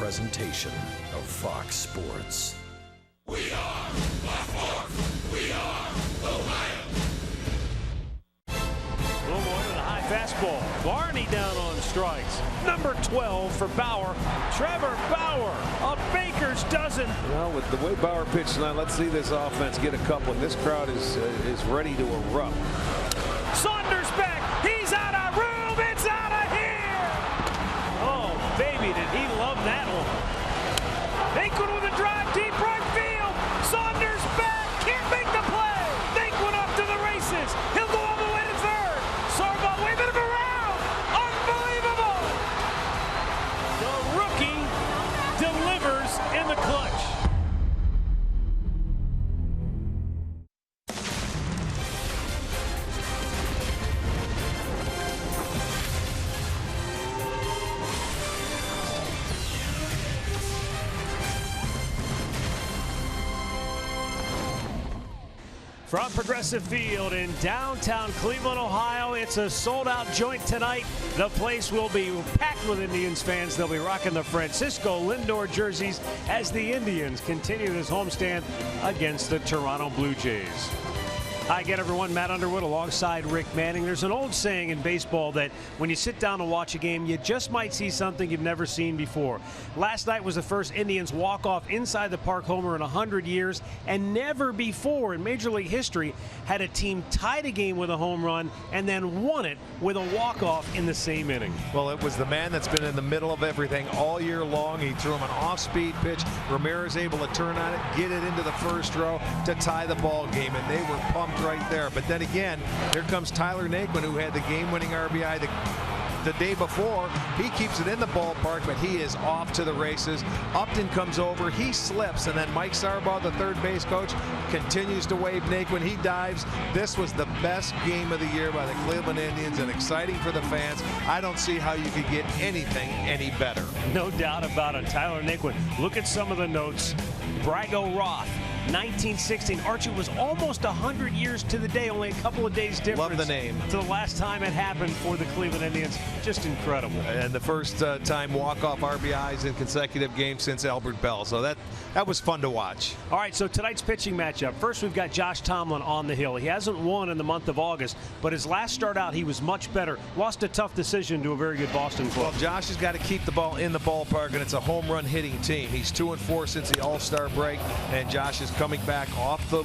presentation of Fox Sports. We are Baltimore. We are Ohio. Little more than a high fastball. Barney down on strikes. Number 12 for Bauer. Trevor Bauer. A baker's dozen. Well, with the way Bauer pitched tonight, let's see this offense get a couple. And this crowd is ready to erupt. Saunders back. He's out of room. It's out of here. Oh, baby, did he love that one. Naquin with a drive deep right field. Saunders back. Can't make the play. Naquin off to the races. He'll go all the way to third. Sarba waving him around. Unbelievable. The rookie delivers in the clutch. From Progressive Field in downtown Cleveland, Ohio, it's a sold-out joint tonight. The place will be packed with Indians fans. They'll be rocking the Francisco Lindor jerseys as the Indians continue this homestand against the Toronto Blue Jays. Hi again, everyone. Matt Underwood alongside Rick Manning. There's an old saying in baseball that when you sit down and watch a game, you just might see something you've never seen before. Last night was the first Indians walk-off inside the park homer in 100 years, and never before in Major League history had a team tied a game with a home run and then won it with a walk-off in the same inning. Well, it was the man that's been in the middle of everything all year long. He threw him an off-speed pitch. Ramirez able to turn on it, get it into the first row to tie the ball game, and they were pumped right there. But then again, here comes Tyler Naquin, who had the game-winning RBI the day before. He keeps it in the ballpark, but he is off to the races. Upton comes over, he slips, and then Mike Sarbaugh, the third base coach, continues to wave Naquin. He dives. This was the best game of the year by the Cleveland Indians, and exciting for the fans. I don't see how you could get anything any better. No doubt about it. Tyler Naquin. Look at some of the notes. Brago Roth. 1916. Archie was almost 100 years to the day, only a couple of days difference. Love the name. To the last time it happened for the Cleveland Indians. Just incredible. And the first time walk-off RBIs in consecutive games since Albert Bell. So that was fun to watch. All right, so tonight's pitching matchup. First, we've got Josh Tomlin on the hill. He hasn't won in the month of August, but his last start out, he was much better. Lost a tough decision to a very good Boston club. Well, Josh has got to keep the ball in the ballpark, and it's a home run hitting team. He's 2-4 since the All-Star break, and Josh is coming back off the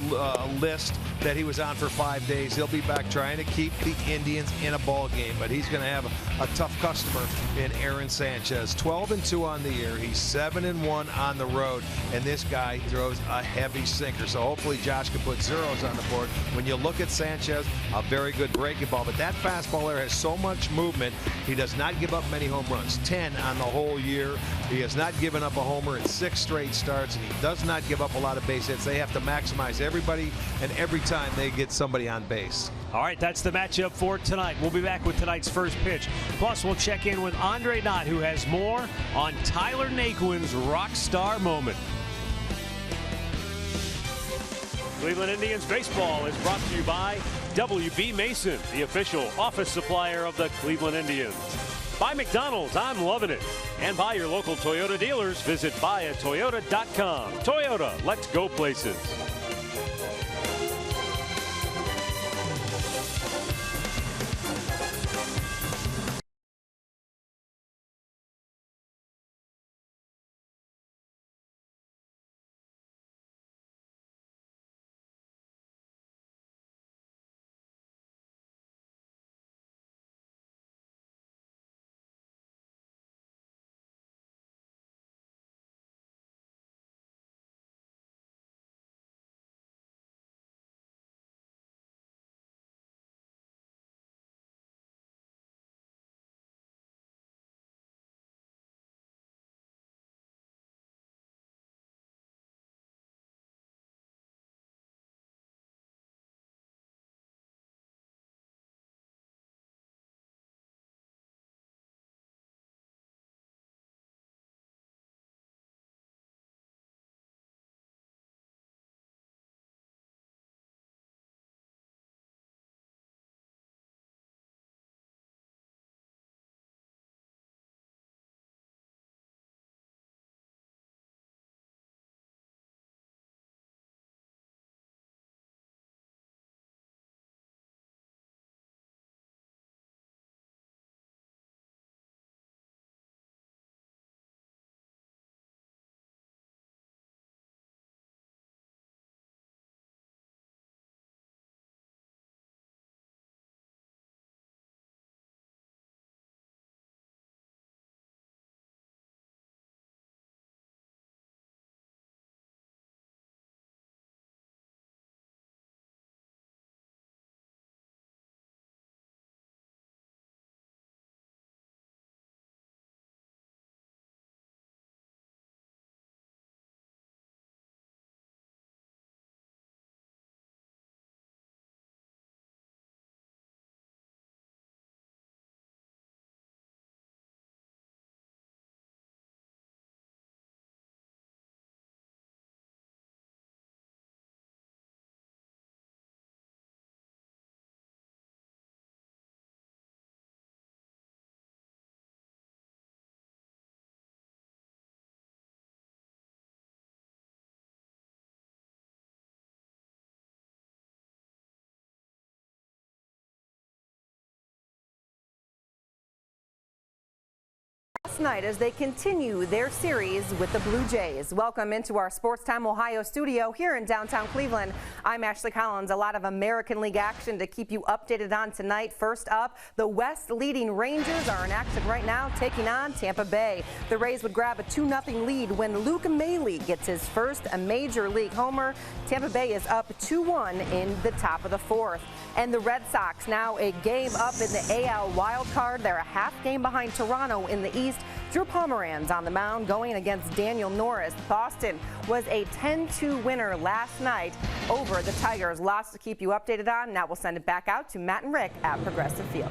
list that he was on for 5 days. He'll be back trying to keep the Indians in a ball game, but he's going to have a tough customer in Aaron Sanchez. 12-2 on the year. He's 7-1 on the road, and this guy throws a heavy sinker. So hopefully Josh can put zeros on the board. When you look at Sanchez, a very good breaking ball, but that fastball there has so much movement. He does not give up many home runs. 10 on the whole year. He has not given up a homer in 6 straight starts, and he does not give up a lot of base hits. They have to maximize everybody and every time they get somebody on base. All right, that's the matchup for tonight. We'll be back with tonight's first pitch. Plus, we'll check in with Andre Knott, who has more on Tyler Naquin's rock star moment. Cleveland Indians baseball is brought to you by WB Mason, the official office supplier of the Cleveland Indians. By McDonald's, I'm loving it. And by your local Toyota dealers, visit buyatoyota.com. Toyota, let's go places. last night as they continue their series with the Blue Jays. Welcome into our Sports Time Ohio studio here in downtown Cleveland. I'm Ashley Collins. A lot of American League action to keep you updated on tonight. First up, the West leading Rangers are in action right now, taking on Tampa Bay. The Rays would grab a 2-0 lead when Luke Maile gets his first major league homer. Tampa Bay is up 2-1 in the top of the fourth. And the Red Sox now a game up in the AL wild card. They're a half game behind Toronto in the East. Drew Pomeranz on the mound going against Daniel Norris. Boston was a 10-2 winner last night over the Tigers. Lots to keep you updated on. Now we'll send it back out to Matt and Rick at Progressive Field.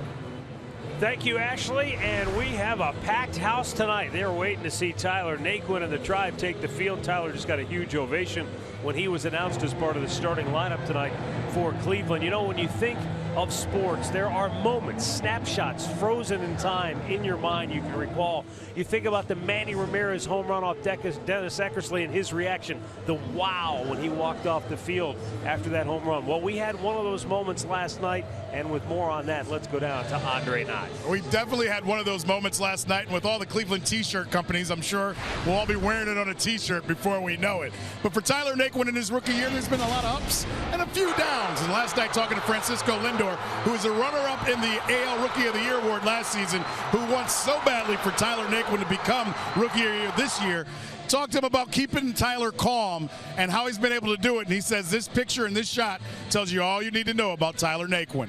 Thank you, Ashley, and we have a packed house tonight. They're waiting to see Tyler Naquin and the Tribe take the field. Tyler just got a huge ovation when he was announced as part of the starting lineup tonight for Cleveland. You know, when you think of sports, there are moments, snapshots frozen in time in your mind you can recall. You think about the Manny Ramirez home run off Dennis Eckersley and his reaction, the wow when he walked off the field after that home run. Well, we had one of those moments last night, and with more on that, let's go down to Andre Knott. We definitely had one of those moments last night, and with all the Cleveland t-shirt companies, I'm sure we'll all be wearing it on a t-shirt before we know it. But for Tyler Naquin in his rookie year, there's been a lot of ups and a few downs. And last night, talking to Francisco Lindor, who was a runner-up in the AL Rookie of the Year award last season, who wants so badly for Tyler Naquin to become Rookie of the Year this year, talked to him about keeping Tyler calm and how he's been able to do it. And he says this picture and this shot tells you all you need to know about Tyler Naquin.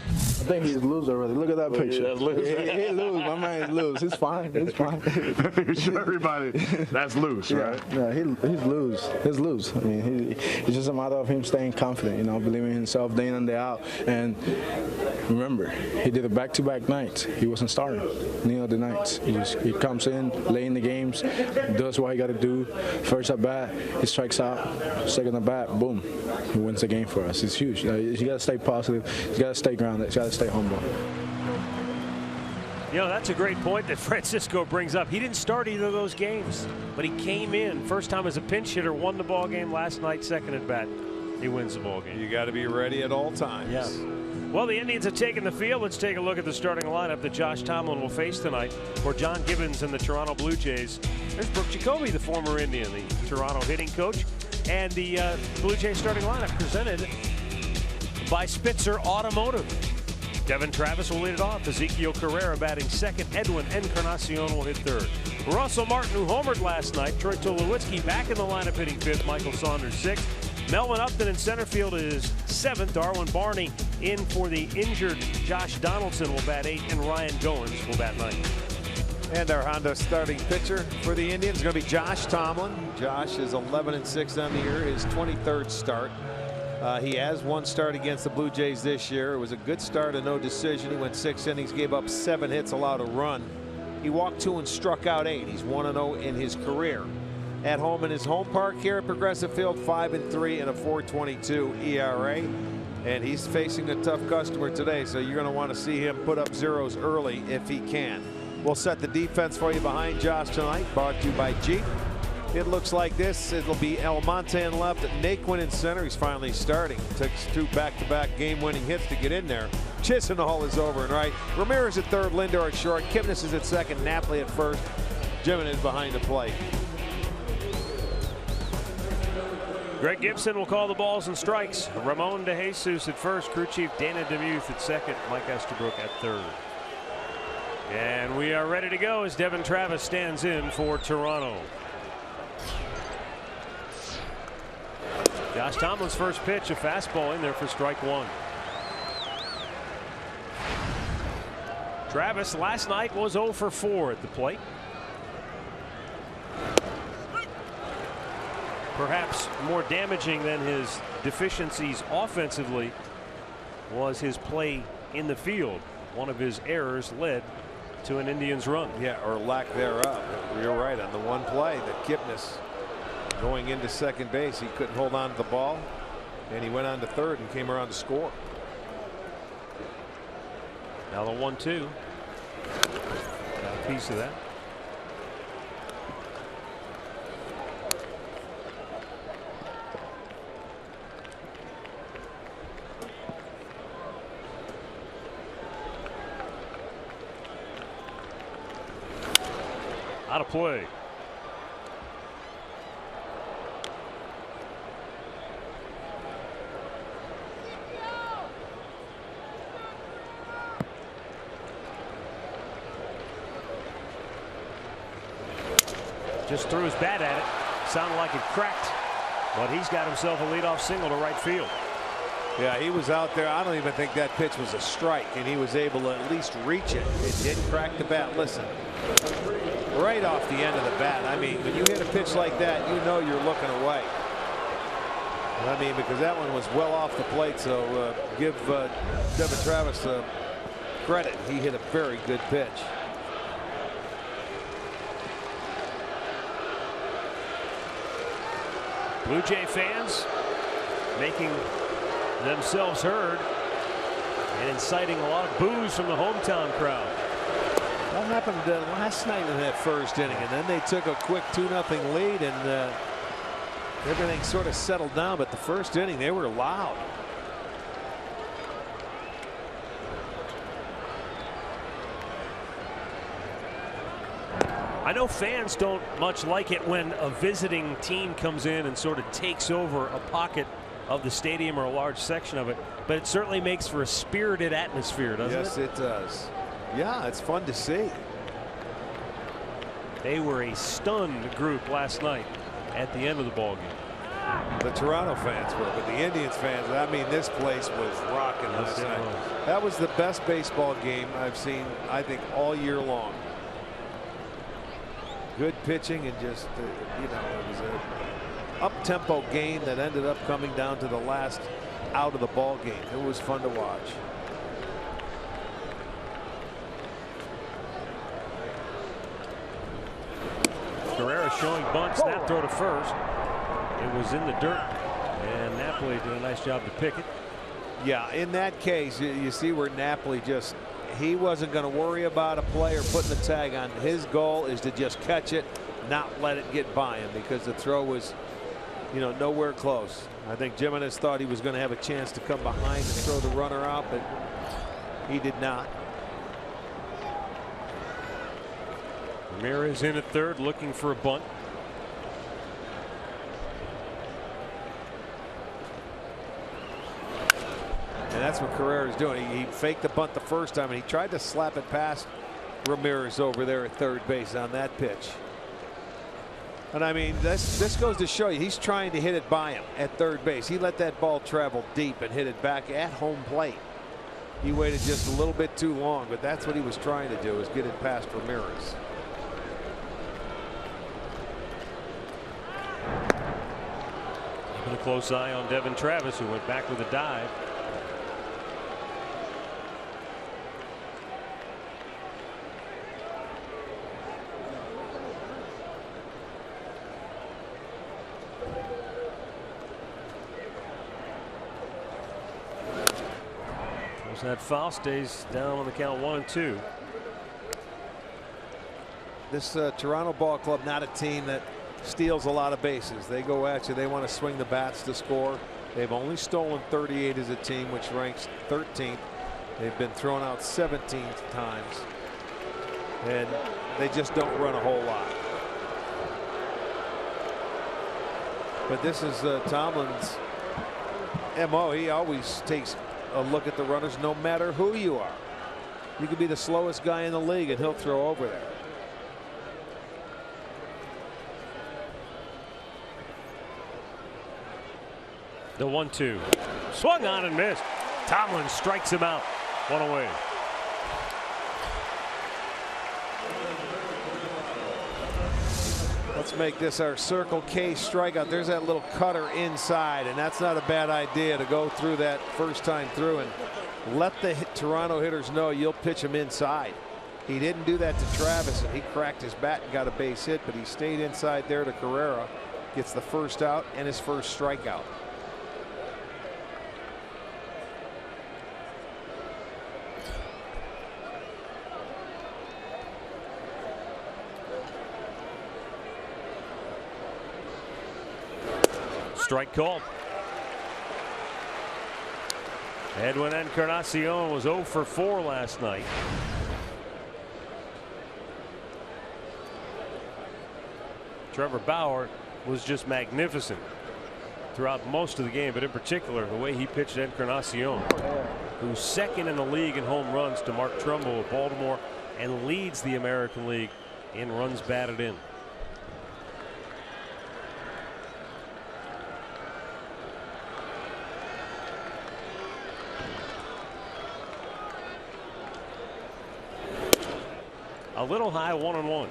I think he's loose already. Look at that picture. He loose. My man is loose. It's fine. It's fine. Show everybody that's loose, right? Yeah, he's loose. He's loose. I mean, it's just a matter of him staying confident, you know, believing in himself day in and day out. And remember, he did it back-to-back nights. He wasn't starting any of the nights. He comes in, late in the games, does what he got to do. First at bat, he strikes out. Second at bat, boom, he wins the game for us. It's huge. You got to stay positive. You got to stay grounded. You got to stay humble. You know, that's a great point that Francisco brings up. He didn't start either of those games, but he came in first time as a pinch hitter, won the ball game last night, second at bat. He wins the ball game. You got to be ready at all times. Yeah. Well, the Indians have taken the field. Let's take a look at the starting lineup that Josh Tomlin will face tonight for John Gibbons and the Toronto Blue Jays. There's Brooke Jacoby, the former Indian, the Toronto hitting coach, and the Blue Jays starting lineup presented by Spitzer Automotive. Devin Travis will lead it off. Ezekiel Carrera batting second. Edwin Encarnacion will hit third. Russell Martin, who homered last night. Troy Tulowitzki back in the lineup hitting fifth. Michael Saunders sixth. Melvin Upton in center field is seventh. Darwin Barney in for the injured Josh Donaldson will bat eighth. And Ryan Goins will bat ninth. And our Honda starting pitcher for the Indians is going to be Josh Tomlin. Josh is 11-6 on the year, his 23rd start. He has one start against the Blue Jays this year. It was a good start, a no decision. He went 6 innings, gave up 7 hits, allowed a run. He walked 2 and struck out 8. He's 1-0 in his career. At home in his home park here at Progressive Field, 5-3 and a 4.22 ERA. And he's facing a tough customer today, so you're going to want to see him put up zeros early if he can. We'll set the defense for you behind Josh tonight, brought to you by Jeep. It looks like this. It'll be El Monte in left, Naquin in center. He's finally starting. Took 2 back-to-back game-winning hits to get in there. Chisenhall is over and right. Ramirez at third, Lindor at short. Kipnis is at second, Napoli at first. Jimenez behind the plate. Greg Gibson will call the balls and strikes. Ramon DeJesus at first. Crew chief Dana DeMuth at second. Mike Estabrook at third. And we are ready to go as Devin Travis stands in for Toronto. Josh Tomlin's first pitch, a fastball in there for strike one. Travis last night was 0 for 4 at the plate. Perhaps more damaging than his deficiencies offensively was his play in the field. One of his errors led to an Indians run. Yeah, or lack thereof. You're right on the one play that Kipnis going into second base, he couldn't hold on to the ball, and he went on to third and came around to score. Now the 1-2. Got a piece of that. Out of play. Just threw his bat at it. Sounded like it cracked, but he's got himself a leadoff single to right field. Yeah, he was out there. I don't even think that pitch was a strike, and he was able to at least reach it. It didn't crack the bat. Listen, right off the end of the bat. I mean, when you hit a pitch like that, you know you're looking away. I mean, because that one was well off the plate. So give Devin Travis credit. He hit a very good pitch. Blue Jay fans making themselves heard and inciting a lot of boos from the hometown crowd. That happened last night in that first inning, and then they took a quick 2-0 lead, and everything sort of settled down. But the first inning, they were loud. I know fans don't much like it when a visiting team comes in and sort of takes over a pocket of the stadium or a large section of it, but it certainly makes for a spirited atmosphere, doesn't it? Yes, it does. Yeah, it's fun to see. They were a stunned group last night at the end of the ball game. The Toronto fans were, but the Indians fans, I mean, this place was rocking last night. That was the best baseball game I've seen, I think, all year long. Good pitching, and just you know, it was a up-tempo game that ended up coming down to the last out of the ball game. It was fun to watch. Carrera showing bunt, snap throw to first. It was in the dirt, and Napoli did a nice job to pick it. Yeah, in that case, you see where Napoli just, he wasn't going to worry about a player putting the tag on. His goal is to just catch it, not let it get by him, because the throw was, you know, nowhere close. I think Jimenez thought he was going to have a chance to come behind and throw the runner out, but he did not. Ramirez in at third, looking for a bunt. And that's what Carrera is doing. He faked the bunt the first time, and he tried to slap it past Ramirez over there at third base on that pitch. And I mean, this goes to show you, he's trying to hit it by him at third base. He let that ball travel deep and hit it back at home plate. He waited just a little bit too long, but that's what he was trying to do, is get it past Ramirez. Keeping a close eye on Devin Travis, who went back with a dive. That foul, stays down on the count 1-2. This Toronto ball club, not a team that steals a lot of bases. They go at you. They want to swing the bats to score. They've only stolen 38 as a team, which ranks 13th. They've been thrown out 17 times, and they just don't run a whole lot. But this is Tomlin's MO. He always takes a look at the runners, no matter who you are. You could be the slowest guy in the league, and he'll throw over there. The 1-2 swung on and missed. Tomlin strikes him out. One away. Let's make this our Circle K strikeout. There's that little cutter inside, and that's not a bad idea to go through that first time through and let the Toronto hitters know you'll pitch them inside. He didn't do that to Travis, and he cracked his bat and got a base hit, but he stayed inside there to Carrera. Gets the first out and his first strikeout. Strike called. Edwin Encarnacion was 0 for 4 last night. Trevor Bauer was just magnificent throughout most of the game, but in particular the way he pitched Encarnacion, who's second in the league in home runs to Mark Trumbo of Baltimore and leads the American League in runs batted in. A little high, 1-1.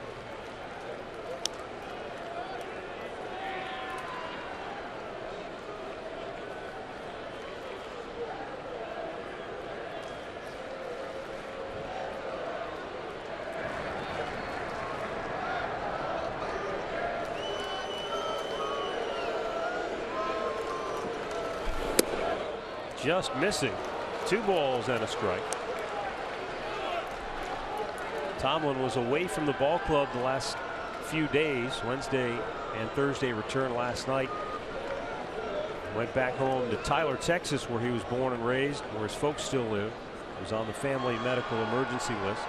Just missing. 2 balls and a strike. Tomlin was away from the ball club the last few days. Wednesday and Thursday returned last night. Went back home to Tyler, Texas, where he was born and raised, where his folks still live. He was on the family medical emergency list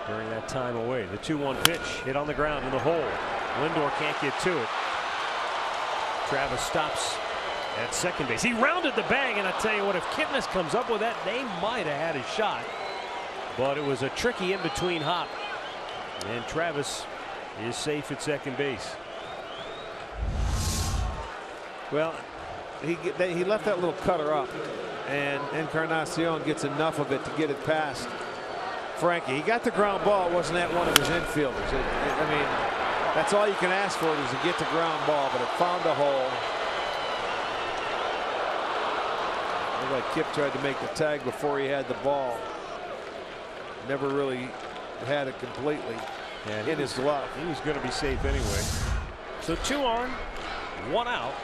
during that time away. The 2-1 pitch hit on the ground in the hole. Lindor can't get to it. Travis stops at second base. He rounded the bag, and I tell you what, if Kipnis comes up with that, they might have had a shot. But it was a tricky in-between hop, and Travis is safe at second base. Well, he left that little cutter up, and Encarnacion gets enough of it to get it past Frankie. He got the ground ball. It wasn't at one of his infielders. I mean, that's all you can ask for is to get the ground ball, but it found a hole. Looked like Kip tried to make the tag before he had the ball. Never really had it completely in his glove. He was going to be safe anyway. So 2 on, 1 out.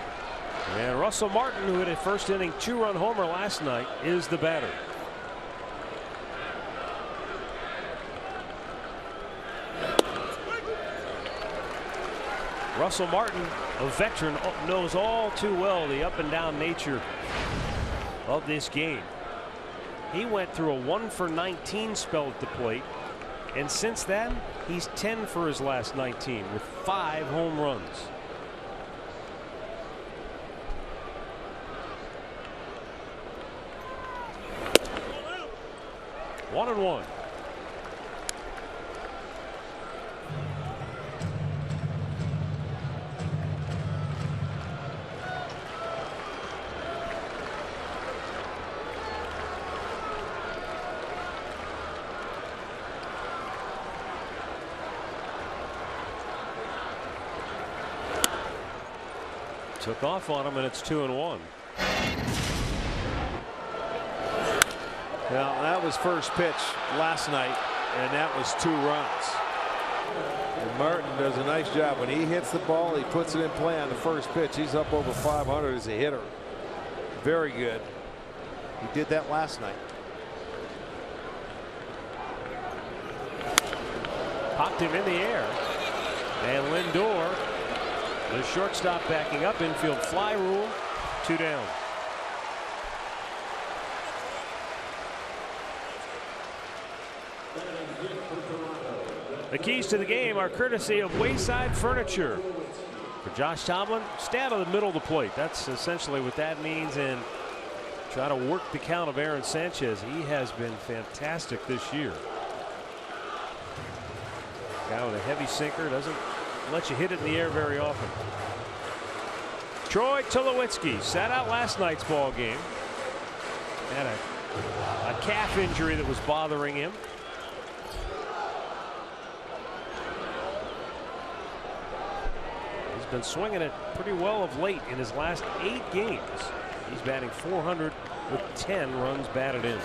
And Russell Martin, who hit a first inning 2-run homer last night, is the batter. Russell Martin, a veteran, knows all too well the up and down nature of this game. He went through a 1-for-19 spell at the plate, and since then he's 10 for his last 19 with 5 home runs. One and one. Took off on him, and it's 2-1. Well, that was first pitch last night, and that was 2 runs. And Martin does a nice job. When he hits the ball, he puts it in play on the first pitch. He's up over 500 as a hitter. Very good. He did that last night. Popped him in the air. And Lindor, the shortstop, backing up. Infield fly rule. 2 down. The keys to the game are courtesy of Wayside Furniture. For Josh Tomlin, stay out of the middle of the plate. That's essentially what that means. And try to work the count of Aaron Sanchez. He has been fantastic this year. Guy with a heavy sinker, doesn't let you hit it in the air very often. Troy Tulowitzki sat out last night's ball game. Had a calf injury that was bothering him. He's been swinging it pretty well of late in his last 8 games. He's batting .400 with 10 runs batted in.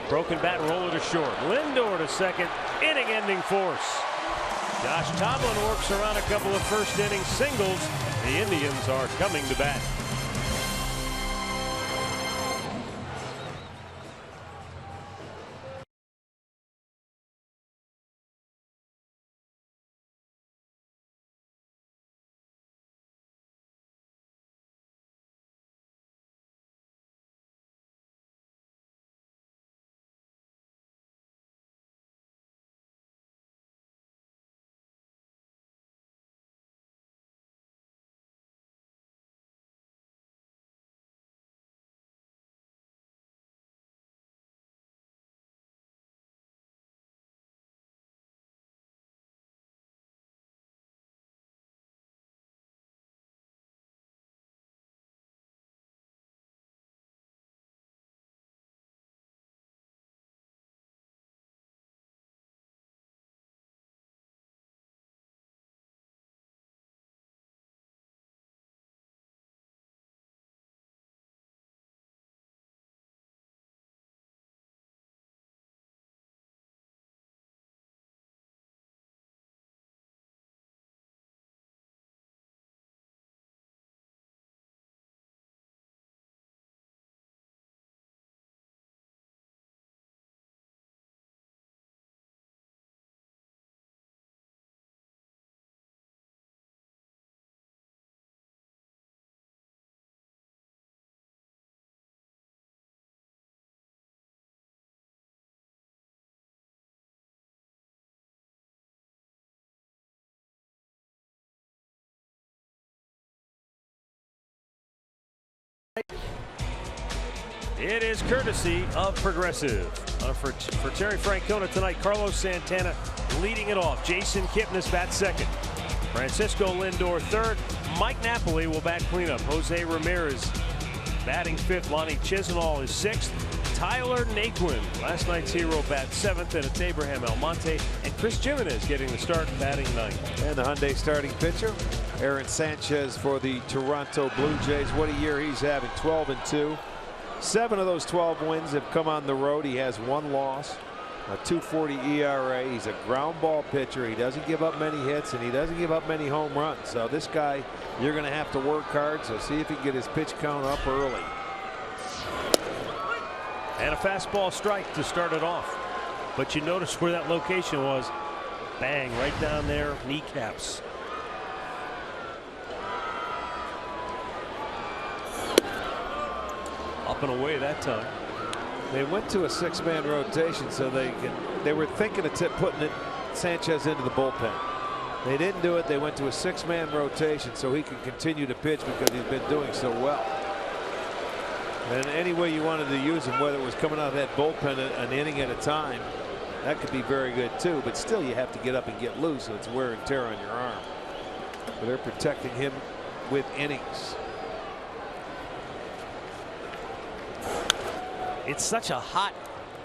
Broken bat, roller to short. Lindor to second. Inning-ending force. Josh Tomlin works around a couple of first-inning singles. The Indians are coming to bat. It is courtesy of Progressive. For Terry Francona tonight, Carlos Santana leading it off. Jason Kipnis bats second. Francisco Lindor third. Mike Napoli will bat cleanup. Jose Ramirez batting fifth. Lonnie Chisenhall is sixth. Tyler Naquin, last night's hero, bats seventh, and it's Abraham Almonte and Chris Jimenez getting the start, batting ninth. And the Hyundai starting pitcher, Aaron Sanchez for the Toronto Blue Jays. What a year he's having, 12-2. 7 of those 12 wins have come on the road. He has 1 loss, a 2.40 ERA. He's a ground ball pitcher. He doesn't give up many hits, and he doesn't give up many home runs. So this guy, you're going to have to work hard. So see if he can get his pitch count up early. And a fastball strike to start it off. But you notice where that location was. Bang, right down there, kneecaps. Up and away that time. They went to a 6-man rotation, so they were thinking of putting Sanchez into the bullpen. They didn't do it. They went to a 6-man rotation so he could continue to pitch because he's been doing so well. And any way you wanted to use him, whether it was coming out of that bullpen an inning at a time, that could be very good too. But still, you have to get up and get loose, so it's wear and tear on your arm. But they're protecting him with innings. It's such a hot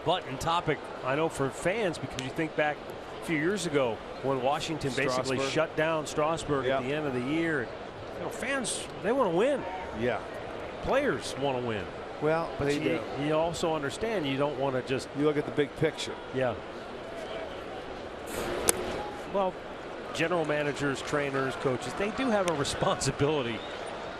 button topic, I know, for fans, because you think back a few years ago when Washington basically shut down Strasburg at the end of the year. You know, fans, they want to win. Yeah. Players want to win. Well, but you also understand you don't want to just. You look at the big picture. Yeah. Well, general managers, trainers, coaches, they do have a responsibility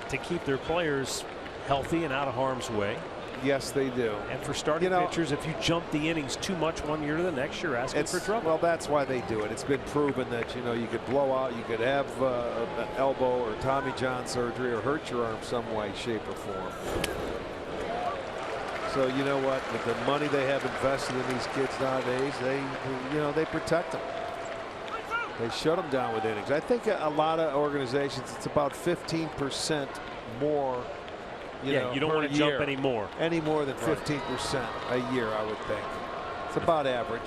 to keep their players healthy and out of harm's way. Yes, they do. And for starting pitchers, if you jump the innings too much one year to the next, you're asking for trouble. Well, that's why they do it. It's been proven that, you know, you could blow out, you could have an elbow or Tommy John surgery or hurt your arm some way, shape, or form. So you know what? With the money they have invested in these kids nowadays, they protect them. They shut them down with innings. I think a lot of organizations, it's about 15% more. You don't want to jump any more than 15% a year, I would think. It's about average.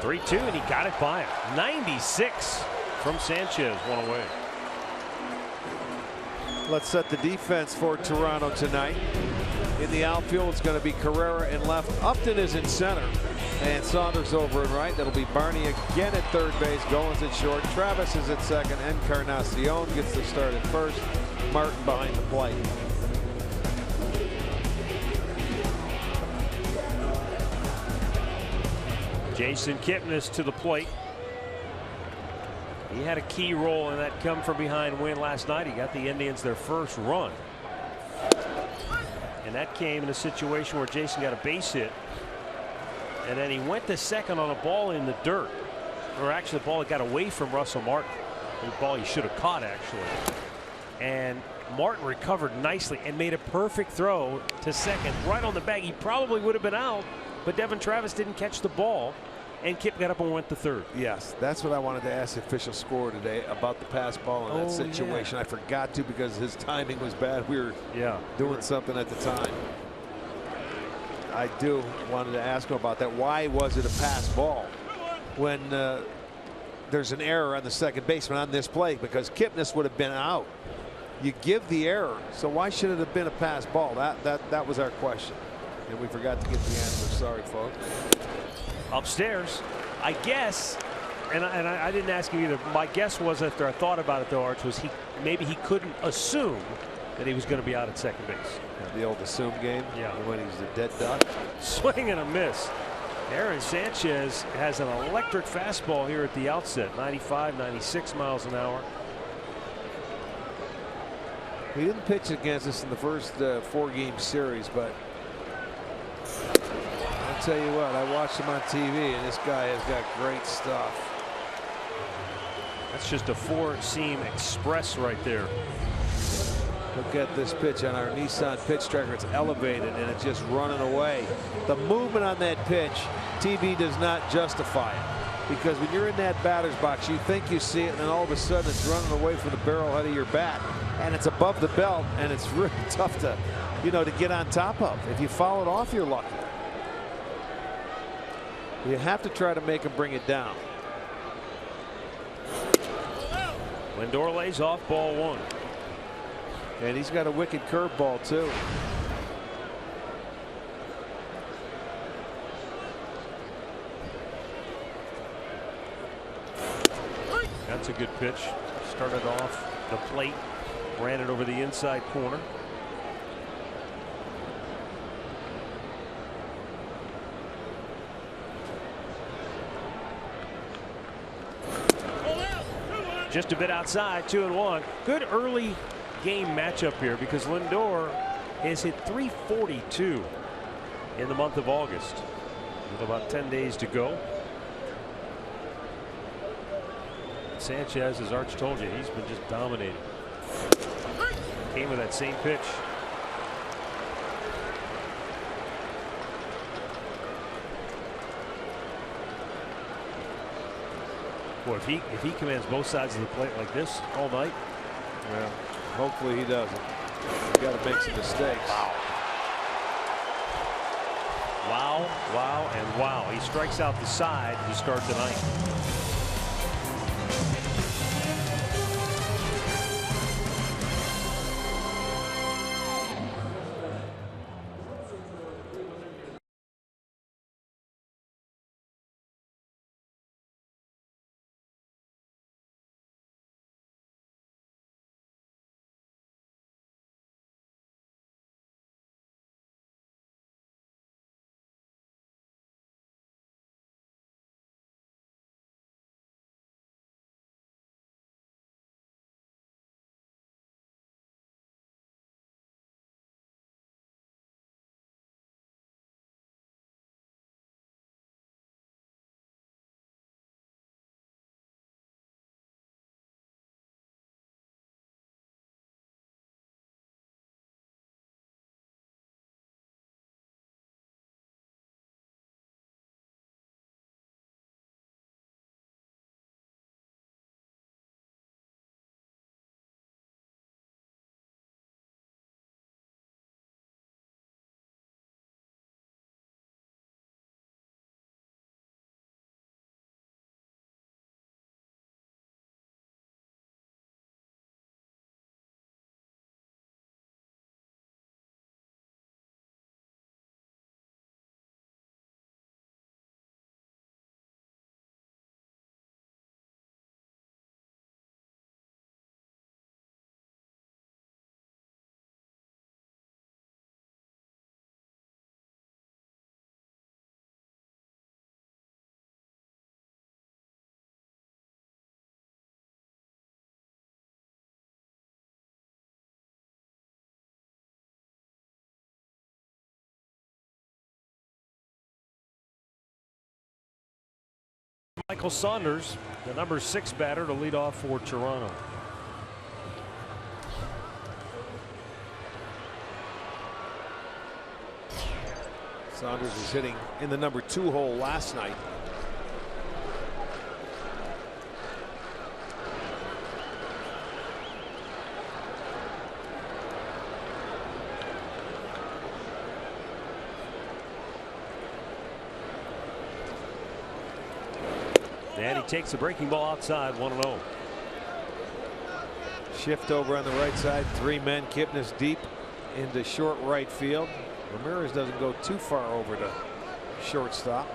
3-2, and he got it by him. 96 from Sanchez, one away. Let's set the defense for Toronto tonight. In the outfield, it's going to be Carrera in left. Upton is in center, and Saunders over in right. That'll be Barney again at third base. Goins at short. Travis is at second. Encarnacion gets the start at first. Martin behind the plate. Jason Kipnis to the plate. He had a key role in that come from behind win last night. He got the Indians their first run. And that came in a situation where Jason got a base hit. And then he went to second on a ball in the dirt. Or actually the ball that got away from Russell Martin. The ball he should have caught, actually. And Martin recovered nicely and made a perfect throw to second right on the bag. He probably would have been out, but Devin Travis didn't catch the ball, and Kip got up and went to third. Yes, that's what I wanted to ask the official score today about the pass ball in that situation. I forgot to because his timing was bad. We were doing something at the time. I wanted to ask him about that. Why was it a pass ball when there's an error on the second baseman on this play? Because Kipnis would have been out. You give the error, so why should it have been a pass ball? That was our question, and we forgot to get the answer. Sorry, folks. Upstairs, I guess, and I didn't ask him either. My guess was, after I thought about it though, Arch, was maybe he couldn't assume that he was going to be out at second base. The old assume game. Yeah. When he's a dead duck. Swing and a miss. Aaron Sanchez has an electric fastball here at the outset. 95, 96 miles an hour. He didn't pitch against us in the first 4-game series, but I'll tell you what, I watched him on TV, and this guy has got great stuff. That's just a 4-seam express right there. Look at this pitch on our Nissan pitch tracker. It's elevated, and it's just running away. The movement on that pitch, TV does not justify it. Because when you're in that batter's box, you think you see it, and then all of a sudden it's running away from the barrel head of your bat. and it's above the belt, and it's really tough to, to get on top of. If you foul it off, you're lucky. You have to try to make him bring it down. Lindor lays off, ball 1. And he's got a wicked curveball too. That's a good pitch. Started off the plate, ran it over the inside corner. Just a bit outside, 2-1. Good early game matchup here because Lindor has hit .342 in the month of August with about 10 days to go. Sanchez, as Arch told you, he's been just dominating. Came with that same pitch. Boy, if he commands both sides of the plate like this all night, well, hopefully he doesn't. He's got to make some mistakes. Wow, wow, and wow. He strikes out the side to start tonight. Michael Saunders, the number 6 batter, to lead off for Toronto. Saunders was hitting in the number 2 hole last night. And he takes the breaking ball outside, 1-0. Shift over on the right side, 3 men. Kipnis deep into short right field. Ramirez doesn't go too far over to shortstop.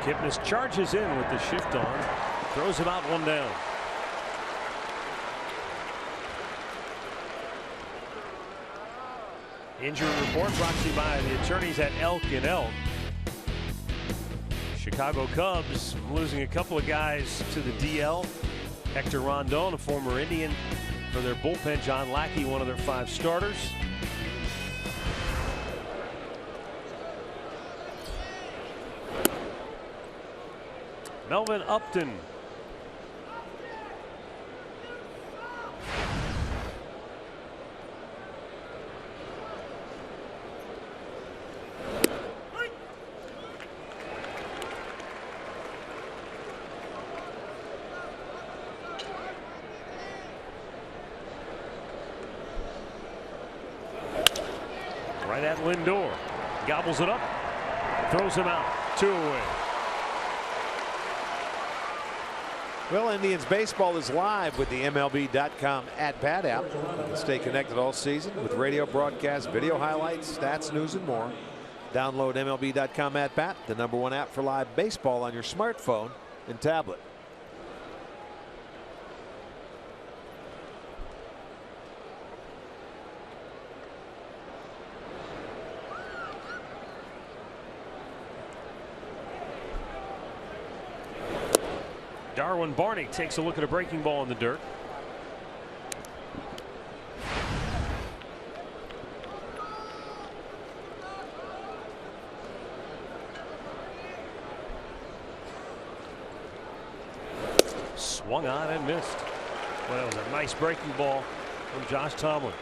Kipnis charges in with the shift on, throws him out, 1 down. Injury report brought to you by the attorneys at Elk & Elk. Chicago Cubs losing a couple of guys to the DL. Hector Rondon, a former Indian, for their bullpen. John Lackey, one of their 5 starters. Melvin Upton. Right at Lindor. Gobbles it up. Throws him out. 2 away. Well, Indians baseball is live with the MLB.com at-bat app. Stay connected all season with radio broadcasts, video highlights, stats, news, and more. Download MLB.com at-bat, the #1 app for live baseball on your smartphone and tablet. Darwin Barney takes a look at a breaking ball in the dirt. Swung on and missed. Well, that was a nice breaking ball from Josh Tomlin.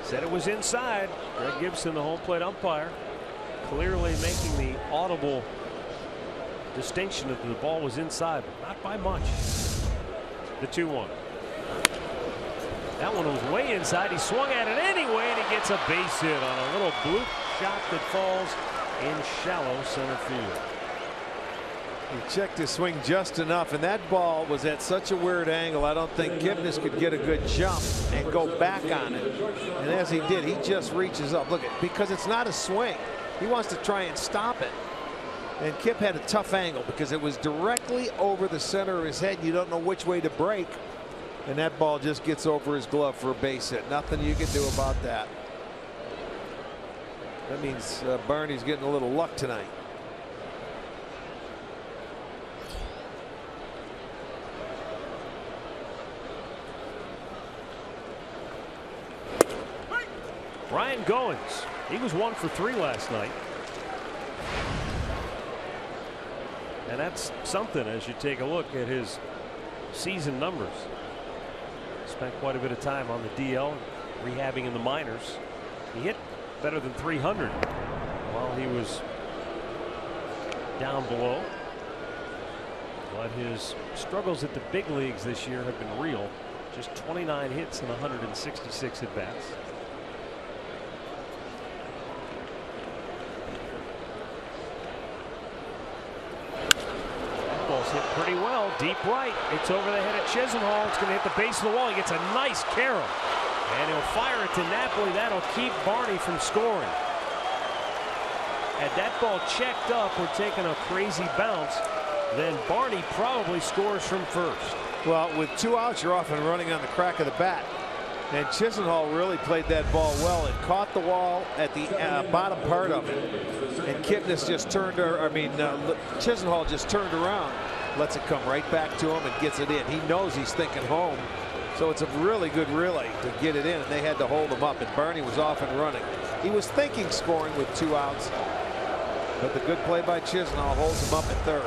Said it was inside. Greg Gibson, the home plate umpire, clearly making the audible distinction that the ball was inside, but not by much. The 2-1. That one was way inside. He swung at it anyway, and he gets a base hit on a little bloop shot that falls in shallow center field. He checked his swing just enough, and that ball was at such a weird angle. I don't think Kipnis could get a good jump and go back on it. And as he did, he just reaches up. Look at, because it's not a swing. He wants to try and stop it. And Kip had a tough angle because it was directly over the center of his head. You don't know which way to break. And that ball just gets over his glove for a base hit. Nothing you can do about that. That means Barney's getting a little luck tonight. Ryan Goins, he was 1 for 3 last night. And that's something as you take a look at his season numbers. Spent quite a bit of time on the DL, rehabbing in the minors. He hit better than 300 while he was down below. But his struggles at the big leagues this year have been real. Just 29 hits and 166 at bats. Hit pretty well deep right. It's over the head of Chisenhall. It's going to hit the base of the wall. He gets a nice carry, and he'll fire it to Napoli. That'll keep Barney from scoring. Had that ball checked up or taken a crazy bounce, then Barney probably scores from first. Well, with 2 outs, you're off and running on the crack of the bat. And Chisenhall really played that ball well. It caught the wall at the bottom part of it. And Kipnis just turned, Chisenhall just turned around, lets it come right back to him and gets it in. He knows he's thinking home. So it's a really good relay to get it in, and they had to hold him up. And Barney was off and running. He was thinking scoring with 2 outs. But the good play by Chisenhall holds him up at third.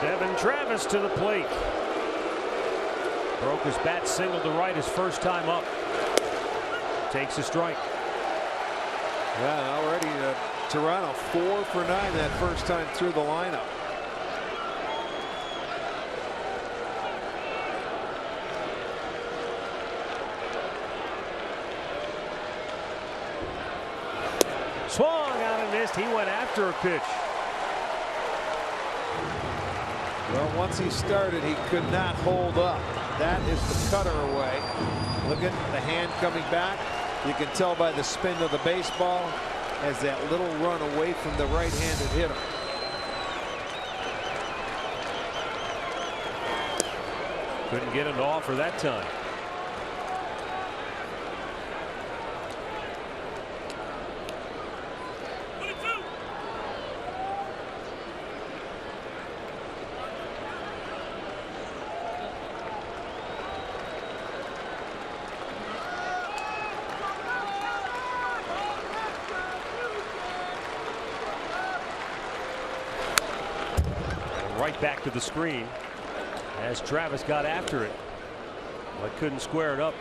Devin Travis to the plate. Broke his bat single to right his first time up. Takes a strike. Yeah, already Toronto 4 for 9 that first time through the lineup. Swung on and missed. He went after a pitch. Well, once he started, he could not hold up. That is the cutter away. Look at the hand coming back. You can tell by the spin of the baseball as that little run away from the right-handed hitter. Couldn't get an offer that time. Right back to the screen as Travis got after it, but couldn't square it up.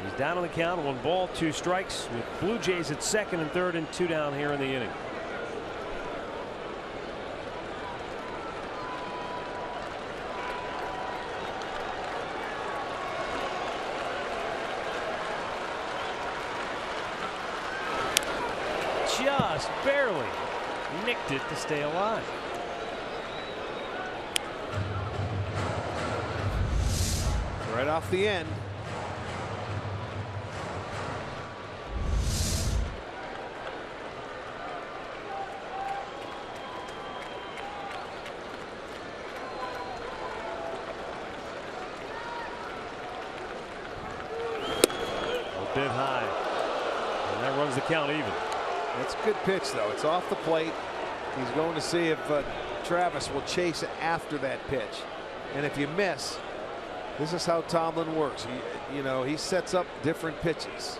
He's down on the count, 1 ball, 2 strikes, with Blue Jays at second and third and 2 down here in the inning. Just barely nicked it to stay alive. Right off the end. A bit high, and that runs the count even. That's a good pitch, though. It's off the plate. He's going to see if Travis will chase after that pitch. And if you miss, this is how Tomlin works. He sets up different pitches.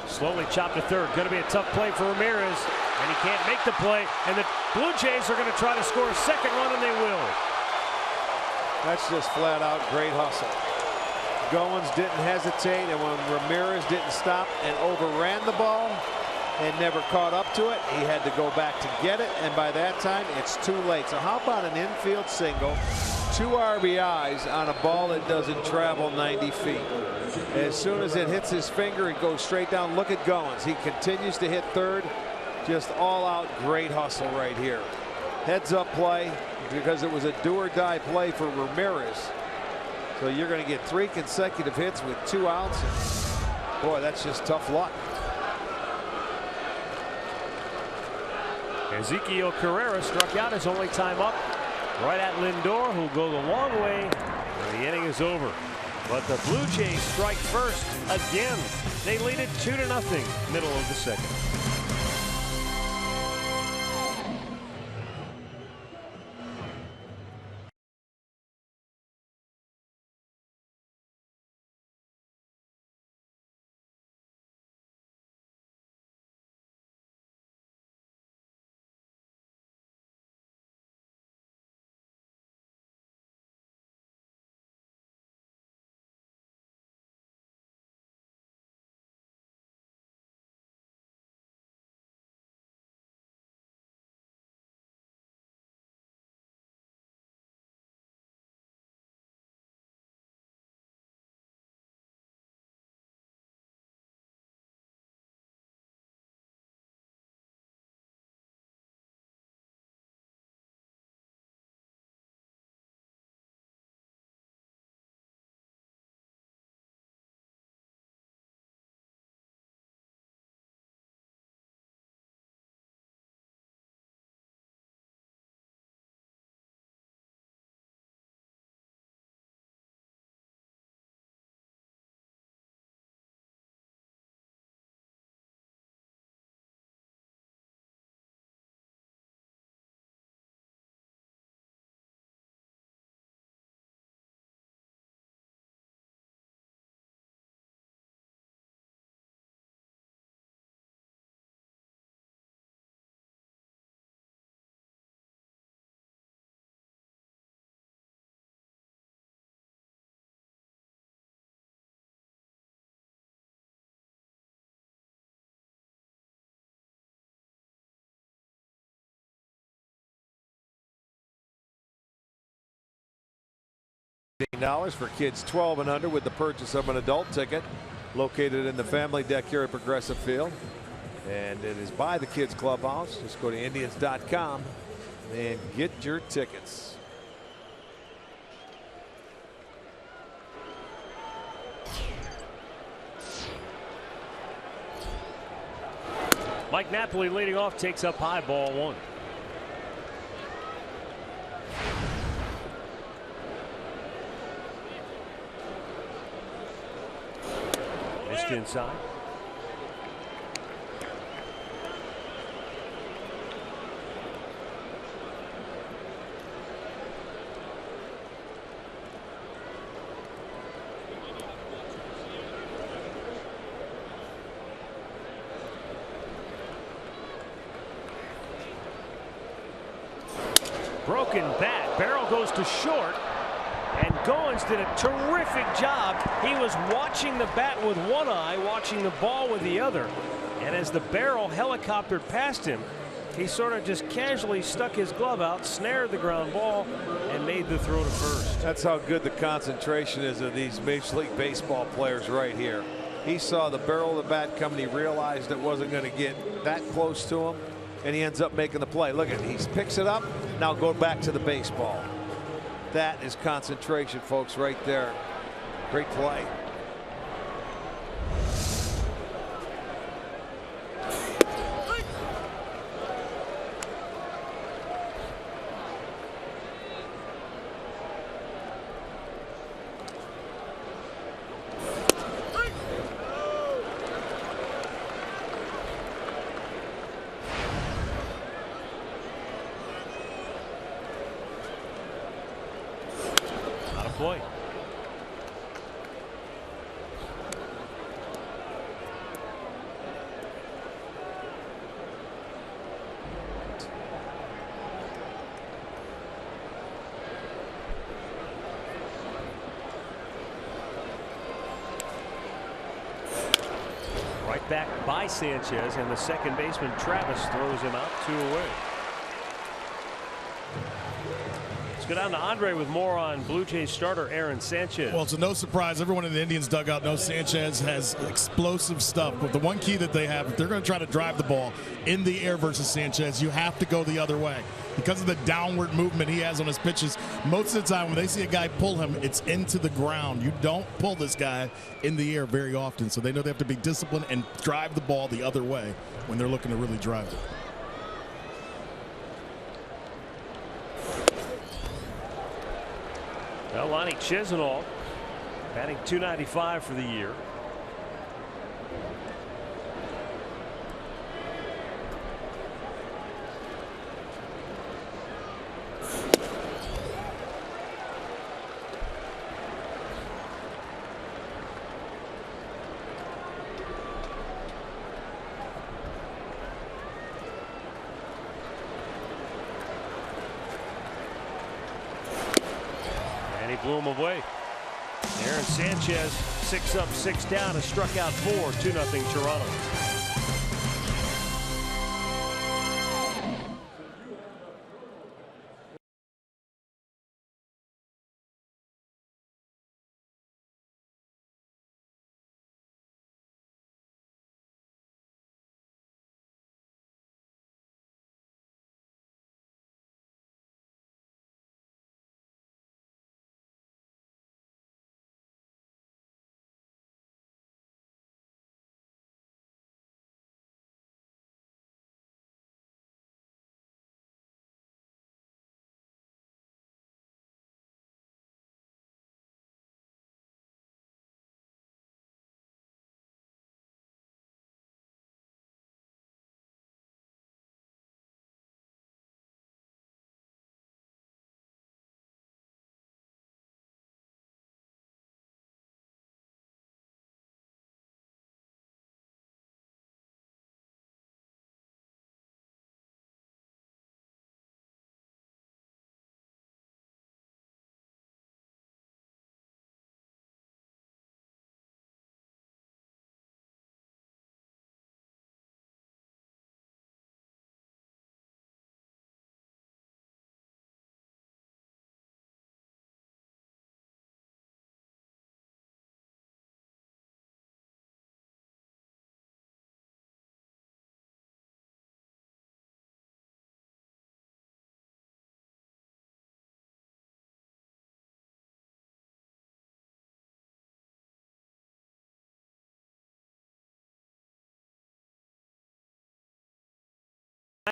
Slowly chopped to third. Going to be a tough play for Ramirez, and he can't make the play. And the Blue Jays are going to try to score a second run, and they will. That's just flat out great hustle. Goins didn't hesitate, and when Ramirez didn't stop and overran the ball and never caught up to it, he had to go back to get it, and by that time it's too late. So how about an infield single, 2 RBIs on a ball that doesn't travel 90 feet. As soon as it hits his finger, it goes straight down. Look at Goins. He continues to hit third. Just all out great hustle right here. Heads up play, because it was a do or die play for Ramirez. So you're going to get 3 consecutive hits with 2 outs. Boy, that's just tough luck. Ezequiel Carrera struck out his only time up, right at Lindor, who'll go the long way, and the inning is over. But the Blue Jays strike first again. They lead it 2-0, middle of the second. $15 for kids 12 and under with the purchase of an adult ticket, located in the family deck here at Progressive Field. And it is by the Kids Clubhouse. Just go to Indians.com and get your tickets. Mike Napoli leading off, takes up high, ball 1. Missed inside. Broken bat Barrel goes to short, and Goins did a terrific job. He was watching the bat with one eye, watching the ball with the other. And as the barrel helicoptered past him, he sort of just casually stuck his glove out, snared the ground ball, and made the throw to first. That's how good the concentration is of these Major League Baseball players right here. He saw the barrel of the bat coming. He realized it wasn't going to get that close to him, and he ends up making the play. Look at it. He picks it up. Now go back to the baseball. That is concentration, folks, right there. Great play. Boy. Right back by Sanchez, and the second baseman Travis throws him out 2 away. Let's go down to Andre with more on Blue Jays starter Aaron Sanchez. Well, it's no surprise. Everyone in the Indians dugout knows Sanchez has explosive stuff. But the one key that they have, if they're going to try to drive the ball in the air versus Sanchez, you have to go the other way. Because of the downward movement he has on his pitches, most of the time when they see a guy pull him, it's into the ground. You don't pull this guy in the air very often. So they know they have to be disciplined and drive the ball the other way when they're looking to really drive it. Well, Lonnie Chisenhall batting .295 for the year. Blew him away. Aaron Sanchez 6 up 6 down has struck out 4. 2-0 Toronto.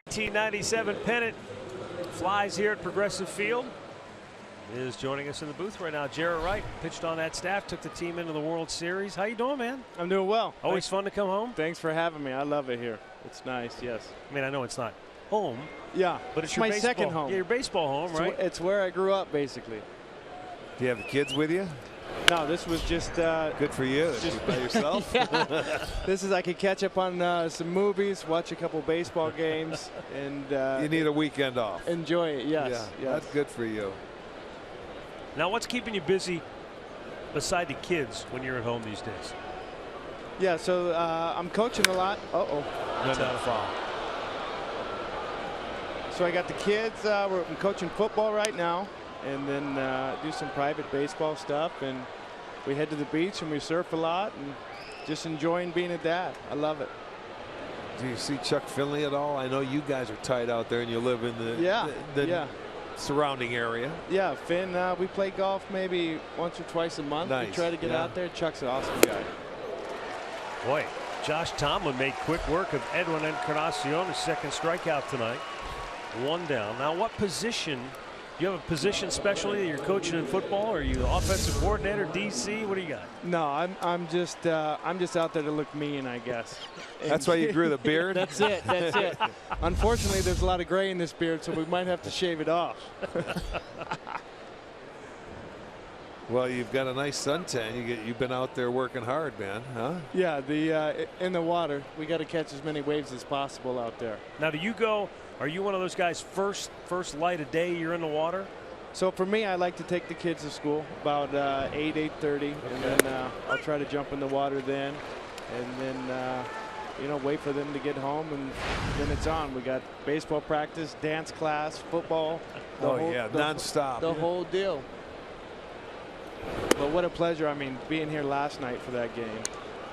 .1997 pennant flies here at Progressive Field. Is joining us in the booth right now. Jarrett Wright pitched on that staff, took the team into the World Series. How you doing, man? I'm doing well. Always fun to come home. Thanks for having me. I love it here. It's nice. Yes. I mean, I know it's not home. Yeah, but it's my your second home. Yeah, your baseball home, right? It's where I grew up, basically. Do you have the kids with you? No, this was just good for you. Just by yourself. This is I could catch up on some movies, watch a couple baseball games, and you need a weekend off. Enjoy it. Yes. Yeah, that's good for you. Now, what's keeping you busy beside the kids when you're at home these days? Yeah, so I'm coaching a lot. No, not a foul. So I got the kids. I'm coaching football right now, and then do some private baseball stuff. And we head to the beach and we surf a lot, and just enjoying being a dad. I love it. Do you see Chuck Finley at all? I know you guys are tight out there, and you live in the surrounding area. Yeah, Finn. We play golf maybe once or twice a month. Nice. We try to get out there. Chuck's an awesome guy. Boy, Josh Tomlin made quick work of Edwin Encarnacion, his second strikeout tonight. 1 down. Now, what position? Do you have a position specialty that you're coaching in football? Or are you offensive coordinator, DC? What do you got? No, I'm just out there to look mean, I guess. That's why you grew the beard? That's it. That's it. Unfortunately, there's a lot of gray in this beard, so we might have to shave it off. Well, you've got a nice suntan. You've been out there working hard, man, huh? Yeah, in the water, we got to catch as many waves as possible out there. Now, do you go? Are you one of those guys first light of day you're in the water? So for me, I like to take the kids to school about 8:30, and then I'll try to jump in the water then, and then wait for them to get home, and then it's on. We got baseball practice, dance class, football. Nonstop. The whole deal. But what a pleasure! I mean, being here last night for that game,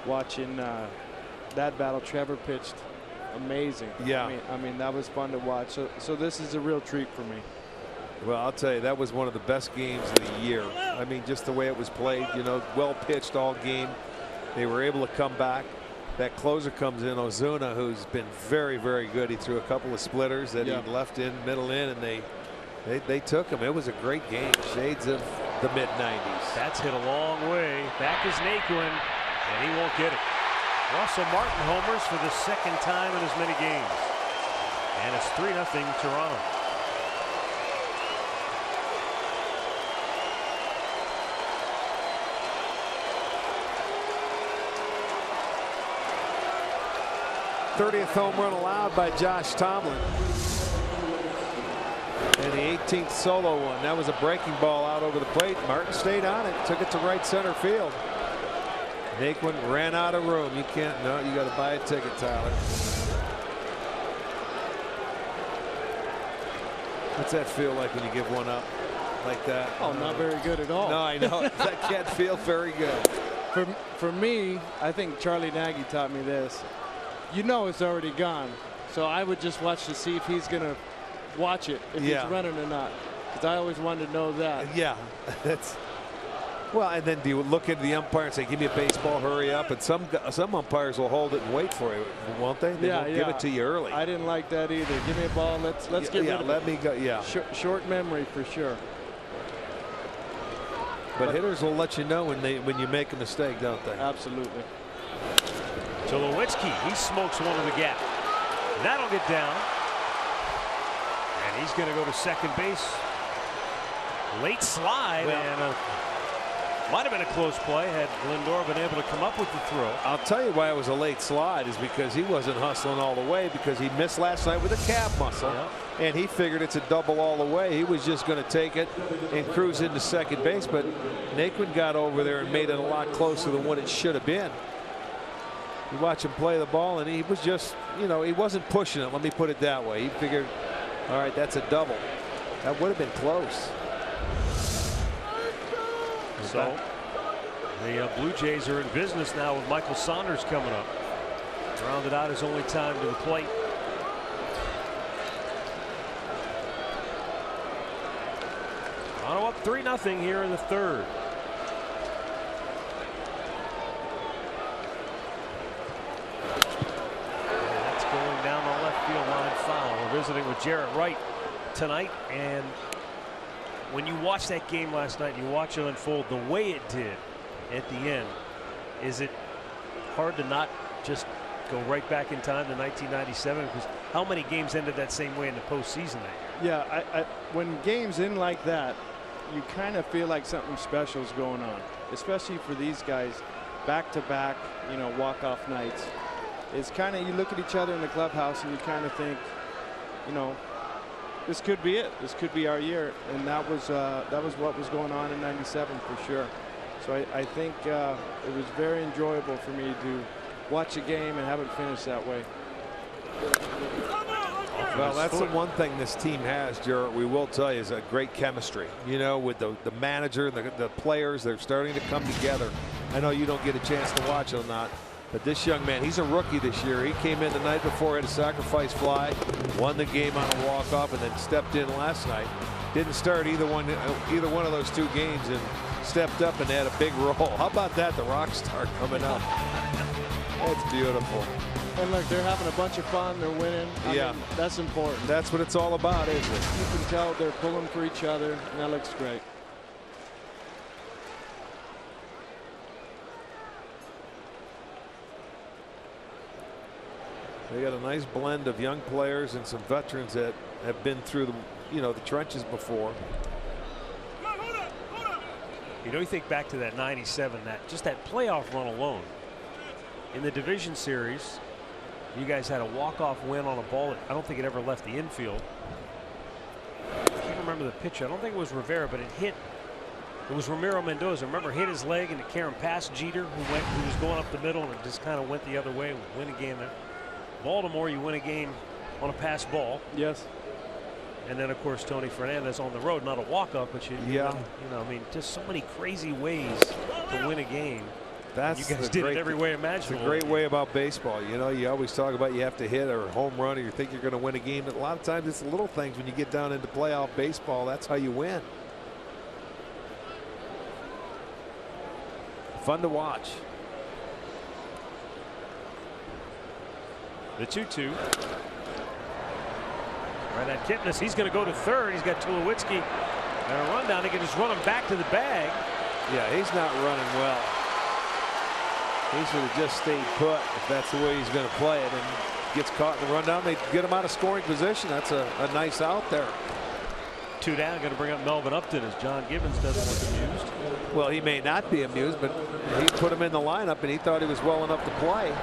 watching that battle. Trevor pitched amazing. Yeah. I mean that was fun to watch. So this is a real treat for me. Well, I'll tell you, that was one of the best games of the year. I mean, just the way it was played, well pitched all game. They were able to come back. That closer comes in, Ozuna, who's been very, very good. He threw a couple of splitters that he left in, middle in, and they took him. It was a great game. Shades of the mid-90s. That's hit a long way. Back is Naquin, and he won't get it. Russell Martin homers for the second time in as many games. And it's 3-0 Toronto. '30th home run allowed by Josh Tomlin. And the 18th solo one. That was a breaking ball out over the plate. Martin stayed on it, took it to right center field. Naquin ran out of room. You can't. No, you got to buy a ticket, Tyler. What's that feel like when you give one up like that? Oh, not very good at all. No, I know. That can't feel very good. For me, I think Charlie Nagy taught me this. It's already gone. So I would just watch to see if he's going to watch it, if he's running or not. Because I always wanted to know that. Yeah. Well, and then do you look at the umpire and say, give me a baseball, hurry up? And some umpires will hold it and wait for you, won't they? They won't give it to you early. I didn't like that either. Give me a ball. Let's get rid of it. Let me go. Yeah. Short memory for sure. But hitters will let you know when you make a mistake, don't they? Absolutely. Tulowitzki, he smokes one in the gap. That'll get down. And he's going to go to second base. Late slide, and might have been a close play had Lindor been able to come up with the throw. I'll tell you why it was a late slide is because he wasn't hustling all the way, because he missed last night with a calf muscle. And he figured it's a double all the way. He was just going to take it and cruise into second base, but Naquin got over there and made it a lot closer than what it should have been. You watch him play the ball, and he was just, he wasn't pushing it. Let me put it that way. He figured, all right, that's a double. That would have been close. So the Blue Jays are in business now with Michael Saunders coming up. Rounded out his only time to the plate. Toronto up 3-0 here in the third. And that's going down the left field line foul. We're visiting with Jarrett Wright tonight, and when you watch that game last night, you watch it unfold the way it did at the end, is it hard to not just go right back in time to 1997? Because how many games ended that same way in the postseason that year? Yeah, when games end like that, you kind of feel like something special is going on, especially for these guys, back-to-back, you know, walk-off nights. It's kind of, you look at each other in the clubhouse and you kind of think, you know, this could be it. This could be our year, and that was what was going on in '97 for sure. So I think it was very enjoyable for me to watch a game and have it finish that way. Well, that's the one thing this team has, Jarrett, we will tell you, is a great chemistry. You know, with the manager, the players, they're starting to come together. I know you don't get a chance to watch it or not, but this young man, he's a rookie this year. He came in the night before, had a sacrifice fly, won the game on a walk-off, and then stepped in last night. Didn't start either one of those 2 games, and stepped up and had a big role. How about that, the rock star coming up? That's beautiful. And look, they're having a bunch of fun. They're winning. I mean, that's important. That's what it's all about, isn't it? You can tell they're pulling for each other, and that looks great. They got a nice blend of young players and some veterans that have been through the trenches before. You know, you think back to that '97, just that playoff run alone. In the division series, you guys had a walk-off win on a ball that I don't think it ever left the infield. I can't remember the pitcher. I don't think it was Rivera, but it was Ramiro Mendoza. Remember, hit his leg and it carried past Jeter, who was going up the middle, and it just kind of went the other way and win a game there. Baltimore, you win a game on a pass ball. Yes. And then, of course, Tony Fernandez on the road, not a walk-off, but you know, I mean, just so many crazy ways to win a game. You guys did it every way imaginable. It's a great way about baseball. You know, you always talk about you have to hit or a home run or you think you're going to win a game. But a lot of times it's the little things when you get down into playoff baseball. That's how you win. Fun to watch. The 2-2. Right at Kipnis. He's going to go to third. He's got Tulowitzki and a rundown. He can just run him back to the bag. Yeah, he's not running well. He should have just stayed put if that's the way he's going to play it, and gets caught in the rundown. They get him out of scoring position. That's a nice out there. 2 down. Going to bring up Melvin Upton as John Gibbons doesn't look amused. Well, he may not be amused, but he put him in the lineup and he thought he was well enough to play.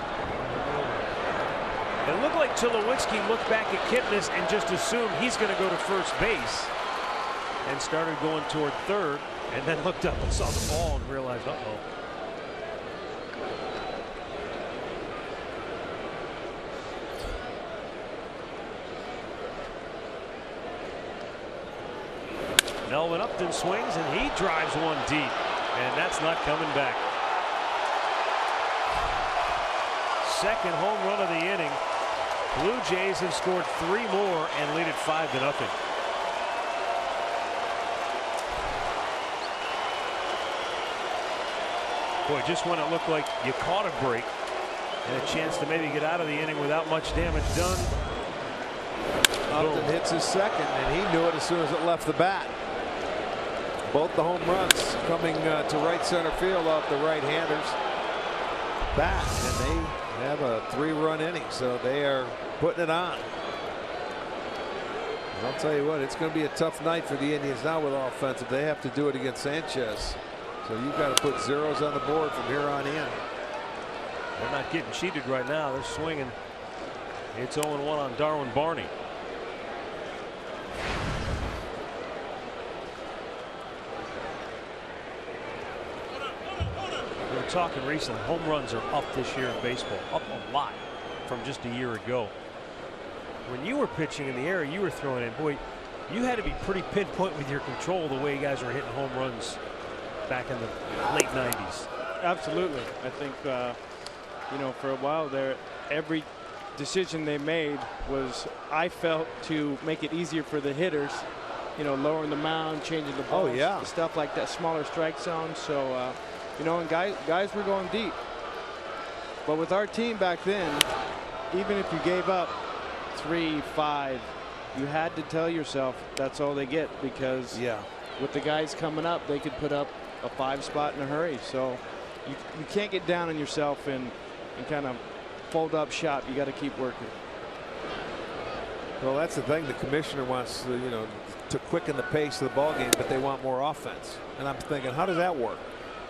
It looked like Tulowitzki looked back at Kipnis and just assumed he's going to go to first base and started going toward third, and then looked up and saw the ball and realized, uh-oh. Melvin Upton swings and he drives one deep, and that's not coming back. Second home run of the inning. Blue Jays have scored 3 more and lead it 5-0. Boy, just when it looked like you caught a break and a chance to maybe get out of the inning without much damage done. Upton hits his second, and he knew it as soon as it left the bat. Both the home runs coming to right center field off the right-handers bat, and they have a 3-run inning, so they are putting it on. And I'll tell you what, it's going to be a tough night for the Indians now with offensive. They have to do it against Sanchez, so you've got to put zeros on the board from here on in. They're not getting cheated right now. They're swinging. It's 0-1 on Darwin Barney. We were talking recently, home runs are up this year in baseball, up a lot from just a year ago. When you were pitching in the area you were throwing in, boy, you had to be pretty pinpoint with your control the way you guys were hitting home runs back in the late 90s. Absolutely. I think, you know, for a while there, every decision they made was, I felt, to make it easier for the hitters, you know, lowering the mound, changing the balls, stuff like that, smaller strike zone. So, you know, and guys were going deep. But with our team back then, even if you gave up 3, 5, you had to tell yourself that's all they get, because with the guys coming up, they could put up a 5 spot in a hurry. So you can't get down on yourself and kind of fold up shop. You got to keep working. Well, that's the thing. The commissioner wants, you know, to quicken the pace of the ball game, but they want more offense. And I'm thinking, how does that work?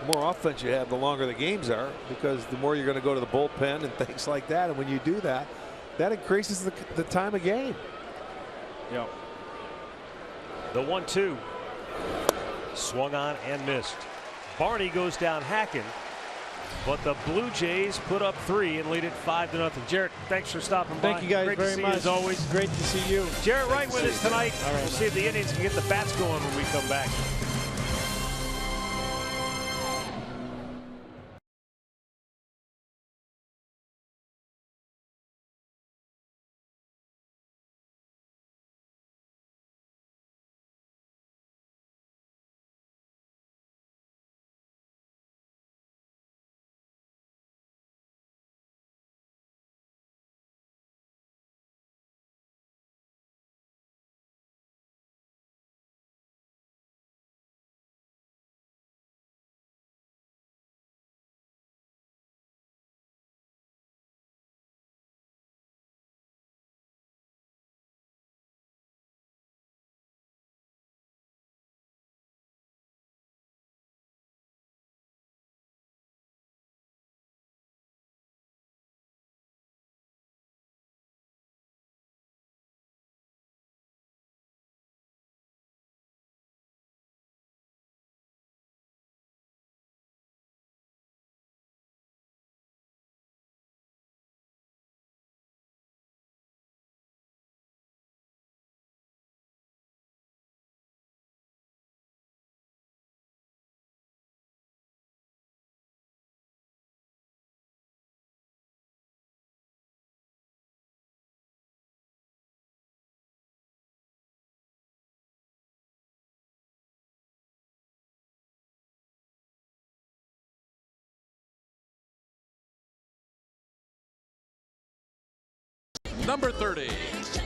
The more offense you have, the longer the games are, because the more you're going to go to the bullpen and things like that. And when you do that, that increases the time of game. Yep. The 1-2 swung on and missed. Barney goes down hacking, but the Blue Jays put up 3 and lead it 5-0. Jarrett, thanks for stopping by. Thank you guys Great very to see much. you as always. Great to see you. Jarrett Wright with us tonight. All right. We'll see if the Indians can get the bats going when we come back. Number 30,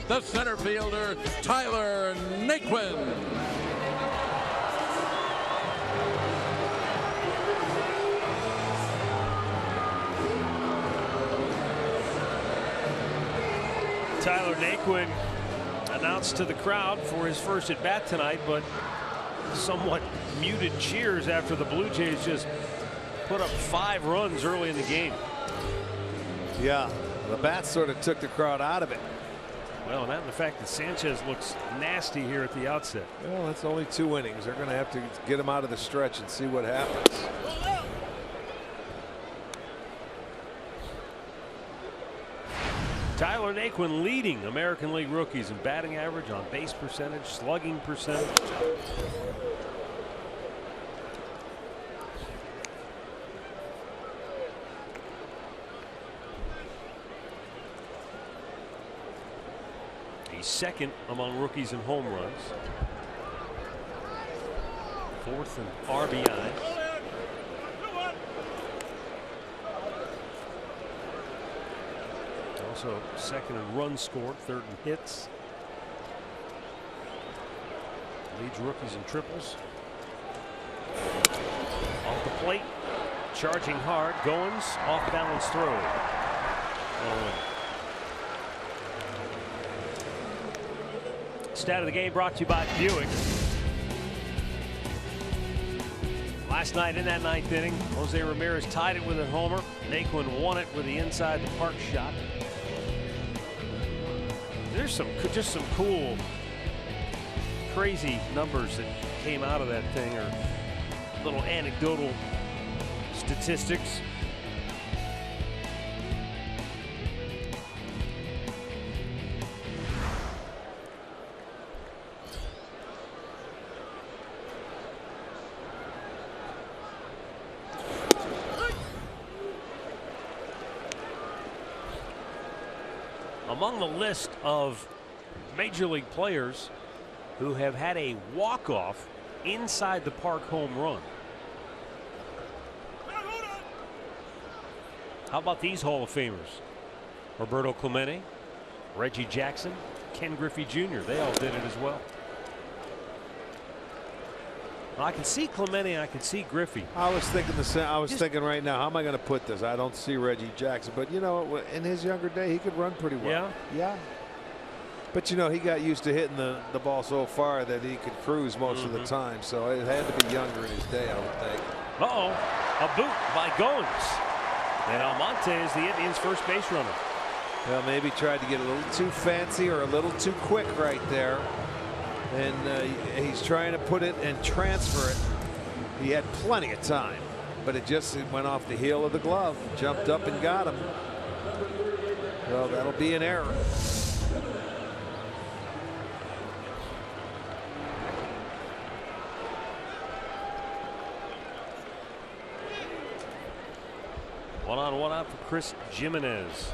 the center fielder, Tyler Naquin. Tyler Naquin announced to the crowd for his first at bat tonight, but somewhat muted cheers after the Blue Jays just put up 5 runs early in the game. Yeah, the bats sort of took the crowd out of it. Well, and the fact that Sanchez looks nasty here at the outset. Well, that's only 2 innings. They're going to have to get him out of the stretch and see what happens. Tyler Naquin leading American League rookies in batting average, on base percentage, slugging percentage. He's second among rookies in home runs. 4th in RBIs. Also second in runs scored, 3rd in hits. Leads rookies in triples. Off the plate, charging hard, Goins, off balance throw. Stat of the game brought to you by Buick. Last night in that 9th inning, Jose Ramirez tied it with a homer. Naquin won it with the inside the park shot. There's just some cool, crazy numbers that came out of that thing, or little anecdotal statistics. Among the list of major league players who have had a walk-off inside the park home run. How about these Hall of Famers? Roberto Clemente, Reggie Jackson, Ken Griffey Jr. They all did it as well. I can see Clemente, I can see Griffey. I was thinking the same. I was thinking right now, how am I going to put this? I don't see Reggie Jackson, but you know, in his younger day, he could run pretty well. Yeah. But you know, he got used to hitting the ball so far that he could cruise most of the time. So it had to be younger in his day, I would think. A boot by Goins. And Almonte is the Indians' first base runner. Well, maybe tried to get a little too fancy or a little too quick right there. And he's trying to put it and transfer it. He had plenty of time, but it went off the heel of the glove, jumped up and got him. Well, that'll be an error. One on, one out for Chris Jimenez.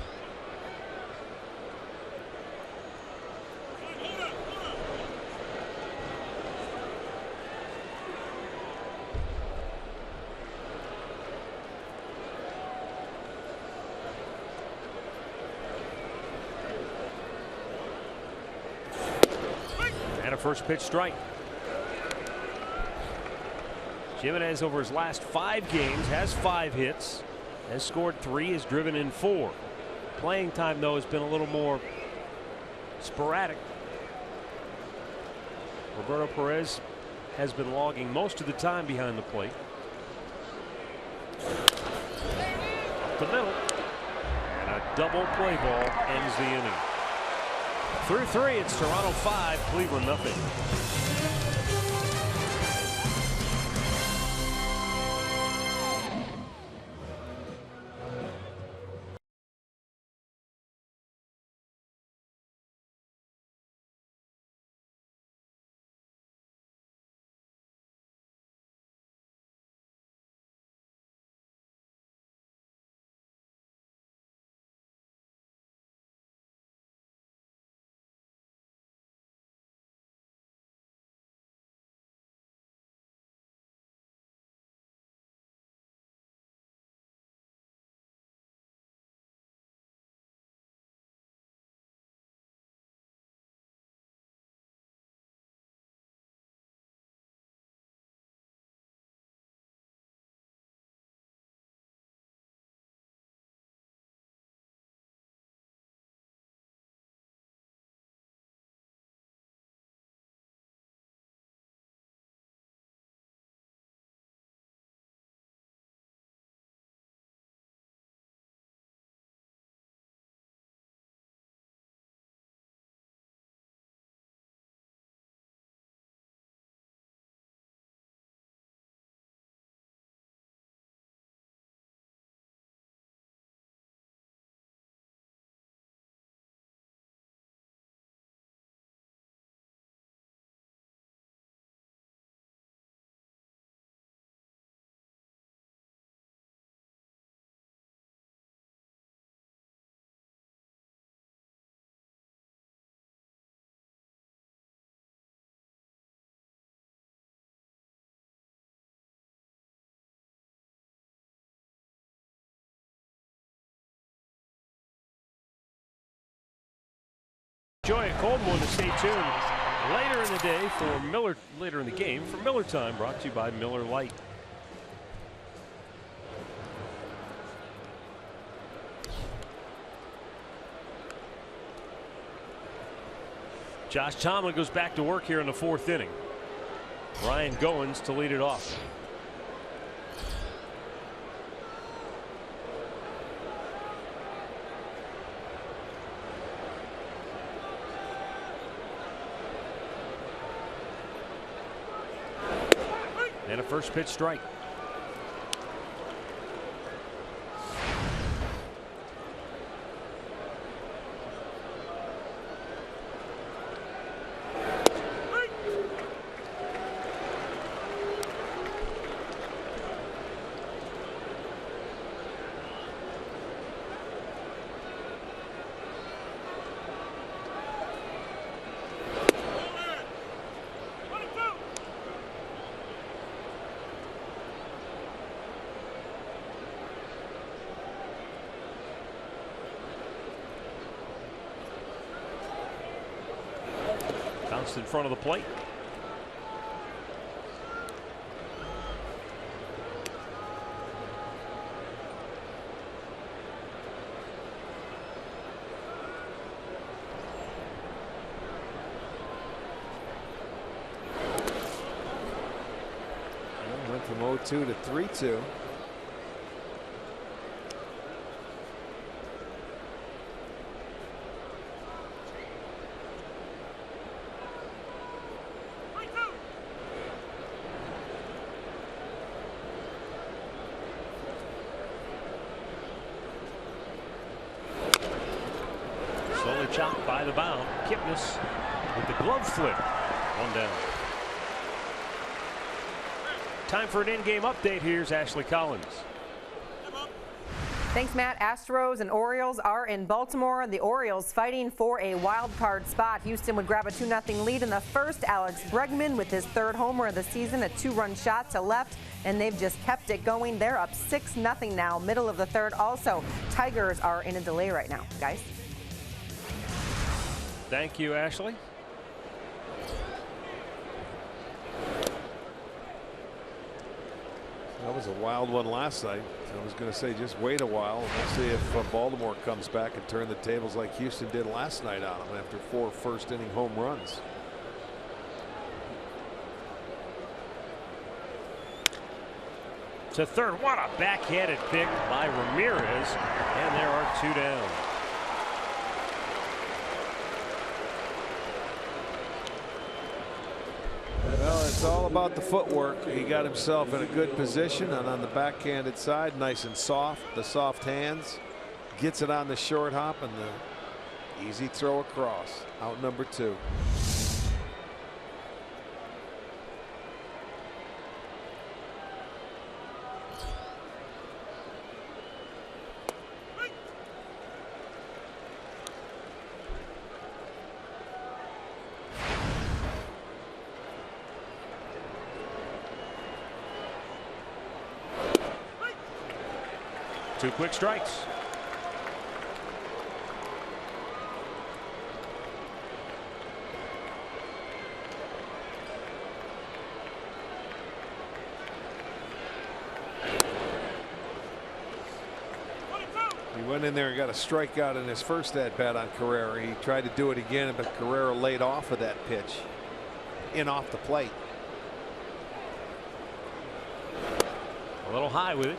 And a first pitch strike. Jimenez over his last 5 games has 5 hits. Has scored 3, has driven in 4. Playing time, though, has been a little more sporadic. Roberto Perez has been logging most of the time behind the plate. Up the middle. And a double play ball ends the inning. Through 3, it's Toronto 5, Cleveland nothing. Enjoy a cold one to stay tuned later in the day for Miller, later in the game for Miller Time, brought to you by Miller Lite. Josh Tomlin goes back to work here in the 4th inning. Ryan Goins to lead it off. And a first pitch strike. Bounced in front of the plate. from 0-2 to 3-2. Slowly chopped by the mound. Kipnis with the glove flip. One down. Time for an in-game update. Here's Ashley Collins. Thanks, Matt. Astros and Orioles are in Baltimore. The Orioles fighting for a wild card spot. Houston would grab a 2-0 lead in the first. Alex Bregman with his third homer of the season, a 2-run shot to left, and they've just kept it going. They're up 6-0 now, middle of the third. Also, Tigers are in a delay right now, guys. Thank you, Ashley. That was a wild one last night. I was going to say just wait a while. We'll see if Baltimore comes back and turn the tables like Houston did last night on them after 4 first-inning home runs. To third. What a backhanded pick by Ramirez. And there are 2 down. Well, it's all about the footwork. He got himself in a good position, and on the backhanded side, nice and soft, the soft hands, gets it on the short hop, and the easy throw across. Out number 2. Two quick strikes. He went in there and got a strikeout in his first at-bat on Carrera. He tried to do it again, but Carrera laid off of that pitch in off the plate. A little high with it.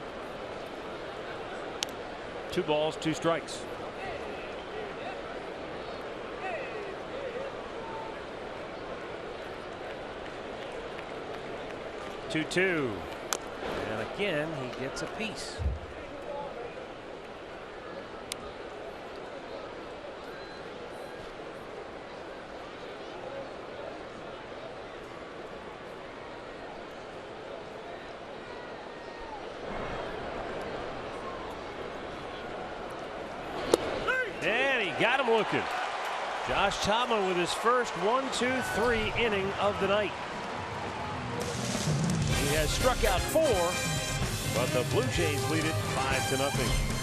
2 balls, 2 strikes. Two. And again, he gets a piece. And he got him looking. Josh Tomlin with his first 1-2-3 inning of the night. He has struck out 4, but the Blue Jays lead it 5-0.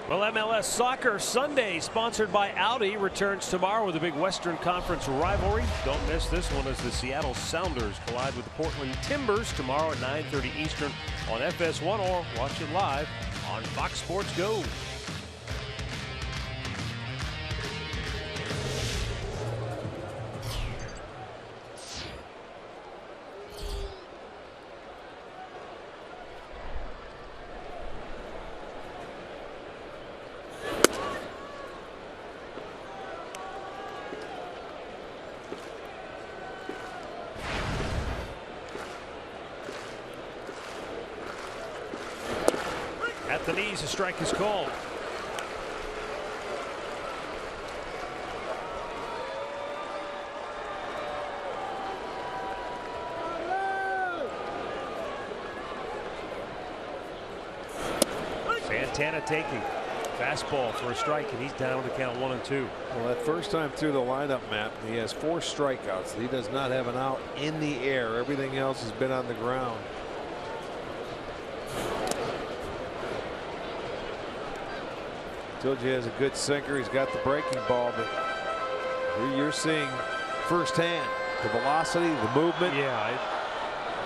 Well, MLS Soccer Sunday, sponsored by Audi, returns tomorrow with a big Western Conference rivalry. Don't miss this one as the Seattle Sounders collide with the Portland Timbers tomorrow at 9:30 Eastern on FS1, or watch it live on Fox Sports Go. At the knees, a strike is called. Santana taking fastball for a strike, and he's down to count 1-2. Well, that first time through the lineup, Matt, he has 4 strikeouts. He does not have an out in the air. Everything else has been on the ground. Told you he has a good sinker. He's got the breaking ball, but you're seeing firsthand the velocity, the movement. Yeah,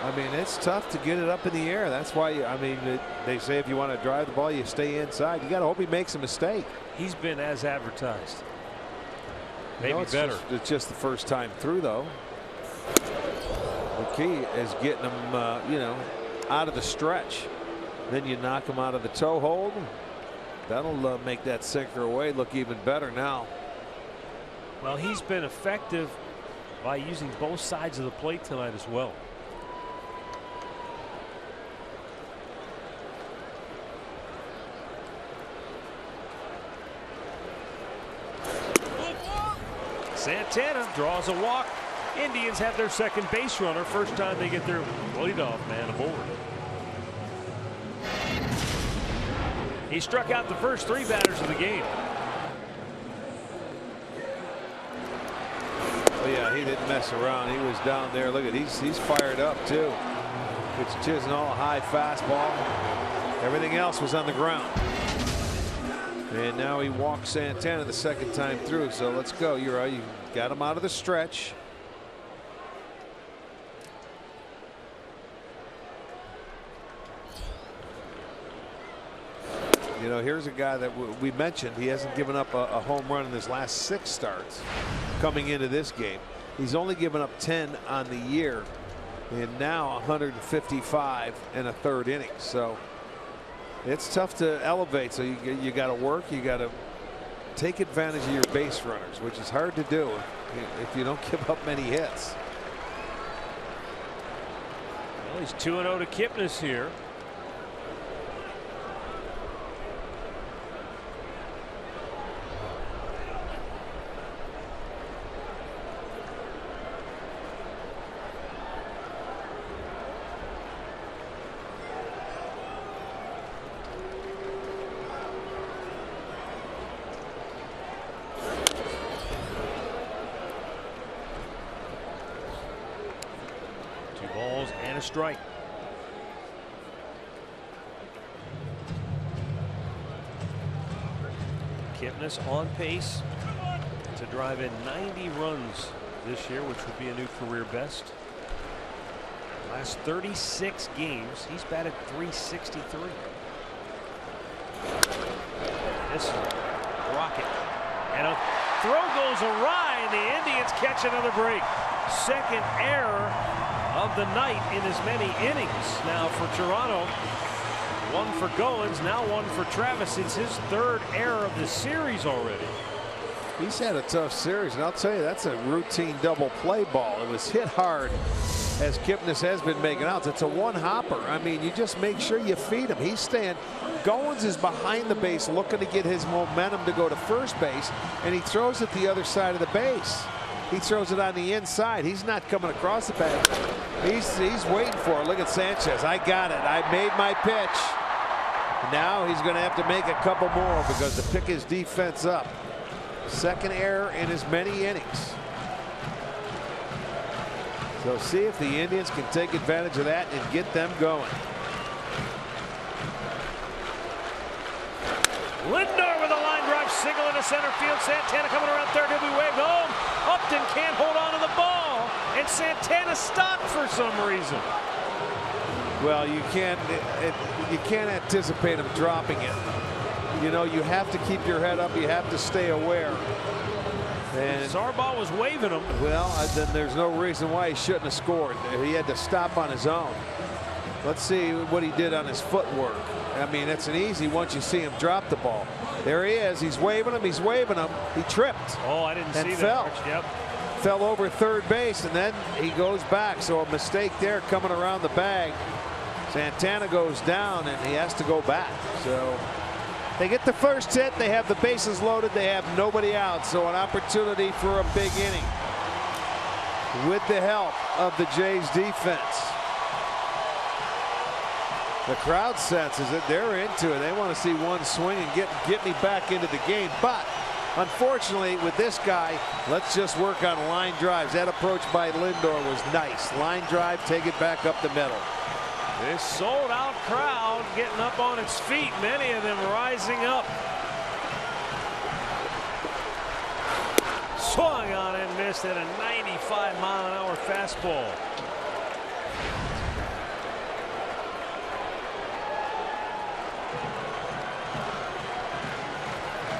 I mean, it's tough to get it up in the air. That's why, I mean, they say if you want to drive the ball, you stay inside. You got to hope he makes a mistake. He's been as advertised. Maybe it's better. It's just the first time through, though. The key is getting him, you know, out of the stretch. Then you knock him out of the toe hold. That'll make that sinker away look even better now. Well, he's been effective by using both sides of the plate tonight as well. Santana draws a walk. Indians have their second base runner. First time they get their leadoff man aboard. He struck out the first 3 batters of the game. Oh yeah, he didn't mess around. He was down there. Look at, he's fired up too. It's Chisnall, a high fastball. Everything else was on the ground. And now he walks Santana the second time through. So let's go. You're right. You got him out of the stretch. You know, here's a guy that we mentioned. He hasn't given up a home run in his last 6 starts coming into this game. He's only given up 10 on the year, and now 155 in a 3rd inning. So it's tough to elevate. So you got to work. You got to take advantage of your base runners, which is hard to do if you don't give up many hits. Well, he's 2-0 to Kipnis here. A strike. Kipnis on pace to drive in 90 runs this year, which would be a new career best. Last 36 games, he's batted .363. This rocket, and a throw goes awry, and the Indians catch another break. Second error of the night in as many innings now for Toronto. 1 for Goins, now 1 for Travis. It's his 3rd error of the series already. He's had a tough series, and I'll tell you, that's a routine double play ball. It was hit hard, as Kipnis has been making outs. It's a 1-hopper. I mean, you just make sure you feed him. He's staying. Goins is behind the base looking to get his momentum to go to first base, and he throws it the other side of the base. He throws it on the inside. He's not coming across the bag. He's waiting for it. Look at Sanchez. I got it. I made my pitch. Now he's going to have to make a couple more because to pick his defense up. Second error in as many innings. So see if the Indians can take advantage of that and get them going. Lindor with a line drive single into center field. Santana coming around third. He'll be waved home. Upton can't hold on to the ball, and Santana stopped for some reason. Well, you can't anticipate him dropping it. You know, you have to keep your head up. You have to stay aware. And Sarbaugh was waving him. Well, then there's no reason why he shouldn't have scored. He had to stop on his own. Let's see what he did on his footwork. I mean, it's an easy once you see him drop the ball. There he is. He's waving him. He's waving him. He tripped. Oh, I didn't see fell. that. Yep. Fell over third base, and then he goes back. So a mistake there coming around the bag. Santana goes down, and he has to go back. So they get the first hit. They have the bases loaded. They have nobody out. So an opportunity for a big inning with the help of the Jays defense. The crowd senses it. They're into it. They want to see one swing and get me back into the game. But unfortunately, with this guy, let's just work on line drives. That approach by Lindor was nice. Line drive, take it back up the middle. This sold-out crowd getting up on its feet, many of them rising up. Swung on and missed at a 95-mile-an-hour fastball.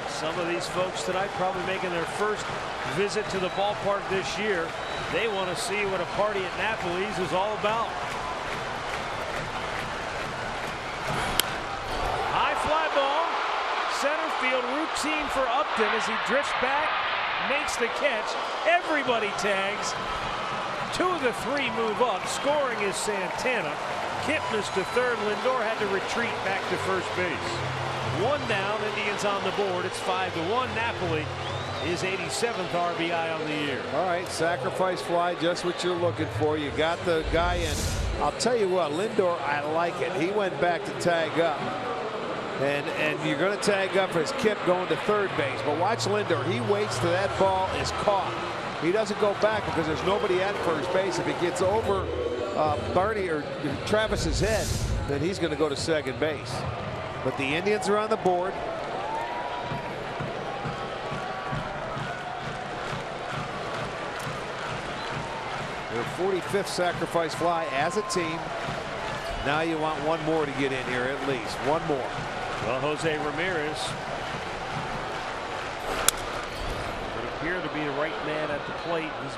Some of these folks tonight probably making their first visit to the ballpark this year. They want to see what a party at Napoli's is all about. High fly ball, center field, routine for Upton as he drifts back, makes the catch. Everybody tags. 2 of the 3 move up. Scoring is Santana. Kipnis to third. Lindor had to retreat back to first base. 1 down, Indians on the board. It's 5-1. Napoli is 87th RBI on the year. All right, sacrifice fly, just what you're looking for. You got the guy in. I'll tell you what, Lindor, I like it. He went back to tag up. And you're going to tag up as Kip going to third base. But watch Lindor. He waits till that ball is caught. He doesn't go back because there's nobody at first base. If it gets over Barney or Travis's head, then he's going to go to second base. But the Indians are on the board. Their 45th sacrifice fly as a team. Now you want one more to get in here, at least one more. Well, Jose Ramirez would appear to be the right man at the plate. He's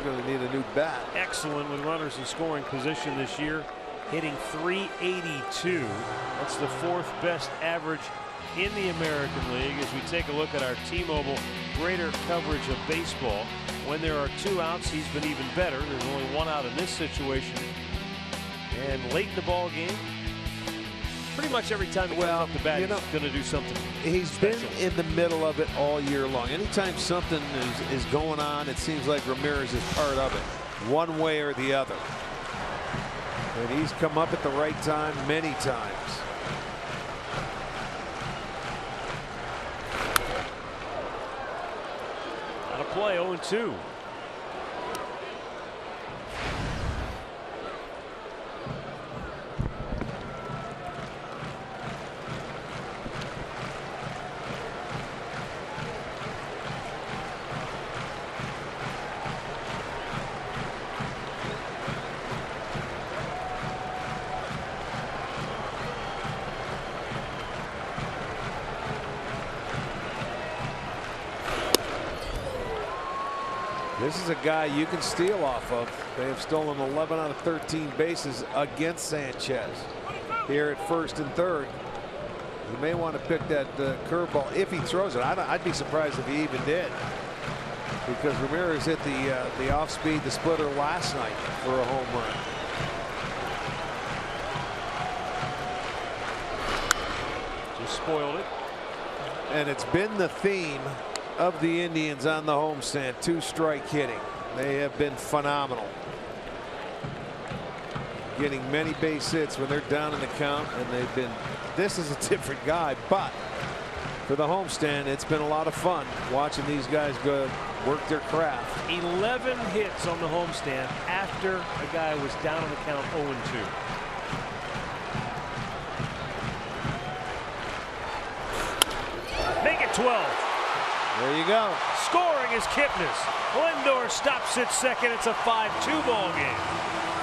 going to need a new bat. Excellent with runners in scoring position this year, hitting .382. That's the 4th best average in the American League. As we take a look at our T-Mobile greater coverage of baseball, when there are 2 outs, he's been even better. There's only 1 out in this situation. And late in the ball game, pretty much every time he comes up the bat, he's going to do something. He's special. been in the middle of it all year long. Anytime something is going on, it seems like Ramirez is part of it, one way or the other. And he's come up at the right time many times. Out of play, 0-2. This is a guy you can steal off of. They have stolen 11 out of 13 bases against Sanchez here at first and third. You may want to pick that curveball if he throws it. I'd be surprised if he even did, because Ramirez hit the off speed, the splitter last night for a home run. Just spoiled it. And it's been the theme of the Indians on the homestand, 2-strike hitting. They have been phenomenal, getting many base hits when they're down in the count, and they've been. This is a different guy, but for the homestand, it's been a lot of fun watching these guys go work their craft. 11 hits on the homestand after a guy was down in the count 0-2. 12th. There you go. Scoring is Kipnis. Lindor stops at second. It's a 5-2 ball game.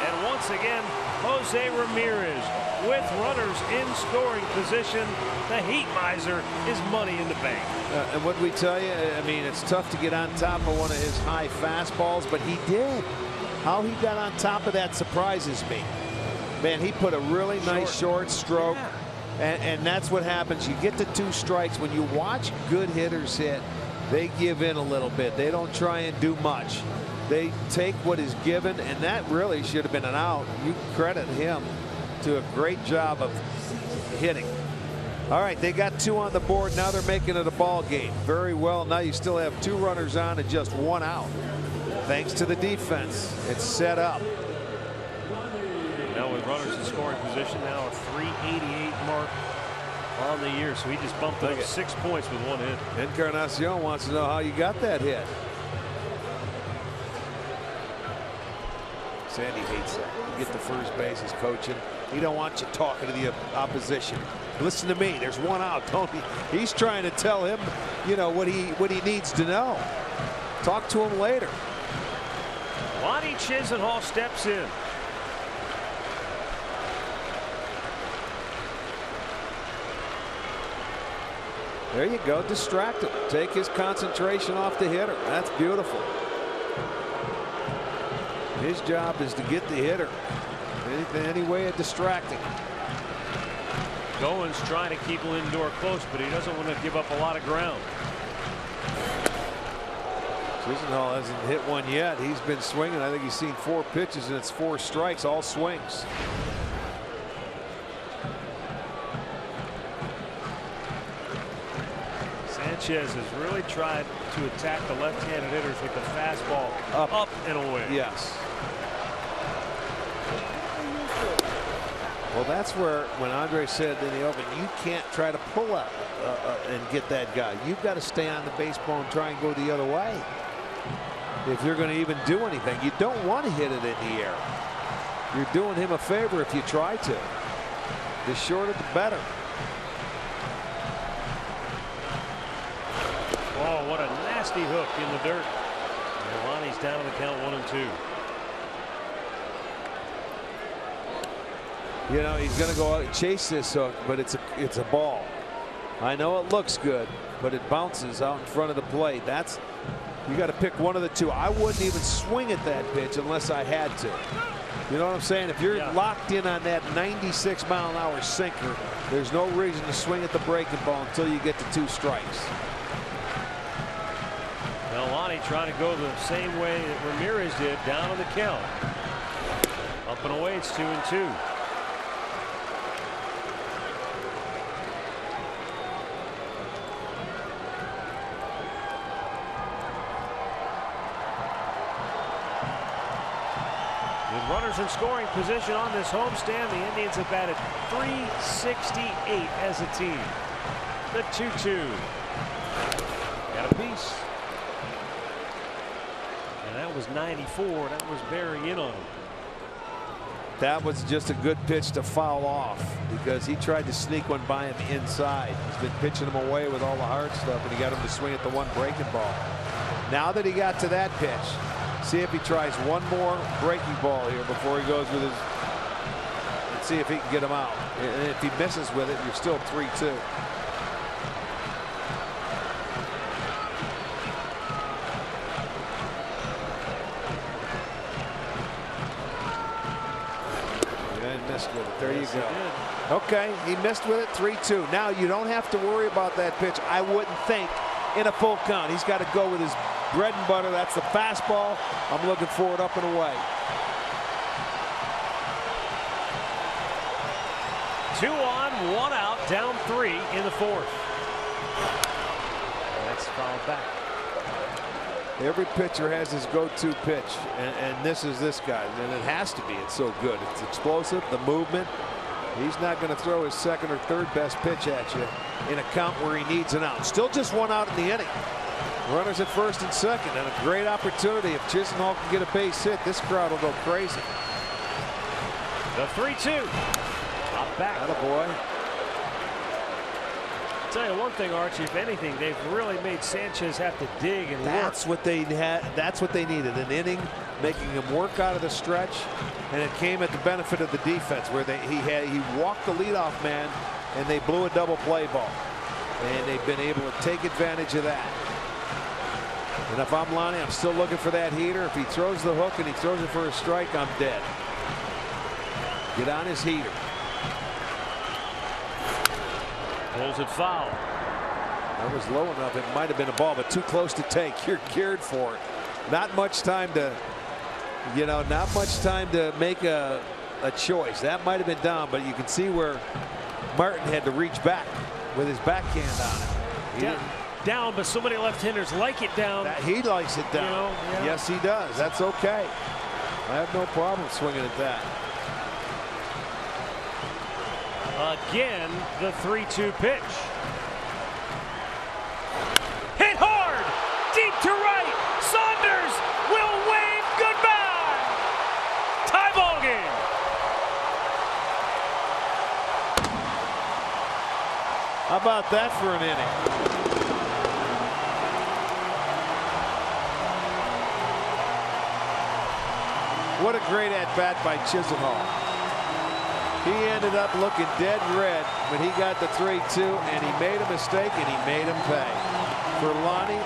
And once again, Jose Ramirez with runners in scoring position. The Heat miser is money in the bank. And what we tell you, I mean, it's tough to get on top of one of his high fastballs, but he did. How he got on top of that surprises me. Man, he put a really nice short stroke. Yeah. And that's what happens. You get the 2 strikes. When you watch good hitters hit, they give in a little bit. They don't try and do much. They take what is given, and that really should have been an out. You credit him to a great job of hitting. All right, they got 2 on the board. Now they're making it a ball game. Very well. Now you still have 2 runners on and just 1 out. Thanks to the defense. It's set up. Now with runners in scoring position, now a 388 mark on the year. So he just bumped it up 6 points with 1 hit. Encarnacion wants to know how you got that hit. Sandy hates that. You get to first base, he's coaching. He don't want you talking to the opposition. Listen to me. There's 1 out, Tony. He's trying to tell him, you know, what he needs to know. Talk to him later. Lonnie Chisenhall steps in. There you go. Distract him. Take his concentration off the hitter. That's beautiful. His job is to get the hitter any way of distracting. Goins trying to keep Lindor close, but he doesn't want to give up a lot of ground. Chisenhall hasn't hit one yet. He's been swinging. I think he's seen 4 pitches, and it's 4 strikes, all swings. Sanchez has really tried to attack the left-handed hitters with the fastball up and away. Yes. Well, that's where, when Andre said in the open, you can't try to pull up and get that guy. You've got to stay on the baseball and try and go the other way. If you're going to even do anything, you don't want to hit it in the air. You're doing him a favor if you try to. The shorter, the better. Oh, what a nasty hook in the dirt. And Lonnie's down on the count 1-2. You know, he's going to go out and chase this hook, but it's a ball. I know it looks good, but it bounces out in front of the plate. You got to pick one of the 2. I wouldn't even swing at that pitch unless I had to. You know what I'm saying? If you're locked in on that 96-mile-an-hour sinker, there's no reason to swing at the breaking ball until you get to 2 strikes. Now Lonnie trying to go the same way that Ramirez did, down on the count. Up and away, it's 2-2. With runners in scoring position on this homestand, the Indians have batted .368 as a team. The 2-2. Got a piece. And that was 94. That was bearing in on him. That was just a good pitch to foul off because he tried to sneak one by him inside. He's been pitching him away with all the hard stuff, and he got him to swing at the 1 breaking ball. Now that he got to that pitch, see if he tries 1 more breaking ball here before he goes with his. Let's see if he can get him out. And if he misses with it, you're still 3-2. Missed with it. There you go. Okay, he missed with it. 3-2. Now you don't have to worry about that pitch. I wouldn't think in a full count. He's got to go with his bread and butter. That's the fastball. I'm looking for it up and away. 2 on, 1 out, down 3 in the 4th. That's fouled back. Every pitcher has his go-to pitch, and this is this guy, and it has to be. It's so good. It's explosive, the movement. He's not going to throw his 2nd or 3rd best pitch at you in a count where he needs an out. Still just 1 out in the inning. Runners at 1st and 2nd, and a great opportunity. If Chisenhall can get a base hit, this crowd will go crazy. The 3-2. Top back. Attaboy. tell you one thing, Archie, if anything, they've really made Sanchez have to dig and That's work. what they had. That's what they needed. An inning, making him work out of the stretch, and it came at the benefit of the defense, where he walked the leadoff man, and they blew a double play ball, and they've been able to take advantage of that. And if I'm Lonnie, I'm still looking for that heater. If he throws the hook and he throws it for a strike, I'm dead. Get on his heater. Pulls it foul. That was low enough. It might have been a ball, but too close to take. You're geared for it. Not much time to, not much time to make a choice. That might have been down, but you can see where Martin had to reach back with his backhand on it. Down, but so many left-handers like it down. He likes it down. Yeah. Yes, he does. That's okay. I have no problem swinging at that. Again, the 3-2 pitch. Hit hard, deep to right. Saunders will wave goodbye. Tie ball game. How about that for an inning? What a great at-bat by Chisenhall. He ended up looking dead red when he got the 3-2, and he made a mistake, and he made him pay. For Lonnie,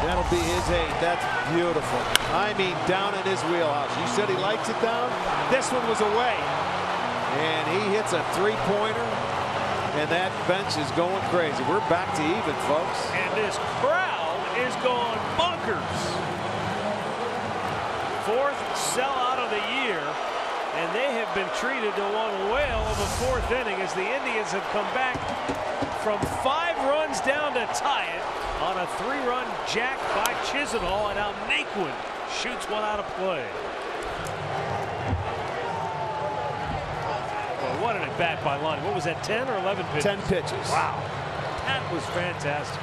that'll be his 8th. That's beautiful. I mean, down in his wheelhouse. You said he likes it down? This one was away. And he hits a 3-pointer, and that bench is going crazy. We're back to even, folks. And this crowd is going bonkers. 4th sellout of the year, and they have been treated to one whale of a 4th inning as the Indians have come back from 5 runs down to tie it on a 3-run jack by Chisenhall, and now Naquin shoots one out of play. Well, what an at bat by Lonnie. What was that, 10 or 11 pitches? 10 pitches. Wow, that was fantastic.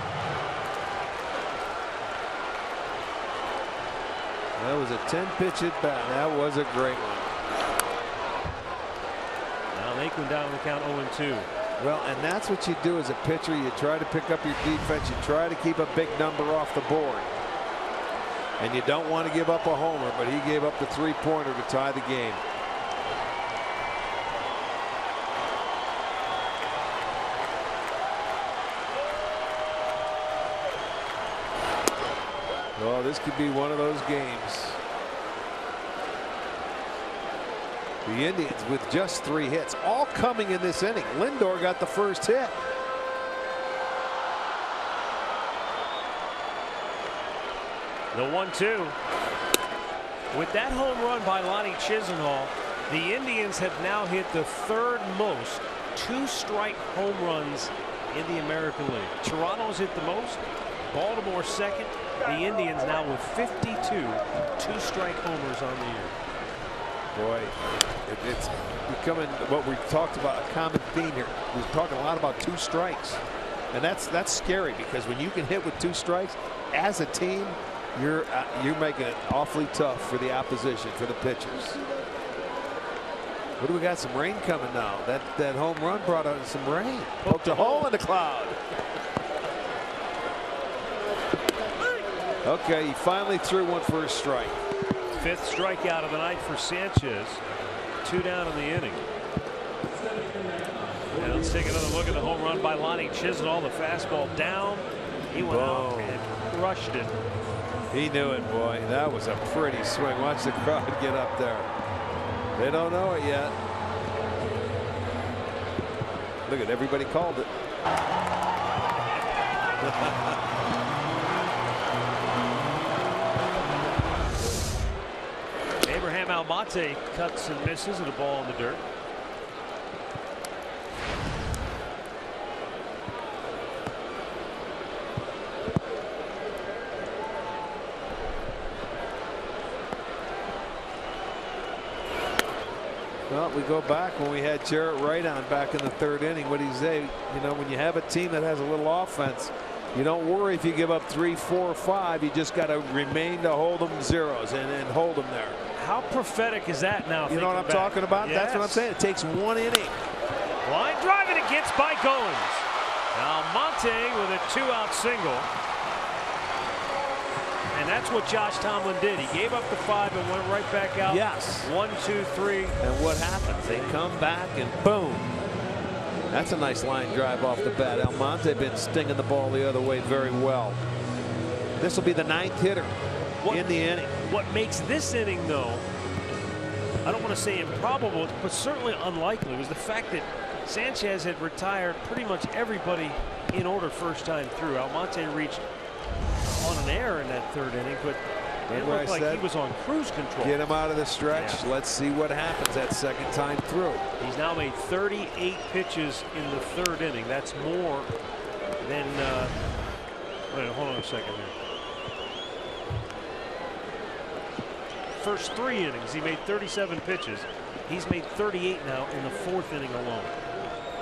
That was a 10-pitch at bat. That was a great one. Now Naquin down on the count 0-2. Well, and that's what you do as a pitcher. You try to pick up your defense. You try to keep a big number off the board. And you don't want to give up a homer, but he gave up the 3-pointer to tie the game. Well, this could be one of those games. The Indians with just 3 hits, all coming in this inning. Lindor got the first hit. The 1-2. With that home run by Lonnie Chisenhall, the Indians have now hit the 3rd most 2-strike home runs in the American League. Toronto's hit the most, Baltimore 2nd. The Indians now with 52 2-strike homers on the year. Boy, it's becoming what we talked about, a common theme here. We're talking a lot about 2 strikes, and that's scary, because when you can hit with 2 strikes as a team, you're making it awfully tough for the opposition, for the pitchers. What do we got? Some rain coming now. That home run brought out some rain. Poked a hole in the cloud. Okay, he finally threw one for a strike. 5th strikeout of the night for Sanchez. 2 down in the inning. And let's take another look at the home run by Lonnie Chisenhall. The fastball down. He went out and crushed it. He knew it, boy. That was a pretty swing. Watch the crowd get up there. They don't know it yet. Look at everybody called it. Abraham Almonte cuts and misses, and a ball in the dirt. Well, we go back when we had Jarrett Wright on back in the 3rd inning. What did he say? You know, when you have a team that has a little offense, you don't worry if you give up 3, 4, 5. You just got to remain to hold them zeros and hold them there. How prophetic is that now? You know what I'm talking about? Yes. That's what I'm saying. It takes 1 inning. Line drive, and it gets by Goins. Almonte with a 2-out single. And that's what Josh Tomlin did. He gave up the 5 and went right back out. Yes. 1, 2, 3. And what happens? They come back and boom. That's a nice line drive off the bat. Almonte been stinging the ball the other way very well. This will be the 9th hitter in the inning. What makes this inning, though, I don't want to say improbable, but certainly unlikely, was the fact that Sanchez had retired pretty much everybody in order first time through. Almonte reached on an error in that 3rd inning, but it looked like he was on cruise control. Get him out of the stretch. Yeah. Let's see what happens that 2nd time through. He's now made 38 pitches in the 3rd inning. That's more than wait, hold on a second here. First 3 innings he made 37 pitches. He's made 38 now in the 4th inning alone.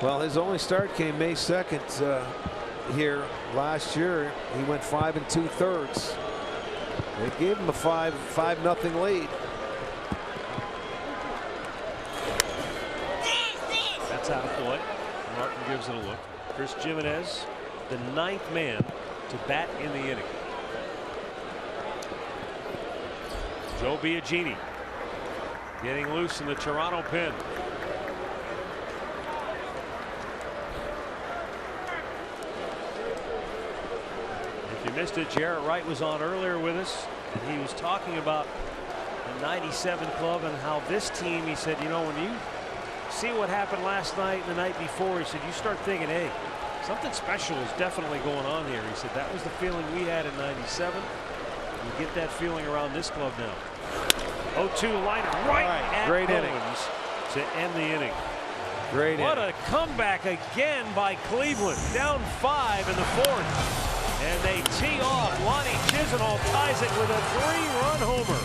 Well, his only start came May 2nd here last year. He went 5 2/3. They gave him a 5-0 lead. That's out of play. Martin gives it a look. Chris Jimenez, the 9th man to bat in the inning. Joe Biagini getting loose in the Toronto pen. If you missed it, Jarrett Wright was on earlier with us, and he was talking about the '97 club and how this team, he said, you know, when you see what happened last night and the night before, he said, you start thinking, hey, something special is definitely going on here. He said that was the feeling we had in '97. You get that feeling around this club now. 0-2 liner right at great Owens inning to end the inning. Great What inning. a comeback again by Cleveland. Down 5 in the 4th. And they tee off. Lonnie Chisenhall ties it with a 3-run homer.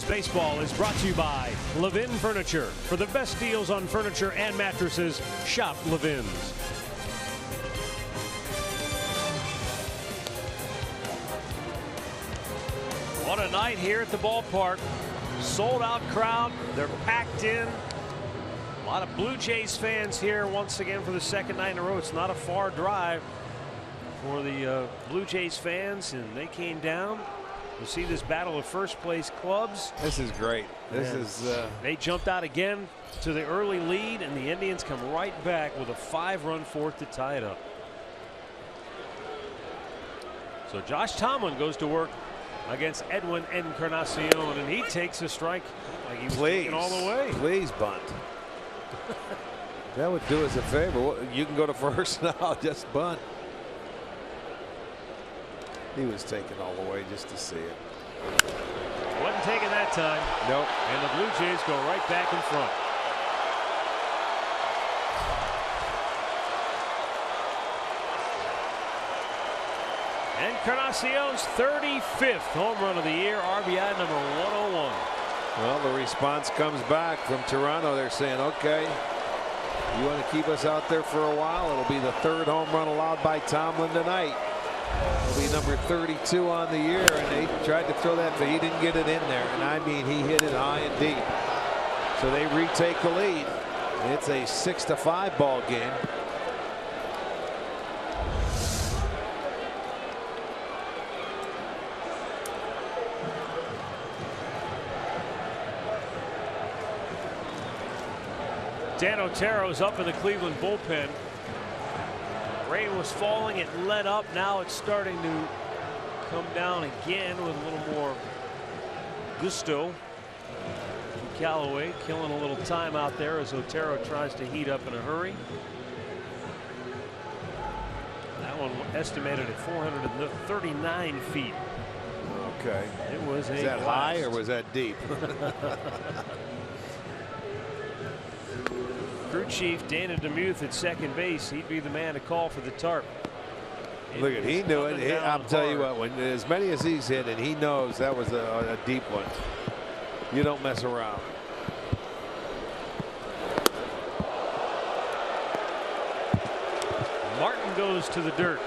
Baseball is brought to you by Levin Furniture. For the best deals on furniture and mattresses, shop Levin's. What a night here at the ballpark. Sold out crowd. They're packed in. A lot of Blue Jays fans here once again for the 2nd night in a row. It's not a far drive for the Blue Jays fans, and they came down. You see this battle of first place clubs. This is great. They jumped out again to the early lead, and the Indians come right back with a 5-run 4th to tie it up. So Josh Tomlin goes to work against Edwin Encarnacion, and he takes a strike like he was taking all the way. Please bunt. That would do us a favor. You can go to first now. Just bunt. He was taken all the way just to see it. Wasn't taken that time. Nope. And the Blue Jays go right back in front. Encarnacion's 35th home run of the year, RBI number 101. Well, the response comes back from Toronto. They're saying, okay, you want to keep us out there for a while? It'll be the 3rd home run allowed by Tomlin tonight. It'll be number 32 on the year, and they tried to throw that, but he didn't get it in there. And I mean, he hit it high and deep. So they retake the lead. It's a 6-5 ball game. Dan Otero's up in the Cleveland bullpen. Rain was falling, it let up. Now it's starting to come down again with a little more gusto. Callaway killing a little time out there as Otero tries to heat up in a hurry. That one estimated at 439 feet. Okay. It was Is that high or was that deep? Crew chief Dana DeMuth at second base. He'd be the man to call for the tarp. Look at, he knew it. I'll tell you what, when as many as he's hit, and he knows that was a deep one. You don't mess around. Martin goes to the dirt.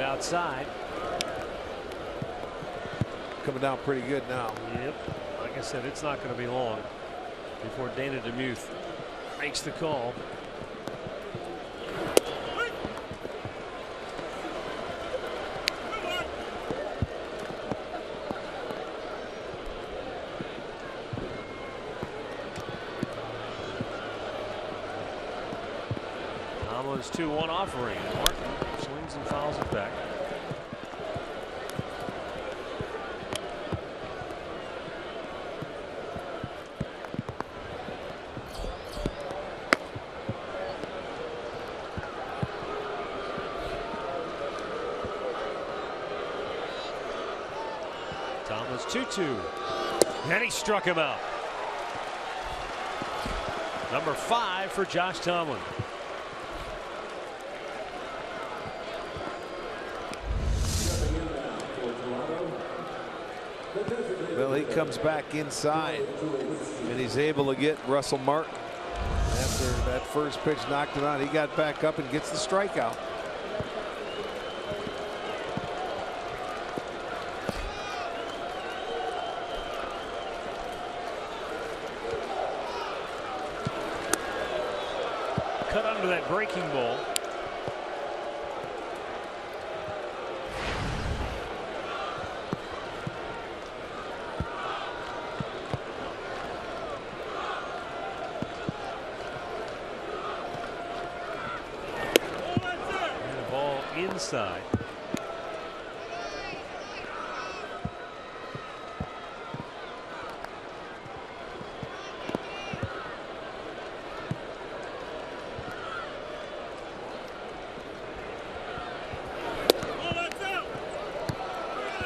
Outside. Coming down pretty good now. Yep. Like I said, it's not going to be long before Dana DeMuth makes the call. Tomlin's 2-1 offering. Martin swings and fouls it back. Tomlin's 2-2. And he struck him out. Number 5 for Josh Tomlin. Well, he comes back inside, and he's able to get Russell Martin. After that first pitch knocked him out, he got back up and gets the strikeout. Cut under that breaking ball. Inside.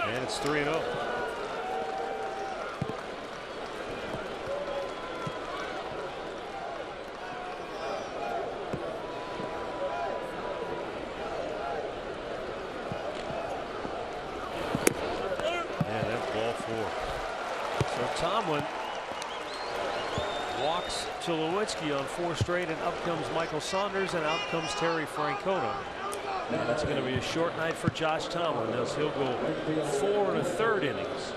And it's 3-0. Tomlin walks Tulowitzki on 4 straight, and up comes Michael Saunders, and out comes Terry Francona. And it's going to be a short night for Josh Tomlin as he'll go 4 1/3 innings,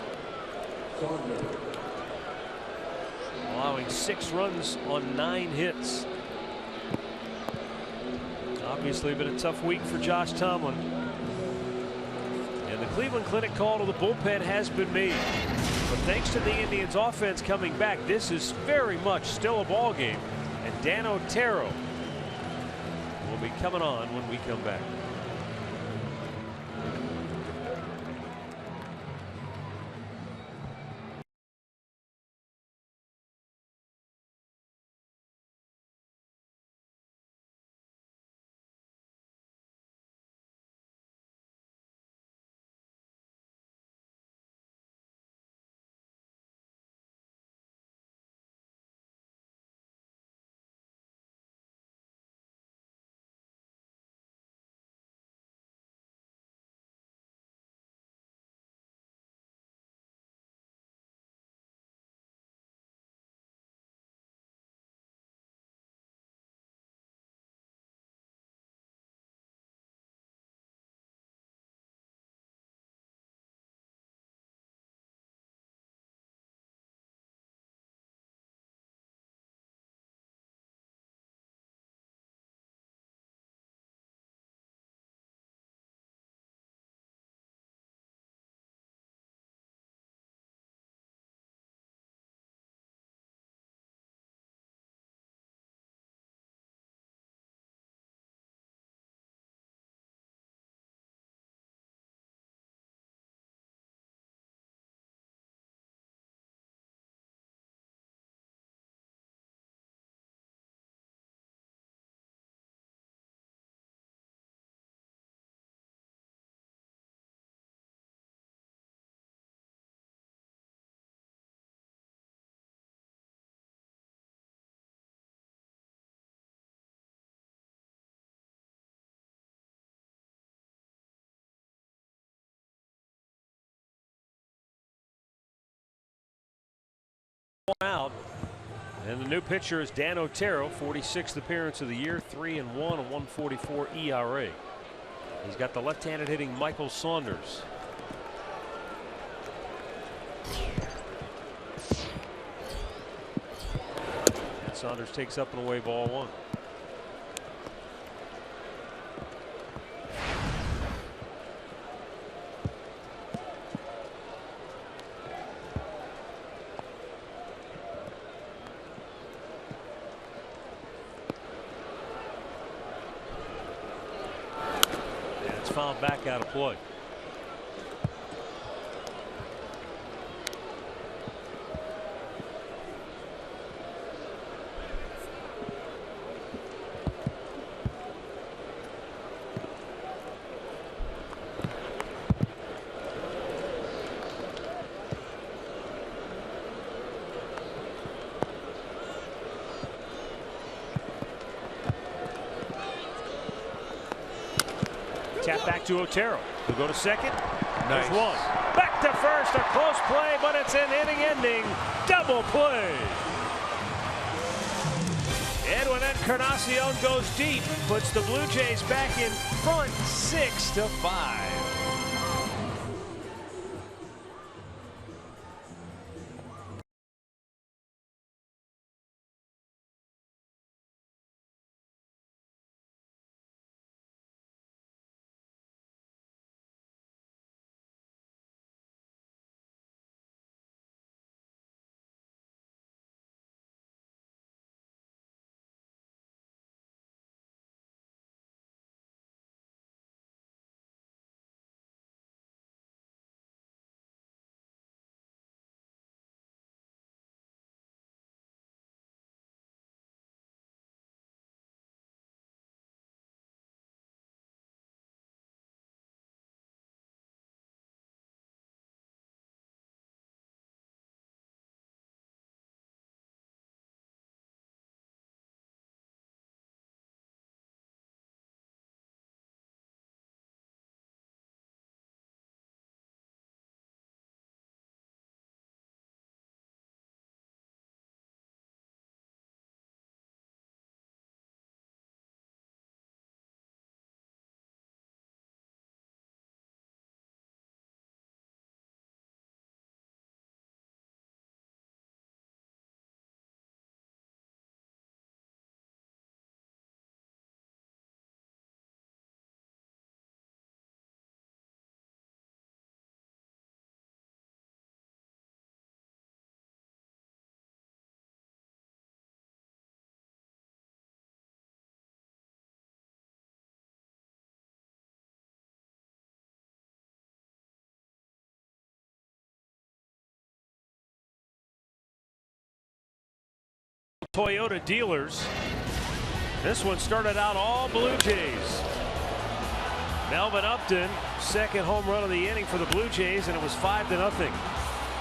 allowing 6 runs on 9 hits. Obviously been a tough week for Josh Tomlin. And the Cleveland Clinic call to the bullpen has been made. But thanks to the Indians offense coming back, this is very much still a ball game. And Dan Otero will be coming on when we come back. out. And the new pitcher is Dan Otero, 46th appearance of the year, 3-1, a 1.44 ERA. He's got the left-handed hitting Michael Saunders. And Saunders takes up and away ball 1. Fouled back out of play. Tap back to Otero. He'll go to second. Nice. There's one. Back to first. A close play, but it's an inning-ending double play. Edwin Encarnacion goes deep, puts the Blue Jays back in front 6-5. Toyota dealers. This one started out all Blue Jays. Melvin Upton, second home run of the inning for the Blue Jays, and it was 5-0.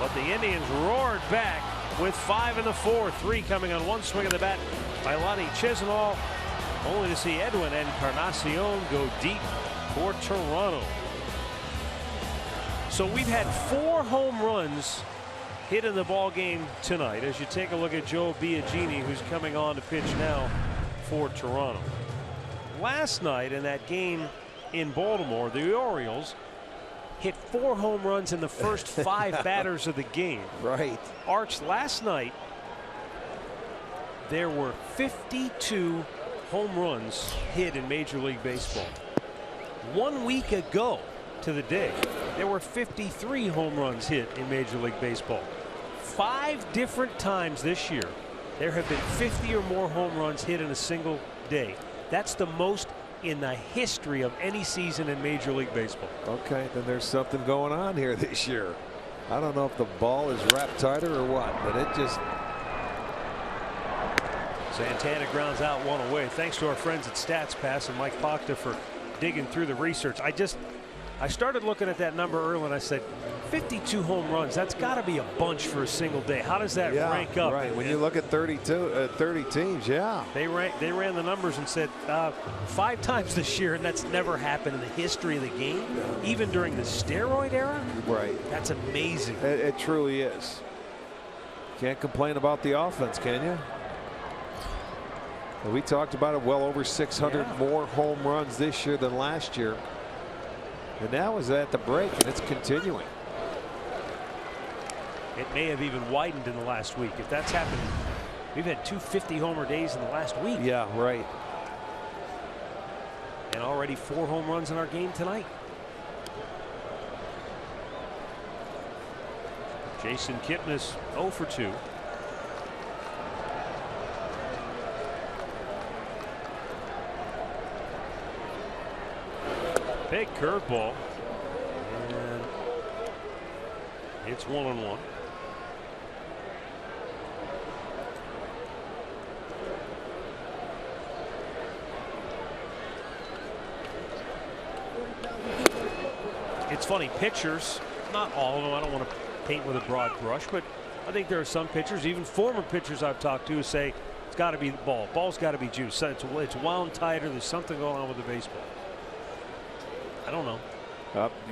But the Indians roared back with 5 in the fourth. 3 coming on one swing of the bat by Lonnie Chisenhall, only to see Edwin Encarnacion go deep for Toronto. So we've had 4 home runs hit in the ball game tonight as you take a look at Joe Biagini, who's coming on to pitch now for Toronto. Last night in that game in Baltimore, the Orioles hit 4 home runs in the first 5 batters of the game. Right. Arch, last night there were 52 home runs hit in Major League Baseball. 1 week ago to the day, there were 53 home runs hit in Major League Baseball. 5 different times this year there have been 50 or more home runs hit in a single day. That's the most in the history of any season in Major League Baseball. Okay, then there's something going on here this year. I don't know if the ball is wrapped tighter or what, but it just... Santana grounds out one away. Thanks to our friends at Stats Pass and Mike Pachta for digging through the research. I started looking at that number early and I said 52 home runs. That's got to be a bunch for a single day. How does that rank up? Right. When you look at 30 teams, yeah. They ran the numbers and said 5 times this year, and that's never happened in the history of the game, even during the steroid era. Right. That's amazing. It truly is. Can't complain about the offense, can you? We talked about it, well over 600 more home runs this year than last year. And that was at the break, and it's continuing. It may have even widened in the last week. If that's happened, we've had 250 homer days in the last week. Yeah, right. And already 4 home runs in our game tonight. Jason Kipnis 0 for 2. Big curveball. And it's 1-1. It's funny, pitchers, not all of them, I don't want to paint with a broad brush, but I think there are some pitchers, even former pitchers I've talked to, who say it's got to be the ball. Ball's got to be juice. It's wound tighter. There's something going on with the baseball. I don't know.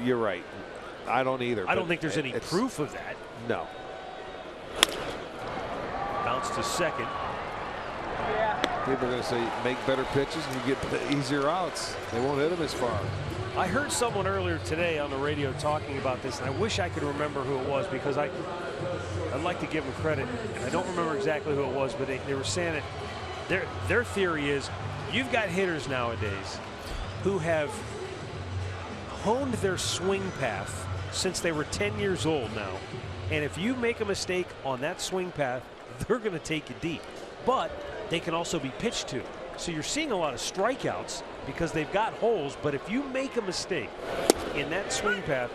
You're right. I don't either. I don't think there's any proof of that. No. Bounce to second. People are going to say make better pitches and you get easier outs. They won't hit them as far. I heard someone earlier today on the radio talking about this, and I wish I could remember who it was, because I'd like to give them credit, and I don't remember exactly who it was, but they were saying that their theory is you've got hitters nowadays who have honed their swing path since they were 10 years old now, and if you make a mistake on that swing path, they're going to take you deep, but they can also be pitched to. So you're seeing a lot of strikeouts because they've got holes, but if you make a mistake in that swing path,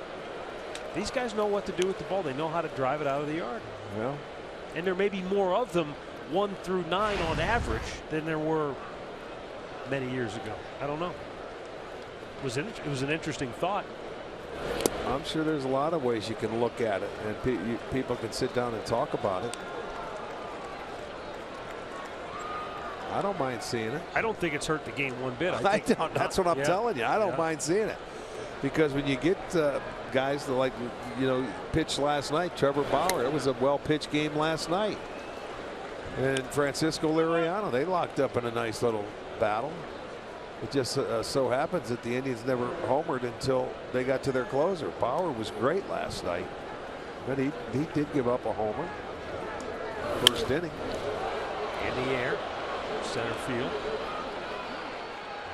these guys know what to do with the ball. They know how to drive it out of the yard. Yeah. And there may be more of them 1 through 9 on average than there were many years ago. I don't know. It was an interesting thought. I'm sure there's a lot of ways you can look at it, and people can sit down and talk about it. I don't mind seeing it. I don't think it's hurt the game one bit. I don't. That's what I'm telling you. I don't mind seeing it, because when you get guys that, like, pitched last night, Trevor Bauer, it was a well-pitched game last night, and Francisco Liriano, they locked up in a nice little battle. It just so happens that the Indians never homered until they got to their closer. Bauer was great last night, but he did give up a homer first inning. In the air, center field,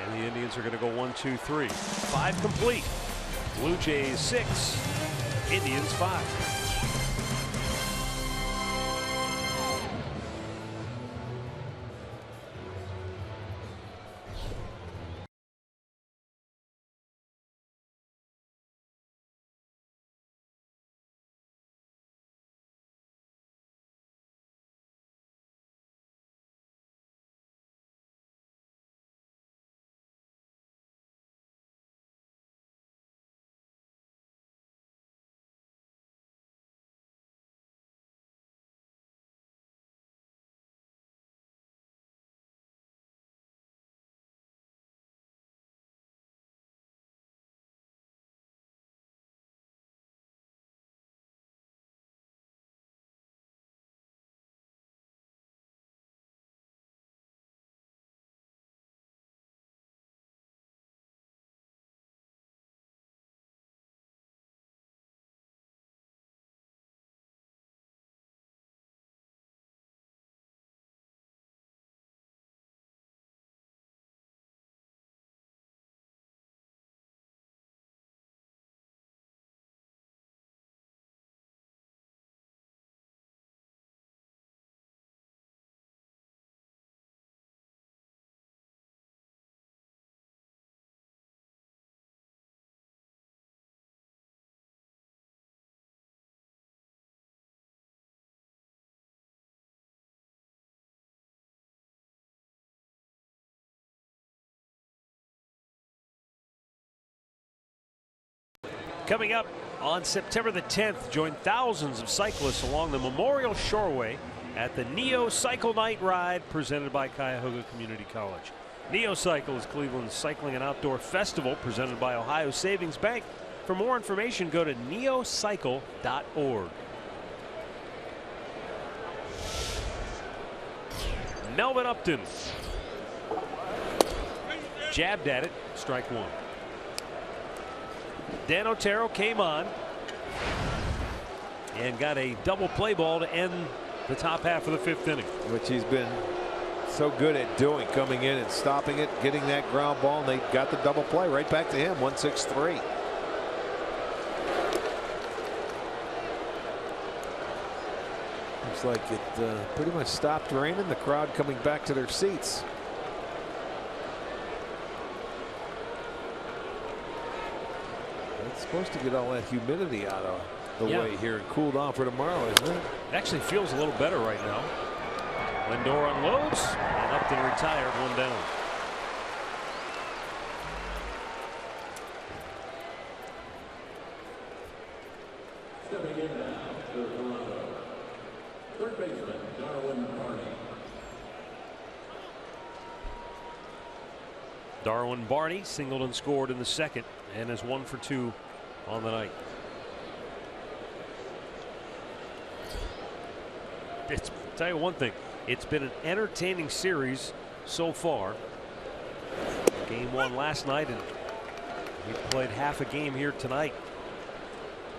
and the Indians are going to go 1, 2, 3. 5 complete. Blue Jays 6, Indians 5. Coming up on September the 10th, join thousands of cyclists along the Memorial Shoreway at the Neo Cycle Night Ride presented by Cuyahoga Community College. Neo Cycle is Cleveland's cycling and outdoor festival presented by Ohio Savings Bank. For more information, go to neocycle.org. Melvin Upton jabbed at it, strike one. Dan Otero came on and got a double play ball to end the top half of the 5th inning, which he's been so good at doing, coming in and stopping it, getting that ground ball, and they got the double play right back to him. 1-6-3. Looks like it pretty much stopped raining. The crowd coming back to their seats. It's supposed to get all that humidity out of the way here and cool down for tomorrow, isn't it? It actually feels a little better right now. Lindor unloads, and Upton retired, one down. Stepping in now for Toronto, third baseman Darwin Barney. Darwin Barney singled and scored in the 2nd and is 1 for 2 on the night. Tell you one thing, it's been an entertaining series so far. Game 1 last night, and we played half a game here tonight.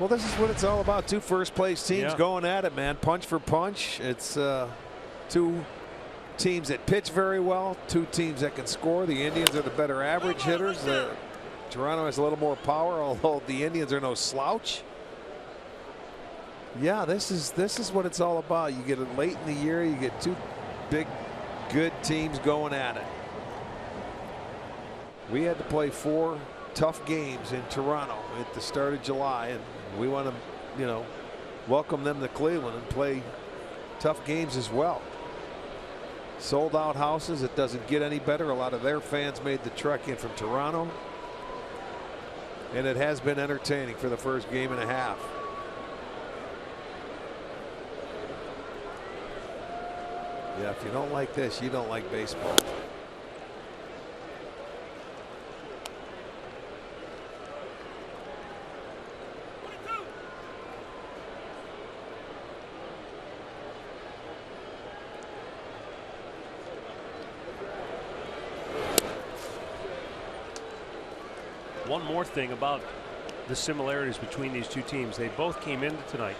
Well, this is what it's all about. 2 first-place teams going at it, man. Punch for punch. It's 2 teams that pitch very well, 2 teams that can score. The Indians are the better average hitters. Toronto has a little more power, although the Indians are no slouch. Yeah, this is what it's all about. You get it late in the year, you get 2 big, good teams going at it. We had to play 4 tough games in Toronto at the start of July, and we want to, welcome them to Cleveland and play tough games as well. Sold out houses. It doesn't get any better. A lot of their fans made the trek in from Toronto, and it has been entertaining for the first game and a half. Yeah, if you don't like this, you don't like baseball. One more thing about the similarities between these 2 teams. They both came into tonight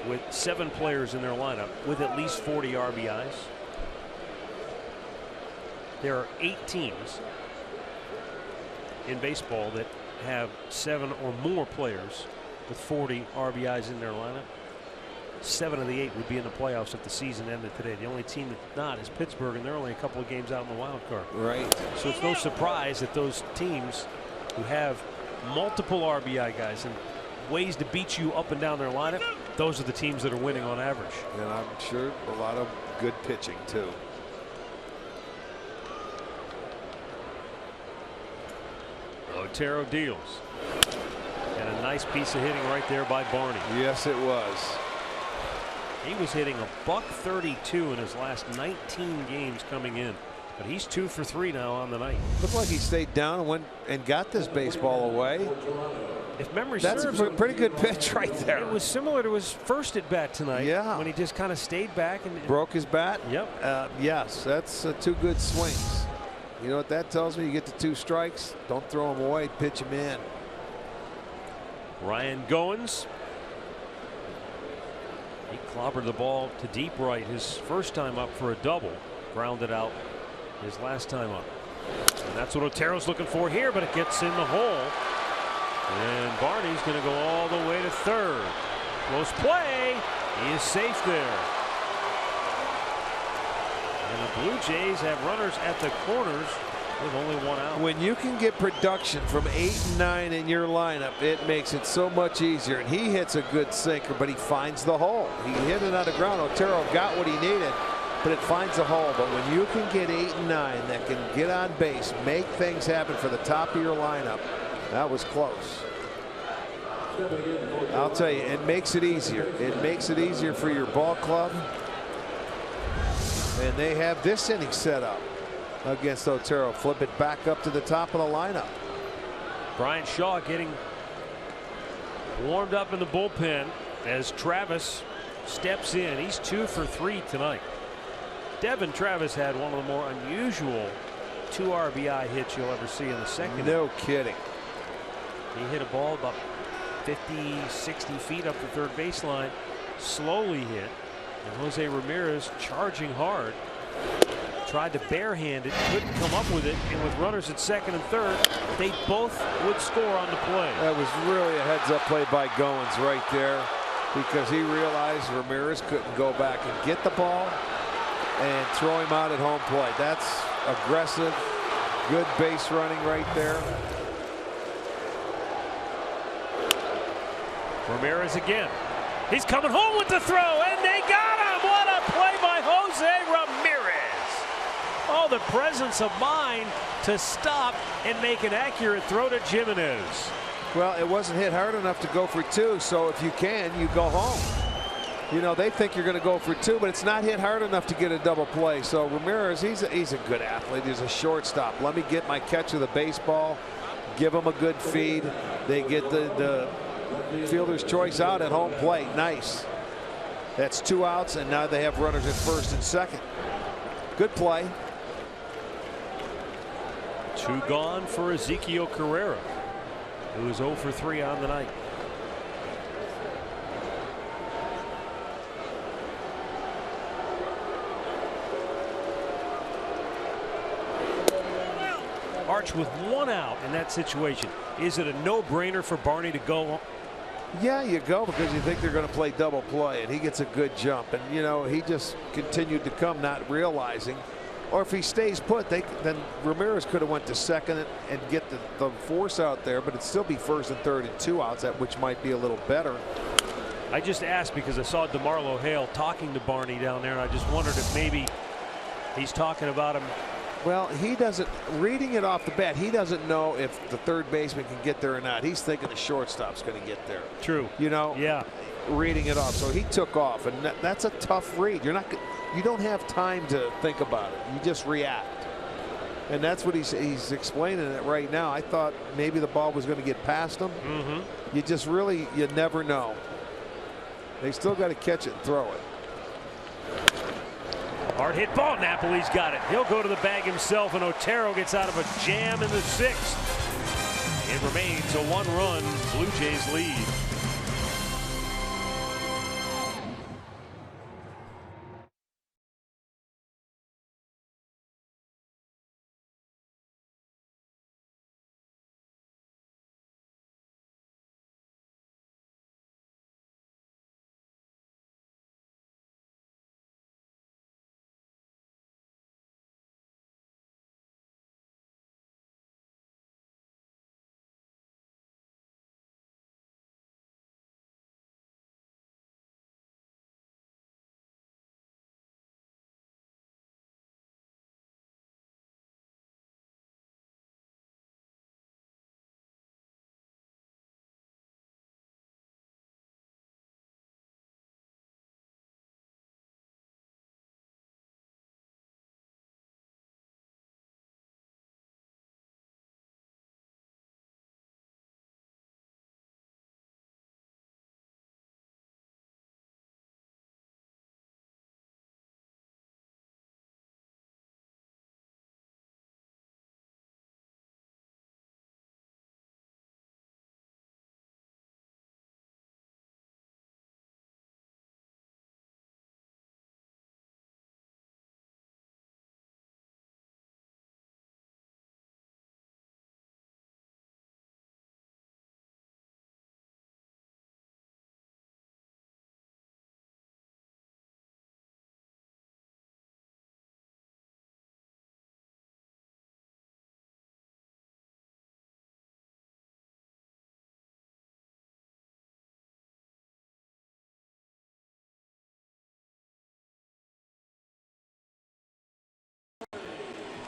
with 7 players in their lineup with at least 40 RBIs. There are 8 teams in baseball that have 7 or more players with 40 RBIs in their lineup. 7 of the 8 would be in the playoffs if the season ended today. The only team that's not is Pittsburgh, and they're only a couple of games out in the wild card. Right. So it's no surprise that those teams who have multiple RBI guys and ways to beat you up and down their lineup, those are the teams that are winning on average. And I'm sure a lot of good pitching too. Otero deals, and a nice piece of hitting right there by Barney. Yes, it was. He was hitting a .132 in his last 19 games coming in, but he's 2 for 3 now on the night. Looked like he stayed down and went and got this baseball away. If memory That's serves, a pretty good pitch right there. It was similar to his first at bat tonight. Yeah. When he just kind of stayed back and broke his bat. Yep. Yes, that's 2 good swings. You know what that tells me? You get to 2 strikes, don't throw them away, pitch them in. Ryan Goins. He clobbered the ball to deep right his first time up for a double. Grounded out his last time up. And that's what Otero's looking for here, but it gets in the hole. And Barney's going to go all the way to third. Close play. He is safe there. And the Blue Jays have runners at the corners with only 1 out. When you can get production from 8 and 9 in your lineup, it makes it so much easier. And he hits a good sinker, but he finds the hole. He hit it on the ground. Otero got what he needed, but it finds the hole. But when you can get 8 and 9 that can get on base, make things happen for the top of your lineup, that was close. I'll tell you, it makes it easier. It makes it easier for your ball club. And they have this inning set up against Otero. Flip it back up to the top of the lineup. Brian Shaw getting warmed up in the bullpen as Travis steps in. He's 2 for 3 tonight. Devin Travis had one of the more unusual 2 RBI hits you'll ever see in the second. No kidding. He hit a ball about 50, 60 feet up the third baseline, slowly hit, and Jose Ramirez charging hard. Tried to barehand it, couldn't come up with it, and with runners at second and third, they both would score on the play. That was really a heads-up play by Goins right there, because he realized Ramirez couldn't go back and get the ball and throw him out at home plate. That's aggressive, good base running right there. Ramirez again. He's coming home with the throw, and they got him. What a play by Jose Ramirez. Oh, the presence of mind to stop and make an accurate throw to Jimenez. Well, it wasn't hit hard enough to go for 2, so if you can, you go home. You know, they think you're going to go for 2, but it's not hit hard enough to get a double play. So Ramirez, he's a good athlete. He's a shortstop. Let me get my catch of the baseball, give him a good feed. They get the fielder's choice out at home plate. Nice. That's 2 outs, and now they have runners at first and second. Good play. 2 gone for Ezekiel Carrera, who is 0 for 3 on the night. Arch with 1 out in that situation. Is it a no-brainer for Barney to go? Yeah, you go because you think they're going to play double play, and he gets a good jump. And, you know, he just continued to come, not realizing. Or if he stays put, then Ramirez could have went to second and get the force out there, but it'd still be first and third and 2 outs, which might be a little better. I just asked because I saw DeMarlo Hale talking to Barney down there, and I just wondered if maybe he's talking about him. Well, he doesn't, reading it off the bat, he doesn't know if the third baseman can get there or not. He's thinking the shortstop's going to get there. True. You know? Yeah. Reading it off. So he took off, and that's a tough read. You don't have time to think about it. You just react. And that's what he's explaining it right now. I thought maybe the ball was going to get past him. Mm-hmm. You never know. They still got to catch it and throw it. Hard hit ball. Napoli's got it. He'll go to the bag himself, and Otero gets out of a jam in the 6th. It remains a 1-run Blue Jays lead.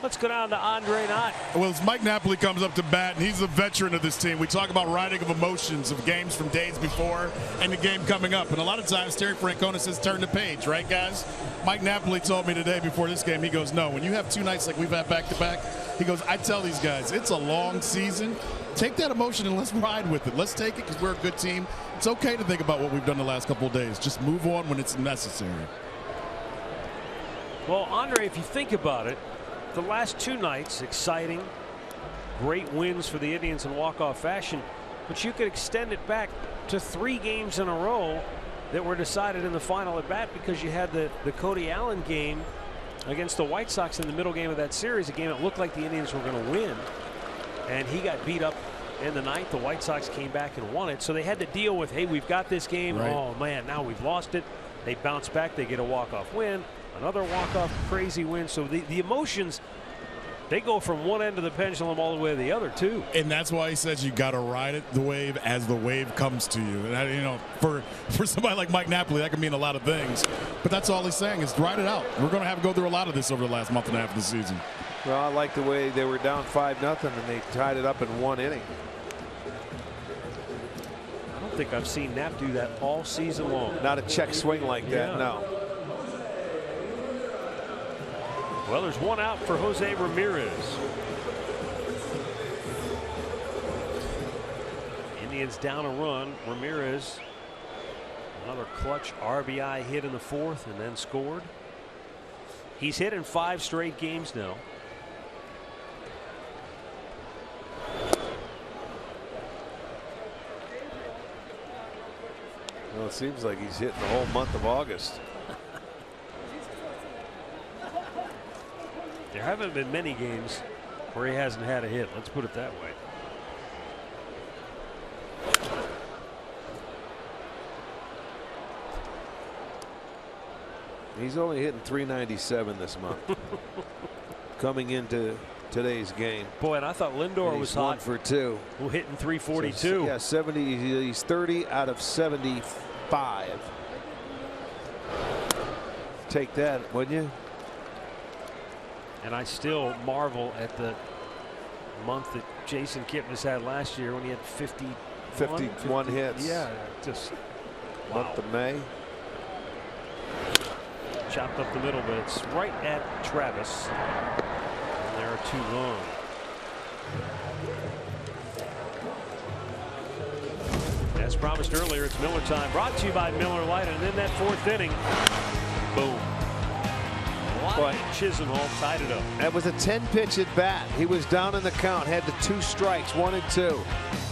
Let's go down to Andre Knott. Well, as Mike Napoli comes up to bat, and he's a veteran of this team, we talk about riding of emotions of games from days before and the game coming up. And a lot of times, Terry Francona says turn the page, right, guys? Mike Napoli told me today before this game, he goes, no, when you have 2 nights like we've had back-to-back, he goes, I tell these guys, it's a long season. Take that emotion and let's ride with it. Let's take it because we're a good team. It's okay to think about what we've done the last couple of days. Just move on when it's necessary. Well, Andre, if you think about it, the last 2 nights, exciting, great wins for the Indians in walk-off fashion, but you could extend it back to 3 games in a row that were decided in the final at bat because you had the Cody Allen game against the White Sox in the middle game of that series, a game that looked like the Indians were going to win, and he got beat up in the 9th. The White Sox came back and won it, so they had to deal with, hey, we've got this game. Right. Oh man, now we've lost it. They bounce back, they get a walk-off win, another walk-off crazy win. So the emotions, they go from one end of the pendulum all the way to the other too. And that's why he says you got to ride it, the wave, as the wave comes to you. And you know, for somebody like Mike Napoli, that can mean a lot of things. But that's all he's saying is ride it out. We're going to have to go through a lot of this over the last month and a half of the season. Well, I like the way they were down 5-0 and they tied it up in 1 inning. I don't think I've seen Knapp do that all season long. Not a check swing like that, no. Well, there's 1 out for Jose Ramirez. Indians down a run. Ramirez, another clutch RBI hit in the 4th and then scored. He's hit in 5 straight games now. Well, it seems like he's hitting the whole month of August. There haven't been many games where he hasn't had a hit. Let's put it that way. He's only hitting .397 this month. Coming into today's game. Boy, and I thought Lindor was hot. 1 for 2. Well, hitting .342. So, yeah, 70. He's 30 out of 75. Take that, wouldn't you? And I still marvel at the month that Jason Kipnis had last year when he had 51 hits. Yeah, just wow. Month of May. Chopped up the middle, but it's right at Travis. And there are 2 gone. As promised earlier, it's Miller time. Brought to you by Miller Lite. And in that 4th inning, boom. Chisenhall tied it up. That was a 10-pitch at bat. He was down in the count, had the 2 strikes, 1 and 2.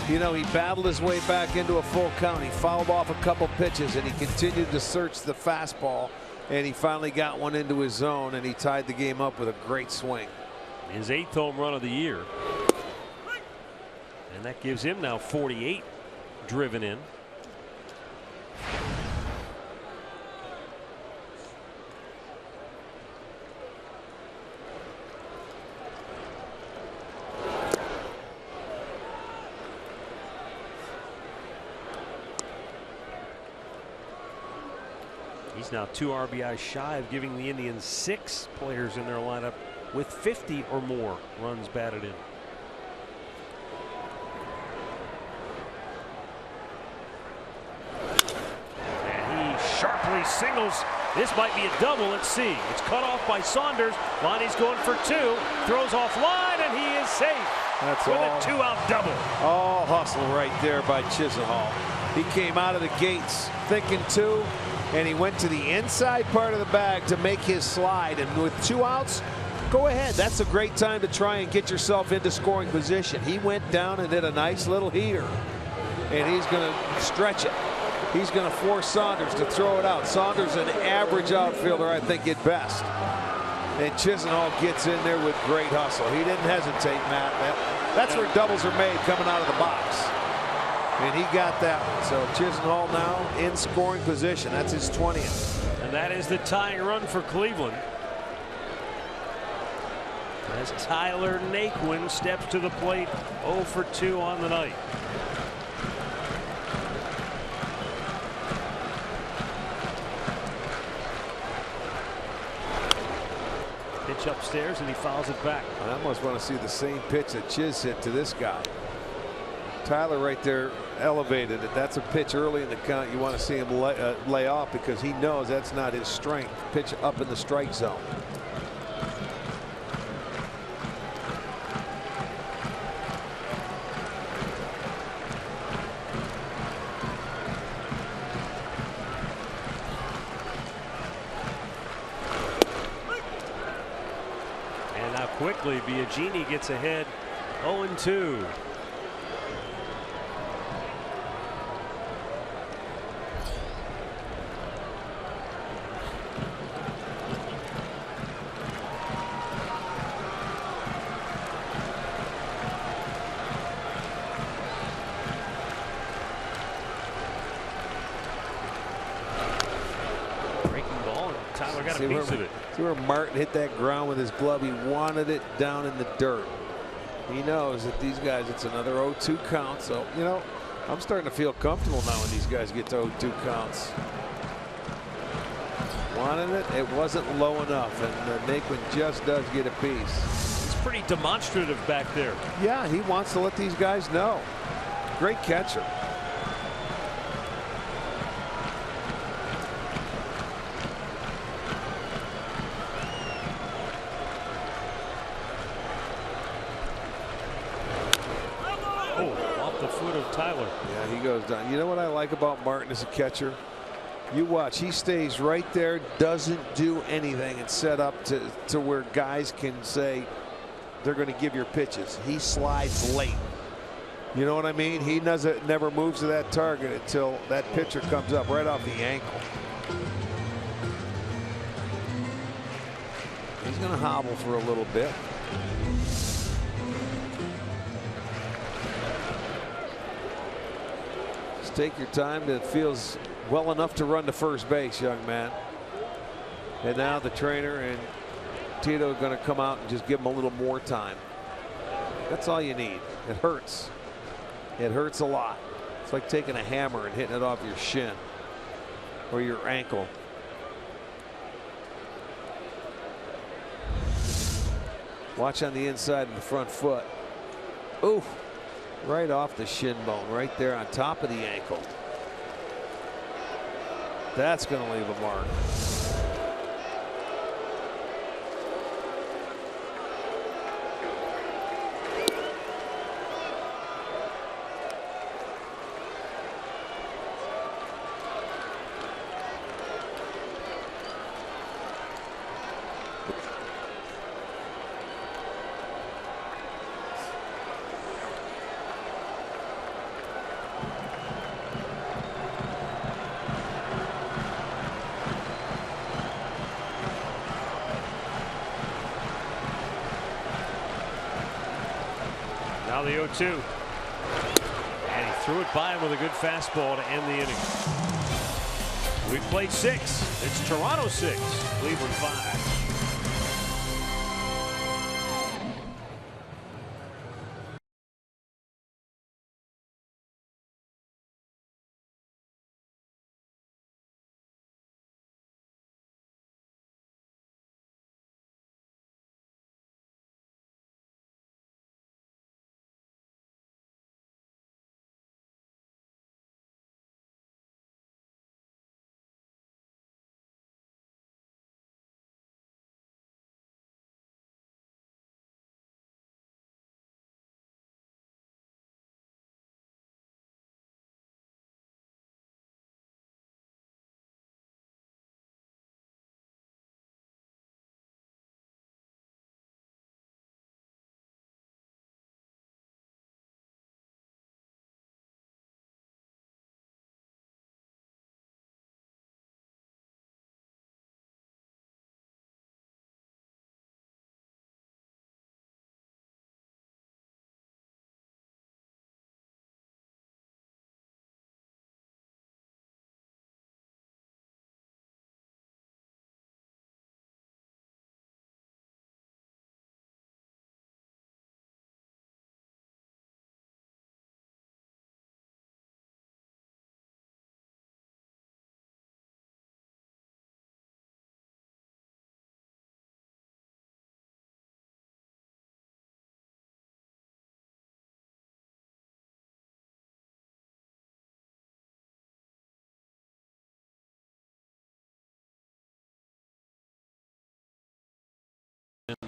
You know, he battled his way back into a full count. He fouled off a couple pitches and he continued to search the fastball, and he finally got one into his zone and he tied the game up with a great swing. His 8th home run of the year, and that gives him now 48 driven in. He's now 2 RBIs shy of giving the Indians 6 players in their lineup with 50 or more runs batted in. And he sharply singles. This might be a double. Let's see. It's cut off by Saunders. Lonnie's going for 2. Throws off line, and he is safe. That's with all, a 2-out double. All hustle right there by Chisenhall. He came out of the gates thinking 2. And he went to the inside part of the bag to make his slide. And with 2 outs, go ahead. That's a great time to try and get yourself into scoring position. He went down and did a nice little heater. And he's going to stretch it. He's going to force Saunders to throw it out. Saunders, an average outfielder, I think, at best. And Chisenhall gets in there with great hustle. He didn't hesitate, Matt. That's where doubles are made, coming out of the box. And he got that one. So Chisenhall now in scoring position. That's his 20th. And that is the tying run for Cleveland. As Tyler Naquin steps to the plate, 0 for 2 on the night. Pitch upstairs and he fouls it back. I almost want to see the same pitch that Chiz hit to this guy. Tyler right there elevated it. That's a pitch early in the count. You want to see him lay off because he knows that's not his strength. Pitch up in the strike zone. Genie gets ahead 0-2. See where Martin hit that ground with his glove. He wanted it down in the dirt. He knows that these guys, it's another 0-2 count. So, you know, I'm starting to feel comfortable now when these guys get to 0-2 counts. Wanted it. It wasn't low enough. And Naquin just does get a piece. He's pretty demonstrative back there. Yeah, he wants to let these guys know. Great catcher. Tyler. Yeah, he goes down. You know what I like about Martin as a catcher? You watch, he stays right there, doesn't do anything, and set up to where guys can say they're going to give your pitches. He slides late. You know what I mean? He never moves to that target until that pitcher comes up right off the ankle. He's going to hobble for a little bit. Take your time. It feels well enough to run to first base, young man. And now the trainer and Tito are going to come out and just give him a little more time. That's all you need. It hurts. It hurts a lot. It's like taking a hammer and hitting it off your shin or your ankle. Watch on the inside of the front foot. Ooh. Right off the shin bone, right there on top of the ankle. That's going to leave a mark. Now the 0-2. And he threw it by him with a good fastball to end the inning. We've played 6. It's Toronto 6, Cleveland 5.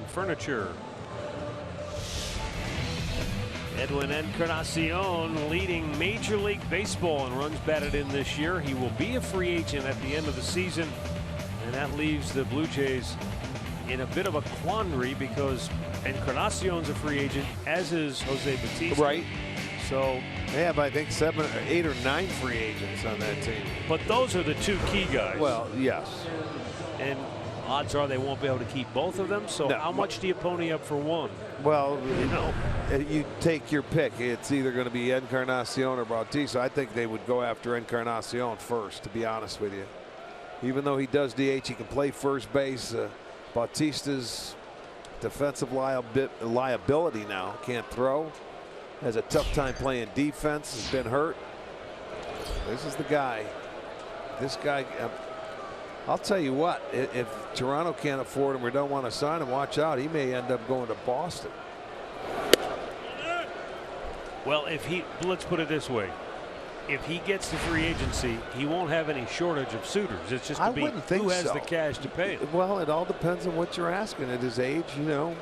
Furniture. Edwin Encarnacion leading Major League Baseball in runs batted in this year. He will be a free agent at the end of the season, and that leaves the Blue Jays in a bit of a quandary because Encarnacion's a free agent, as is Jose Bautista. Right. So they have, I think, 7 or 8 or 9 free agents on that team. But those are the 2 key guys. Well, yes. And odds are they won't be able to keep both of them. So No. how much do you pony up for one? Well, You know, you take your pick. It's either going to be Encarnacion or Bautista. I think they would go after Encarnacion first, to be honest with you. Even though he does DH, he can play first base. Bautista's defensive liability now. Can't throw. Has a tough time playing defense. Has been hurt. This is the guy. This guy. I'll tell you what. If Toronto can't afford him or don't want to sign him, watch out. He may end up going to Boston. well, let's put it this way. If he gets the free agency, he won't have any shortage of suitors. It's just to be who has the cash to pay him. Well, it all depends on what you're asking at his age, you know.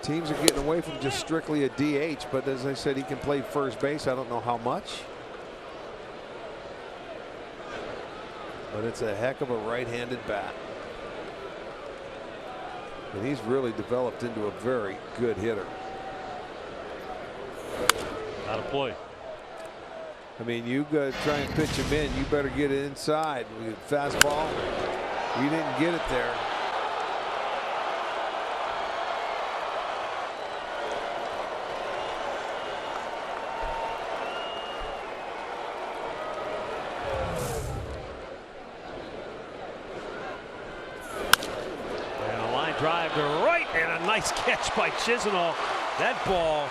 Teams are getting away from just strictly a DH, but as I said, he can play first base. I don't know how much. But it's a heck of a right-handed bat. And he's really developed into a very good hitter. Out of play. I mean, you got to try and pitch him in. You better get it inside. Fastball. You didn't get it there. And a line drive to right, and a nice catch by Chisenhall. That ball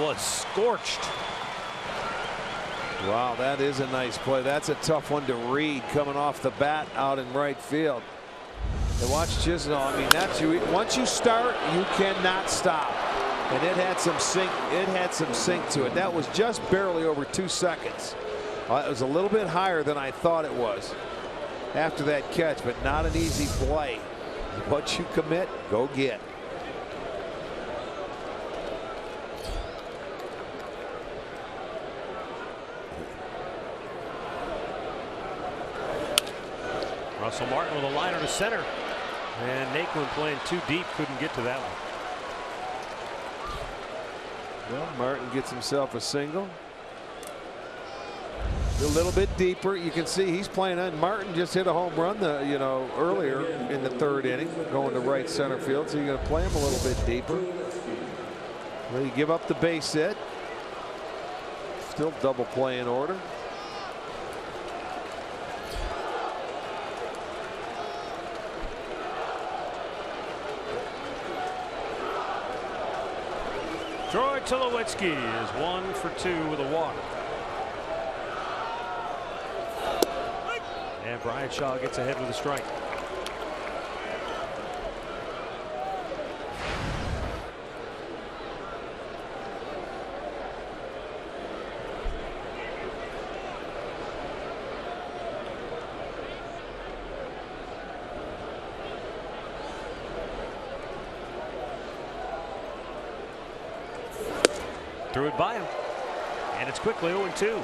was scorched. Wow, that is a nice play. That's a tough one to read coming off the bat out in right field. And watch Chisenhall. I mean, that's you. Once you start, you cannot stop. And it had some sink. It had some sink to it. That was just barely over 2 seconds. It was a little bit higher than I thought it was after that catch, but not an easy play. What you commit, go get. Russell Martin with a liner to center. And Naquin playing too deep, couldn't get to that one. Well, Martin gets himself a single. A little bit deeper. You can see he's playing on. Martin just hit a home run earlier in the 3rd inning, going to right center field. So you're going to play him a little bit deeper. Well, you give up the base hit. Still double play in order. Troy Tulowitzki is 1 for 2 with a walk. And Brian Shaw gets ahead with a strike. Threw it by him. And it's quickly 0-2.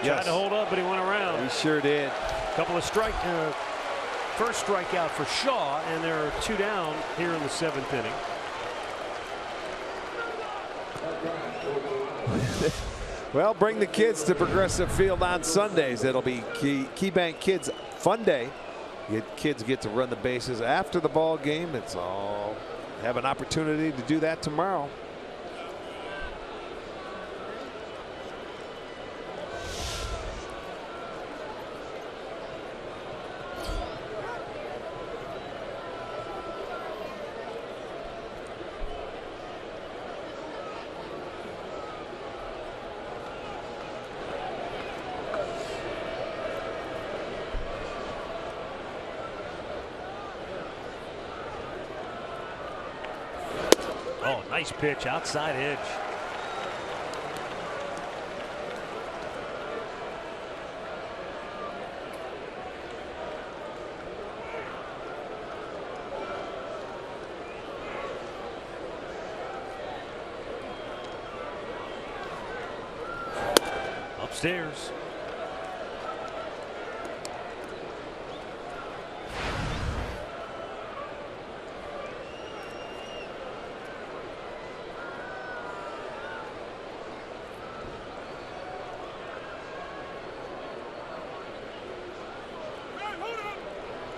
Tried to hold up, but he went around. He sure did. Couple of first strikeout for Shaw, and there are 2 down here in the 7th inning. Well, bring the kids to Progressive Field on Sundays. It'll be KeyBank Kids Fun Day. Kids get to run the bases after the ball game. It's all have an opportunity to do that tomorrow. Oh, nice pitch outside edge. upstairs.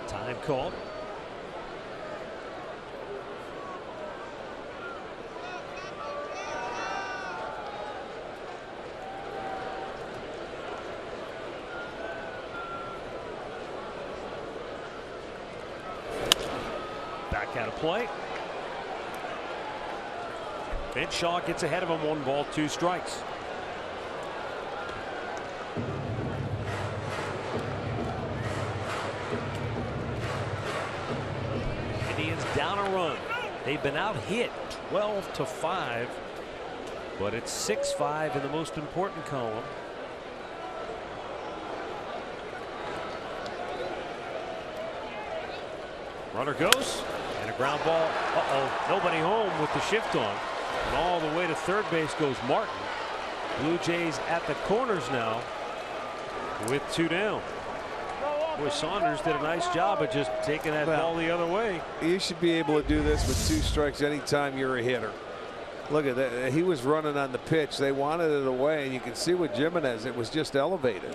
Time called. Back out of play. Shaw gets ahead of him. 1 ball, 2 strikes. Indians down a run. They've been out hit 12-5, but it's 6-5 in the most important column. Runner goes, and a ground ball. Nobody home with the shift on. And all the way to third base goes Martin. Blue Jays at the corners now with 2 down. Boy, Saunders did a nice job of just taking that ball the other way. You should be able to do this with 2 strikes anytime you're a hitter. Look at that. He was running on the pitch. They wanted it away, and you can see with Jimenez, it was just elevated,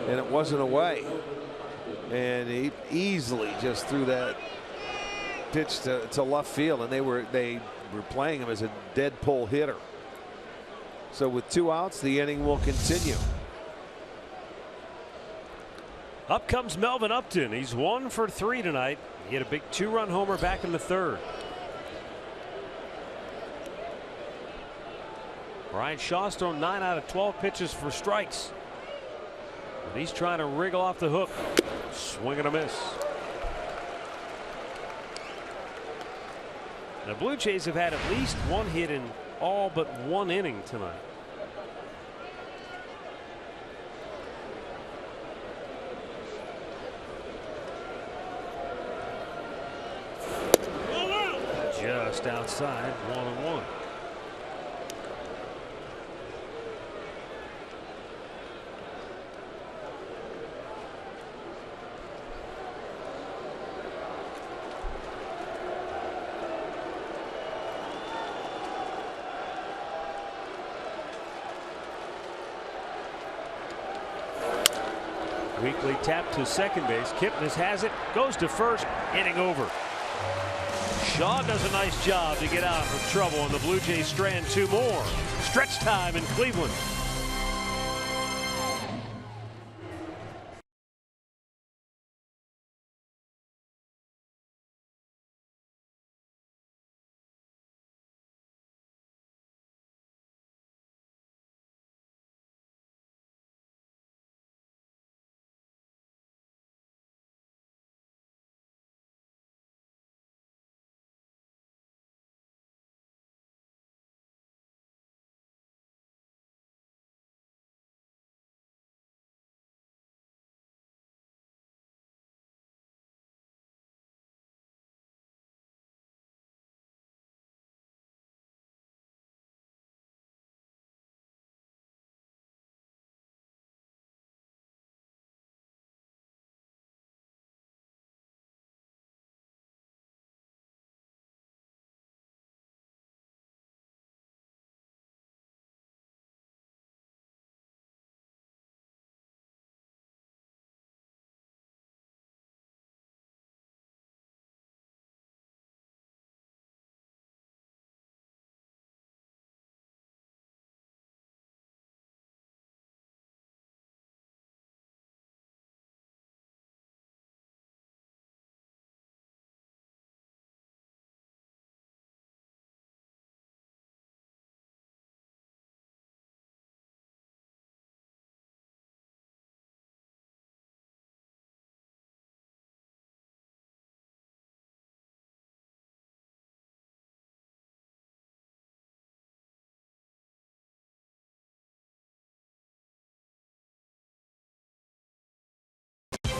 and it wasn't away. And he easily just threw that pitch to left field, and they were playing him as a dead pull hitter. So with 2 outs, the inning will continue. Up comes Melvin Upton. He's 1 for 3 tonight. He hit a big 2-run homer back in the 3rd. Brian Shaw's thrown 9 out of 12 pitches for strikes. But he's trying to wriggle off the hook. Swing and a miss. The Blue Jays have had at least 1 hit in all but 1 inning tonight. Just outside, 1-1. Weekly tap to second base. Kipnis has it, goes to first, inning over. Shaw does a nice job to get out of trouble, and the Blue Jays strand 2 more. Stretch time in Cleveland.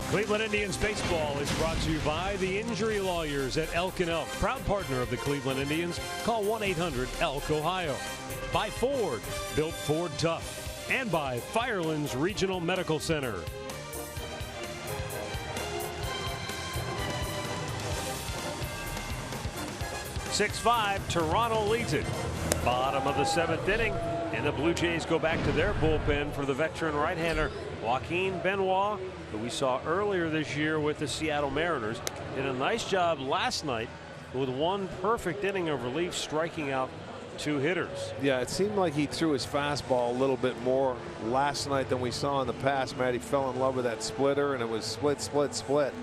Cleveland Indians baseball is brought to you by the injury lawyers at Elk & Elk, proud partner of the Cleveland Indians. Call 1-800-ELK, Ohio. By Ford, built Ford tough. and by Firelands Regional Medical Center. (6-5), Toronto leads it. Bottom of the 7th inning, and the Blue Jays go back to their bullpen for the veteran right-hander Joaquin Benoit, who we saw earlier this year with the Seattle Mariners. Did a nice job last night with one perfect inning of relief, striking out 2 hitters. Yeah, it seemed like he threw his fastball a little bit more last night than we saw in the past. Matt, he fell in love with that splitter, and it was split, split, split.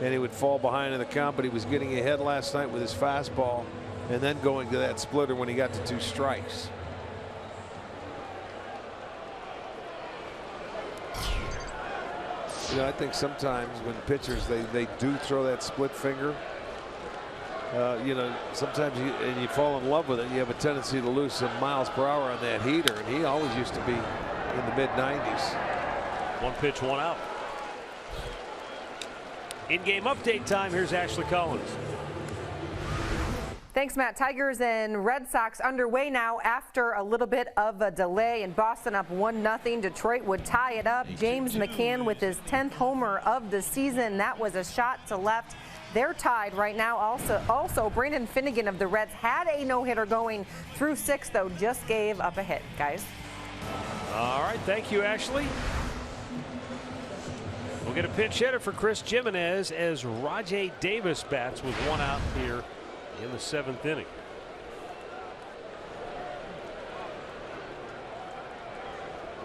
And he would fall behind in the count, but he was getting ahead last night with his fastball and then going to that splitter when he got to 2 strikes. You know, I think sometimes when pitchers they do throw that split finger, you know, sometimes you fall in love with it, you have a tendency to lose some miles per hour on that heater, and he always used to be in the mid-90s. 1 pitch, 1 out. In-game update time. Here's Ashley Collins. Thanks, Matt. Tigers and Red Sox underway now after a little bit of a delay. And Boston up 1-0. Detroit would tie it up. James McCann with his 10th homer of the season. That was a shot to left. They're tied right now. Also, Brandon Finnegan of the Reds had a no-hitter going through 6, though just gave up a hit, guys. All right. Thank you, Ashley. We'll get a pinch hitter for Chris Jimenez as Rajai Davis bats with 1 out here in the 7th inning.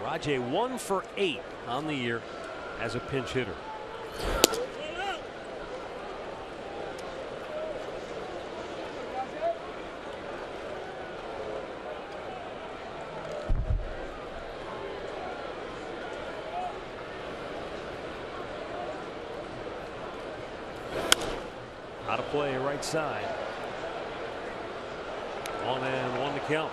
Rajai 1 for 8 on the year as a pinch hitter. Out of play, right side. 1-1 to count.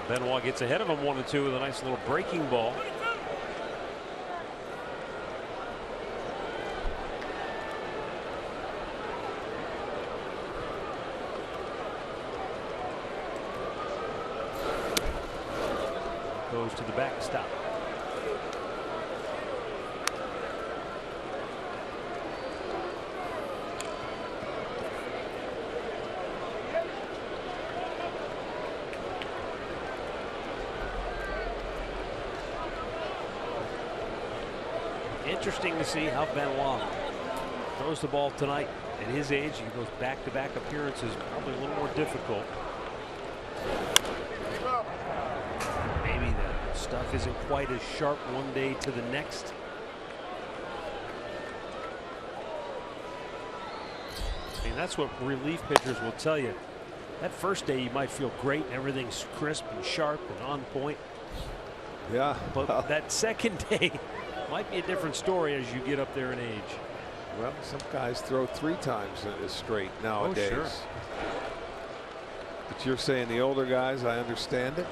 Benoit gets ahead of him 1-2 with a nice little breaking ball. Goes to the backstop. Interesting to see how Benoit throws the ball tonight. At his age, he goes back-to-back appearances, probably a little more difficult. Maybe the stuff isn't quite as sharp one day to the next. I mean, that's what relief pitchers will tell you. That first day you might feel great, everything's crisp and sharp and on point. Yeah. But that second day might be a different story as you get up there in age. Well, some guys throw 3 times straight nowadays. Oh, sure. But you're saying the older guys, I understand it.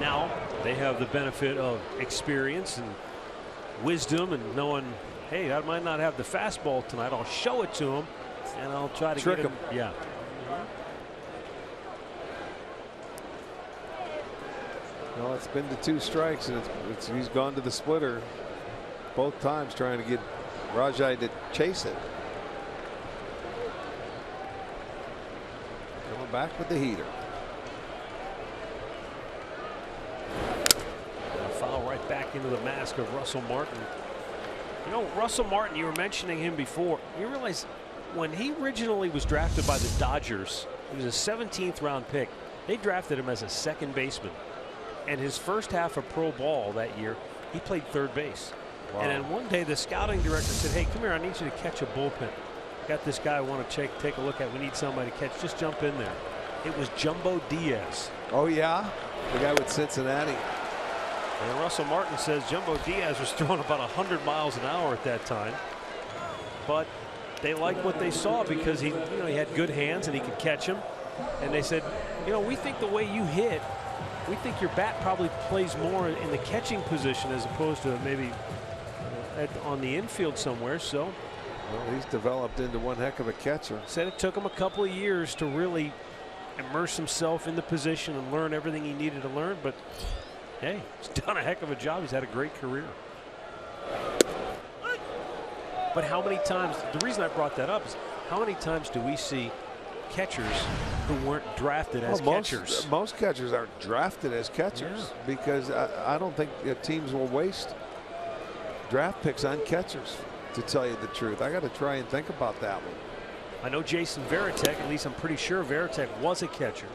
Now they have the benefit of experience and wisdom and knowing, hey, I might not have the fastball tonight. I'll show it to him and I'll try to trick get him. Yeah. Well, it's been to 2 strikes, and he's gone to the splitter both times, trying to get Rajai to chase it. Coming back with the heater. A foul right back into the mask of Russell Martin. You know, Russell Martin, you were mentioning him before. You realize when he originally was drafted by the Dodgers, he was a 17th round pick. They drafted him as a second baseman. And his first half of pro ball that year, he played third base. Wow. And then one day the scouting director said, hey, come here, I need you to catch a bullpen. Got this guy I want to take a look at. We need somebody to catch. Just jump in there. It was Jumbo Diaz. Oh, yeah? The guy with Cincinnati. And Russell Martin says Jumbo Diaz was throwing about 100 miles an hour at that time. but they liked what they saw because he had good hands and he could catch them. And they said, we think the way you hit, we think your bat probably plays more in the catching position as opposed to maybe on the infield somewhere. So well, he's developed into one heck of a catcher. Said it took him a couple of years to really immerse himself in the position and learn everything he needed to learn. But hey, he's done a heck of a job. He's had a great career. But how many times, the reason I brought that up is how many times do we see catchers who weren't drafted as catchers? Most catchers aren't drafted as catchers because I don't think teams will waste draft picks on catchers, to tell you the truth. I got to try and think about that one. I know Jason Varitek, at least I'm pretty sure Varitek was a catcher,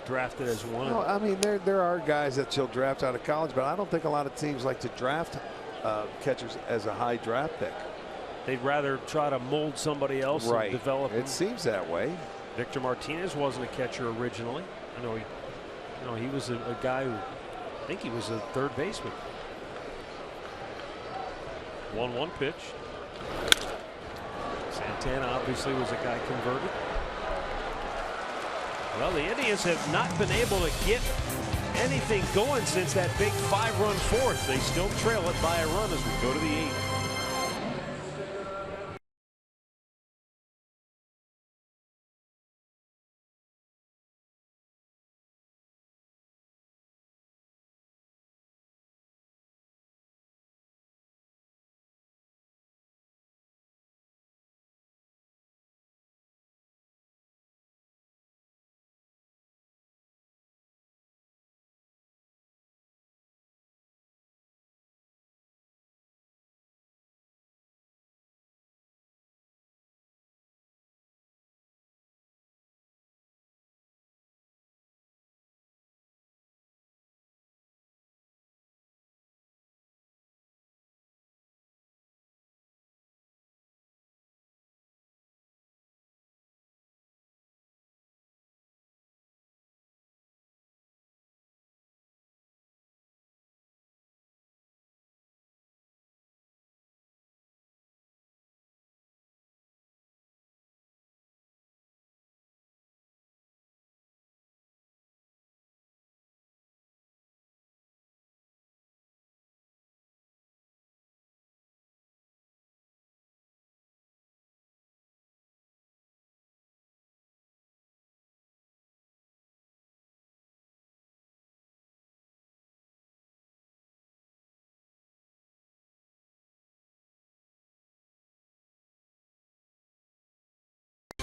drafted as one. Well, I mean, there are guys that you'll draft out of college, but I don't think a lot of teams like to draft catchers as a high draft pick. They'd rather try to mold somebody else and develop them. It seems that way. Victor Martinez wasn't a catcher originally. I know he was a guy who, I think he was a third baseman. 1-1 pitch. Santana obviously was a guy converted. Well, the Indians have not been able to get anything going since that big 5-run fourth. They still trail it by a run as we go to the 8th.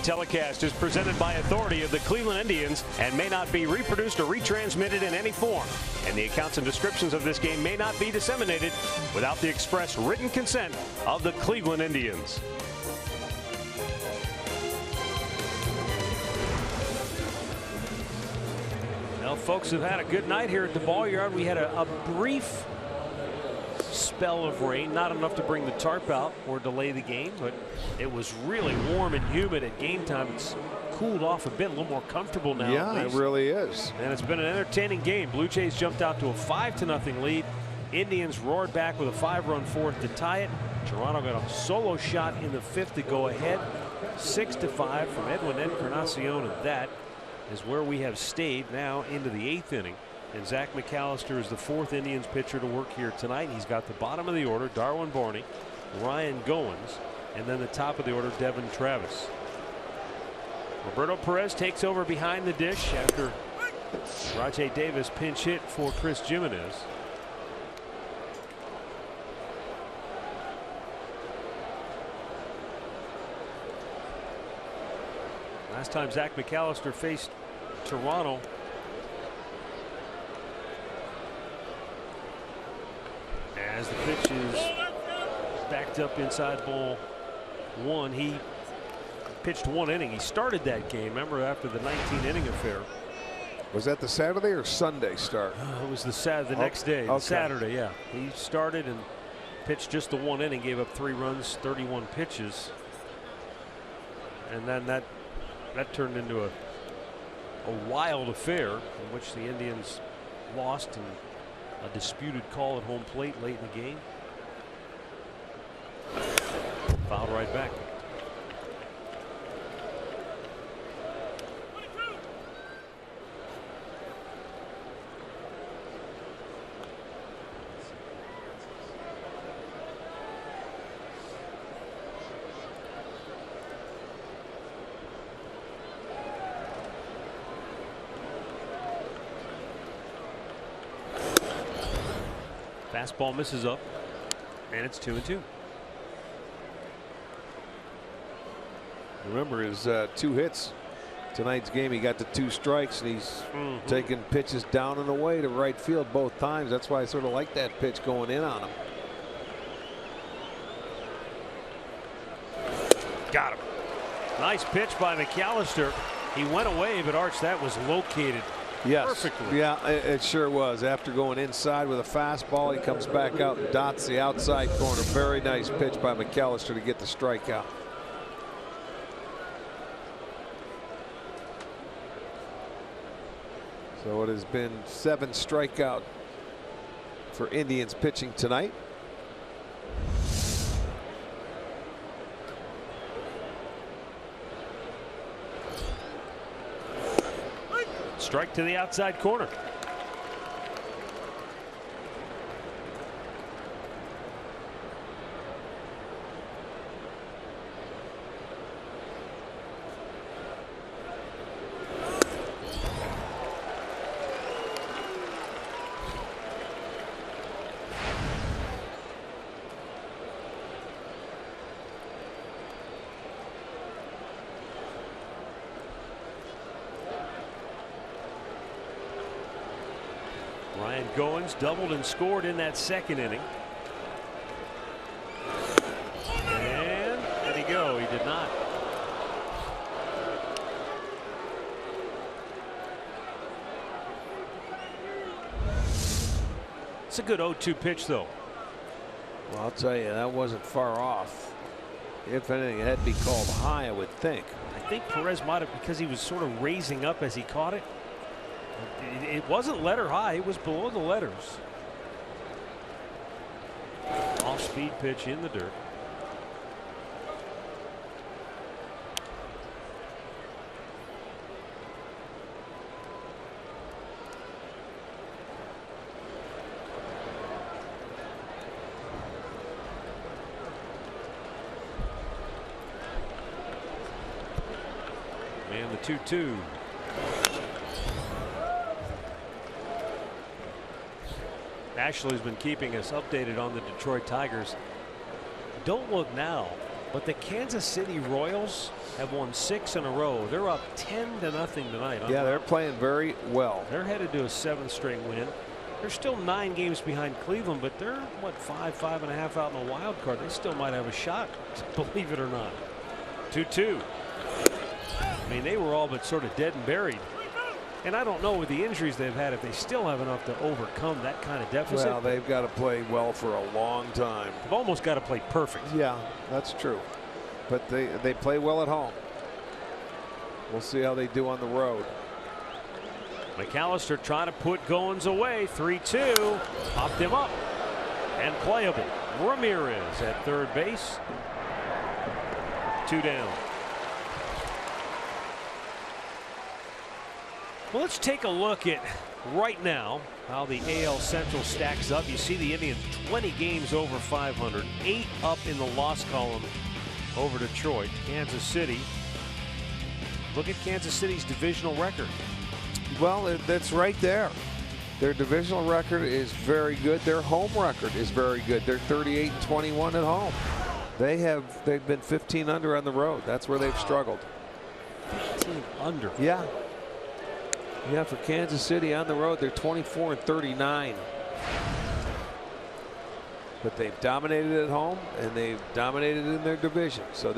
Telecast is presented by authority of the Cleveland Indians and may not be reproduced or retransmitted in any form. And the accounts and descriptions of this game may not be disseminated without the express written consent of the Cleveland Indians. Well, folks have had a good night here at the ball yard. We had a brief spell of rain, not enough to bring the tarp out or delay the game, but it was really warm and humid at game time. It's cooled off a bit, a little more comfortable now. Yeah, it really is. And it's been an entertaining game. Blue Jays jumped out to a 5-0 lead. Indians roared back with a 5-run fourth to tie it. Toronto got a solo shot in the 5th to go ahead. 6-5 from Edwin Encarnacion, and that is where we have stayed now into the 8th inning. And Zach McAllister is the 4th Indians pitcher to work here tonight. He's got the bottom of the order, Darwin Barney, Ryan Goins, and then the top of the order, Devin Travis. Roberto Perez takes over behind the dish after Rajay Davis pinch hit for Chris Jimenez. Last time Zach McAllister faced Toronto, as the pitch is backed up inside ball 1, he pitched 1 inning. He started that game, remember, after the 19-inning affair. Was that the Saturday or Sunday start? It was the next day, okay. Saturday, yeah. He started and pitched just the 1 inning, gave up 3 runs, 31 pitches. And then that turned into a wild affair in which the Indians lost in a disputed call at home plate late in the game. fouled right back. Fastball misses up, and it's 2-2. Remember his 2 hits tonight's game. He got the 2 strikes, and he's taking pitches down and away to right field both times. That's why I sort of like that pitch going in on him. Got him. Nice pitch by McAllister. He went away, but Arch, that was located perfectly. Yeah, it sure was. After going inside with a fastball, he comes back out and dots the outside corner. Very nice pitch by McAllister to get the strikeout. So it has been 7 strikeout for Indians pitching tonight. Strike to the outside corner. Ryan Goins doubled and scored in that second inning. And did he go? He did not. It's a good 0-2 pitch, though. Well, I'll tell you, that wasn't far off. If anything, it had to be called high, I would think. I think Perez might have, because he was sort of raising up as he caught it. It wasn't letter high, it was below the letters. Off speed pitch in the dirt. And the 2-2. Ashley's been keeping us updated on the Detroit Tigers. Don't look now, but the Kansas City Royals have won 6 in a row. They're up 10-0 tonight. Yeah, they're playing very well. They're headed to a 7th straight win. They're still 9 games behind Cleveland, but they're what, 5.5 out in the wild card. They still might have a shot, believe it or not. 2-2. I mean, they were all but sort of dead and buried. And I don't know with the injuries they've had if they still have enough to overcome that kind of deficit. Well, they've got to play well for a long time. They've almost got to play perfect. Yeah, that's true. But they play well at home. We'll see how they do on the road. McAllister trying to put Goins away. 3-2. Popped him up. And playable. Ramirez at third base. 2 down. Well, let's take a look at right now how the AL Central stacks up. You see the Indians 20 games over 500, 8 up in the loss column over Detroit. Kansas City. Look at Kansas City's divisional record. Well, that's right there. Their divisional record is very good. Their home record is very good. They're 38-21 at home. They've been 15 under on the road. That's where they've struggled. 15 under. Yeah. Yeah, for Kansas City on the road, they're 24-39. But they've dominated at home and they've dominated in their division. So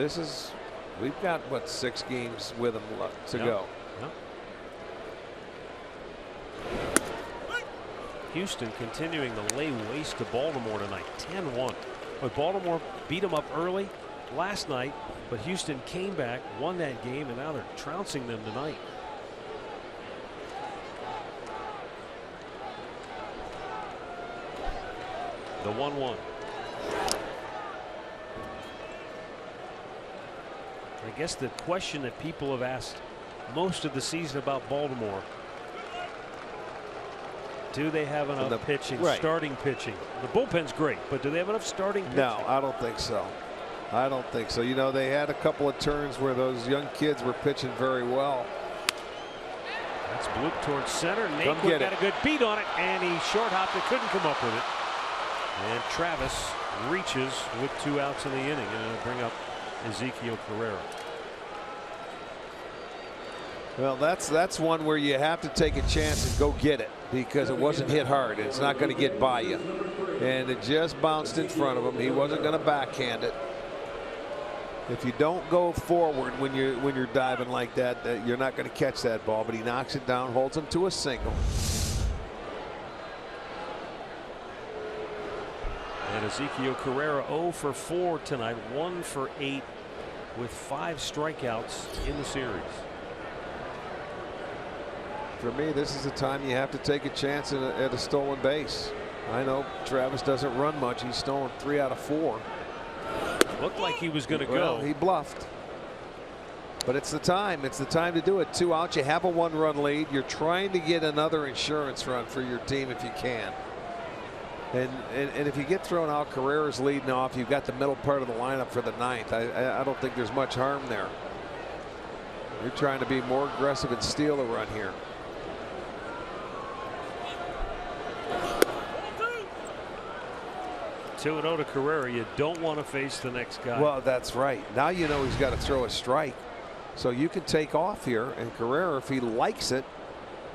we've got what, 6 games with them to go. Yep. Houston continuing to lay waste to Baltimore tonight, 10-1. But Baltimore beat them up early last night, but Houston came back, won that game, and now they're trouncing them tonight. The 1-1. guess the question that people have asked most of the season about Baltimore. Do they have enough pitching, starting pitching? The bullpen's great, but do they have enough starting pitching? No, I don't think so. I don't think so. You know, they had a couple of turns where those young kids were pitching very well. That's blooped towards center. Naquin got a good beat on it, and he short hopped it, couldn't come up with it. And Travis reaches with 2 outs in the inning, and it'll bring up Ezekiel Carrera. Well, that's one where you have to take a chance and go get it, because it wasn't hit hard. It's not going to get by you. And it just bounced in front of him. He wasn't going to backhand it. If you don't go forward when you're diving like that, you're not going to catch that ball. But he knocks it down, holds him to a single. And Ezekiel Carrera 0 for 4 tonight, 1 for 8 with 5 strikeouts in the series. For me, this is the time you have to take a chance at a stolen base. I know Travis doesn't run much. He's stolen 3 out of 4. Looked like he was going to go. go. He bluffed. But it's the time. It's the time to do it. 2 outs. You have a 1-run lead. You're trying to get another insurance run for your team if you can. And if you get thrown out, Carrera's leading off. You've got the middle part of the lineup for the 9th. I don't think there's much harm there. You're trying to be more aggressive and steal a run here. 2-0 to Carrera. You don't want to face the next guy. Well, that's right. Now you know he's got to throw a strike. So you can take off here, and Carrera, if he likes it,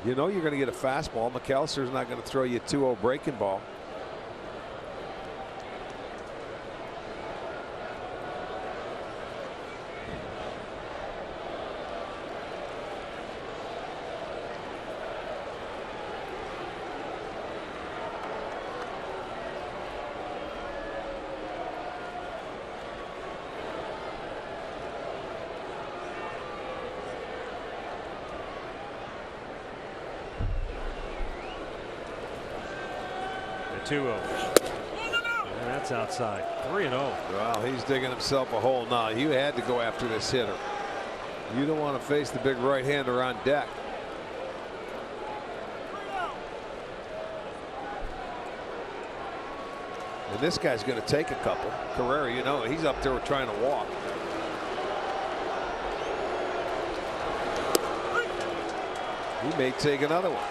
you know you're going to get a fastball. McAllister's not going to throw you a 2-0 breaking ball. And that's outside. 3-0. Well, he's digging himself a hole now. You had to go after this hitter. You don't want to face the big right-hander on deck. And this guy's going to take a couple. Carrera, you know, he's up there trying to walk. He may take another one.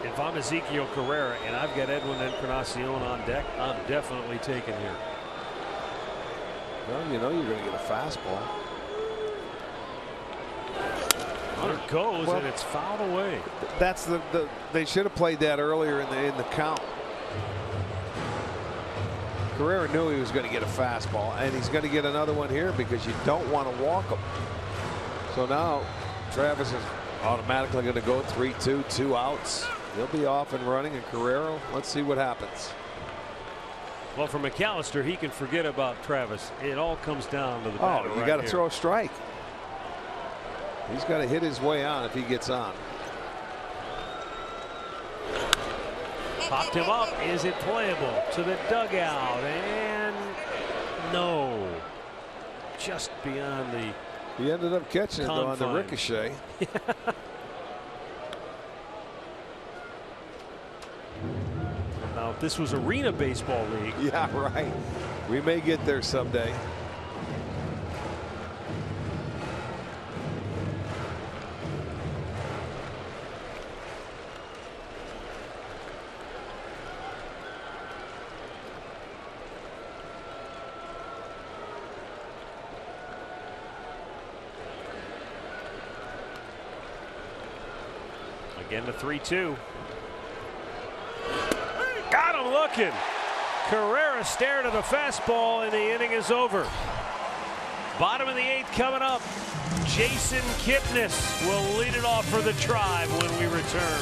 If I'm Ezekiel Carrera and I've got Edwin Encarnacion on deck, I'm definitely taking here. Well, you know you're going to get a fastball. On it goes, and it's fouled away. That's they should have played that earlier in the count. Carrera knew he was going to get a fastball, and he's going to get another one here because you don't want to walk him. So now Travis is automatically going to go 3-2, 2 outs. He'll be off and running, and Carrera, let's see what happens. Well, for McAllister, he can forget about Travis. It all comes down to the batter. You got to throw a strike. He's got to hit his way on if he gets on. Popped him up. Is it playable? To the dugout, and no. Just beyond the. He ended up catching it though on the ricochet. Now, if this was Arena Baseball League. Yeah, right. We may get there someday. Again, the 3-2. Got him looking. Carrera stared at the fastball, and the inning is over. Bottom of the 8th coming up. Jason Kipnis will lead it off for the Tribe when we return.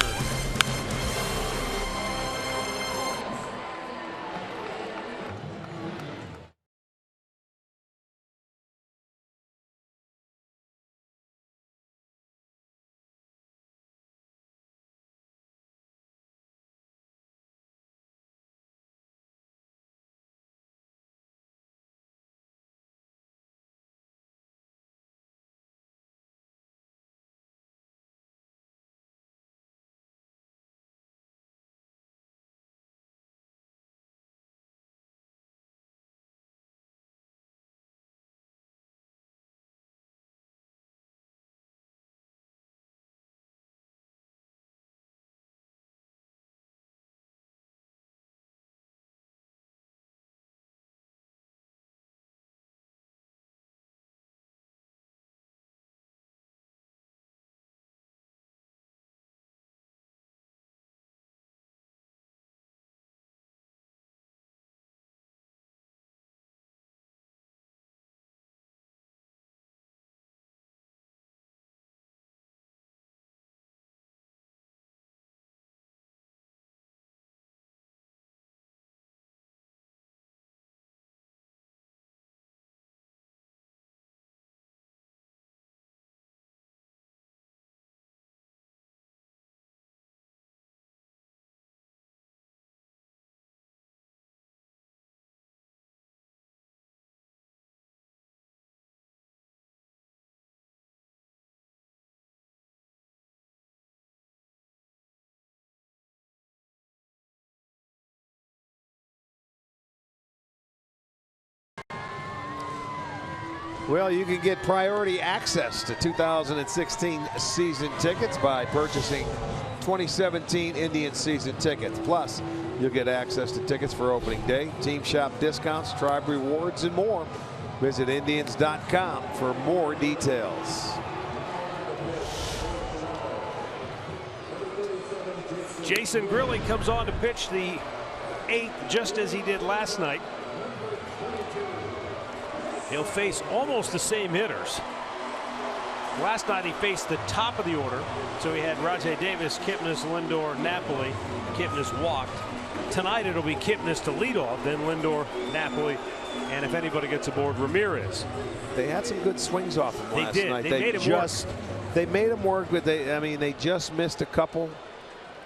Well, you can get priority access to 2016 season tickets by purchasing 2017 Indian season tickets. Plus, you'll get access to tickets for opening day, team shop discounts, tribe rewards, and more. Visit Indians.com for more details. Jason Grilli comes on to pitch the 8th just as he did last night. He'll face almost the same hitters. Last night he faced the top of the order, so he had Rajai Davis, Kipnis, Lindor, Napoli. Kipnis walked. Tonight it'll be Kipnis to lead off, then Lindor, Napoli, and if anybody gets aboard, Ramirez. They had some good swings off him last night. They made him work. They made him work, but they just missed a couple.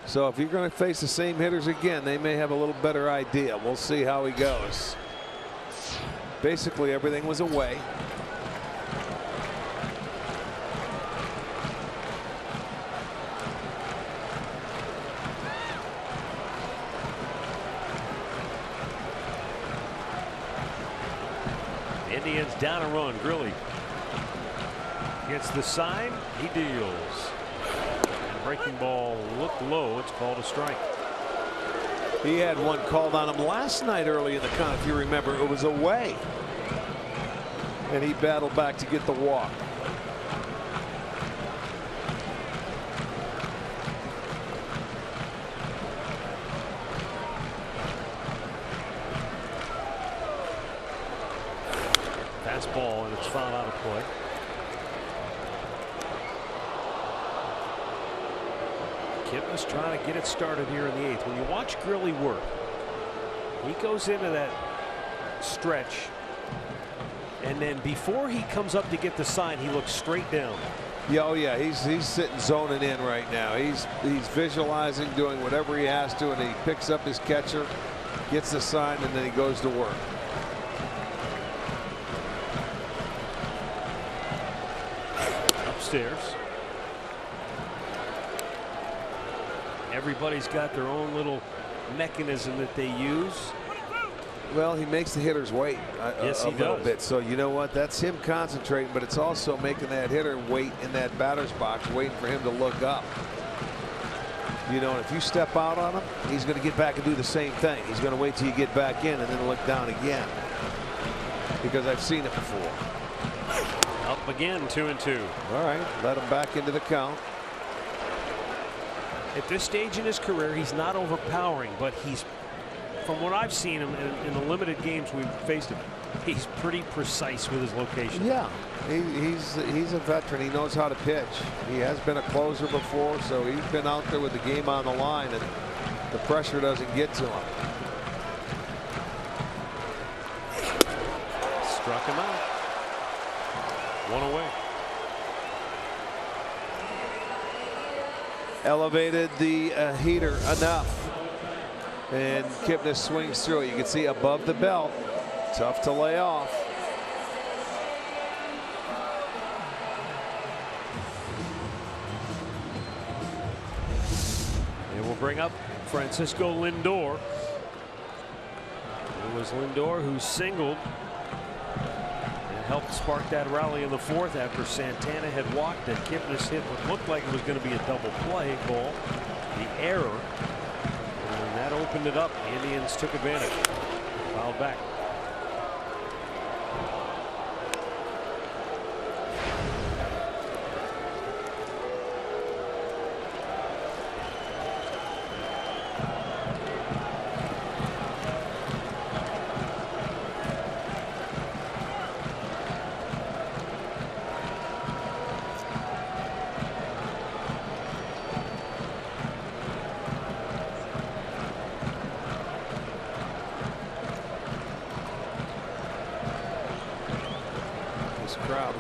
So if you're going to face the same hitters again, they may have a little better idea. We'll see how he goes. Basically, everything was away. Indians down a run. Grilli gets the sign. He deals. And breaking ball looked low. It's called a strike. He had one called on him last night early in the count. If you remember, it was away. And he battled back to get the walk. Fastball, and it's fouled out of play. Kipnis trying to get it started here in the 8th. When you watch Grilli work, he goes into that stretch, and then before he comes up to get the sign, he looks straight down. Yeah, oh yeah, he's sitting zoning in right now. He's visualizing, doing whatever he has to, and he picks up his catcher, gets the sign, and then he goes to work. Upstairs. Everybody's got their own little mechanism that they use. Well, he makes the hitters wait a little bit. So you know what? That's him concentrating, but it's also making that hitter wait in that batter's box, waiting for him to look up. You know, and if you step out on him, he's going to get back and do the same thing. He's going to wait till you get back in and then look down again. Because I've seen it before. Up again, 2-2. All right, let him back into the count. At this stage in his career, he's not overpowering, but he's, from what I've seen him in the limited games we've faced him, he's pretty precise with his location. Yeah, he's a veteran. He knows how to pitch. He has been a closer before, so he's been out there with the game on the line, and the pressure doesn't get to him. Struck him out. One away. Elevated the heater enough, and Kipnis swings through it. You can see above the belt. Tough to lay off. And we'll bring up Francisco Lindor. It was Lindor who singled and helped spark that rally in the 4th after Santana had walked and Kipnis hit what looked like it was going to be a double play ball. The error, and that opened it up. The Indians took advantage. Fouled back.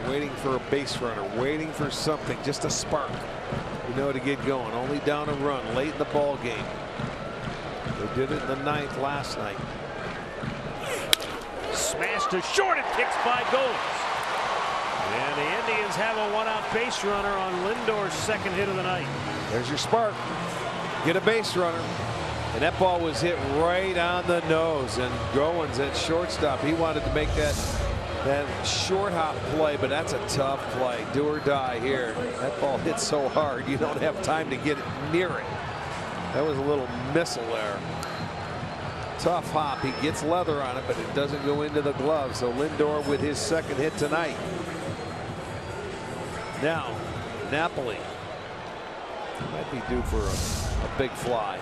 Waiting for a base runner, waiting for something, just a spark, you know, to get going. Only down a run late in the ball game. They did it in the 9th last night. Smashed to short, and kicks by Goins. And the Indians have a one-out base runner on Lindor's 2nd hit of the night. There's your spark. Get a base runner. And that ball was hit right on the nose, and Goins at shortstop, he wanted to make that That short hop play, but that's a tough play. Do or die here. That ball hits so hard, you don't have time to get it near it. That was a little missile there. Tough hop. He gets leather on it, but it doesn't go into the glove. So Lindor with his second hit tonight. Now, Napoli might be due for a big fly.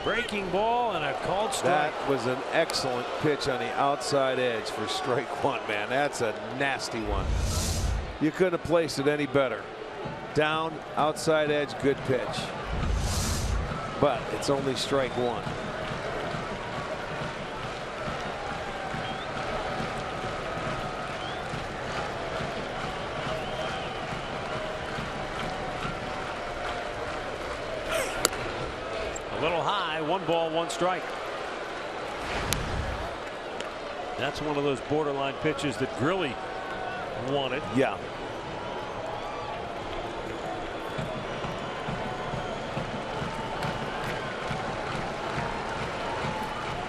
Breaking ball and a called strike. That was an excellent pitch on the outside edge for strike one, man. That's a nasty one. You couldn't have placed it any better. Down, outside edge, good pitch. But it's only strike one. A little high, 1 ball, 1 strike. That's one of those borderline pitches that Grilly wanted. Yeah.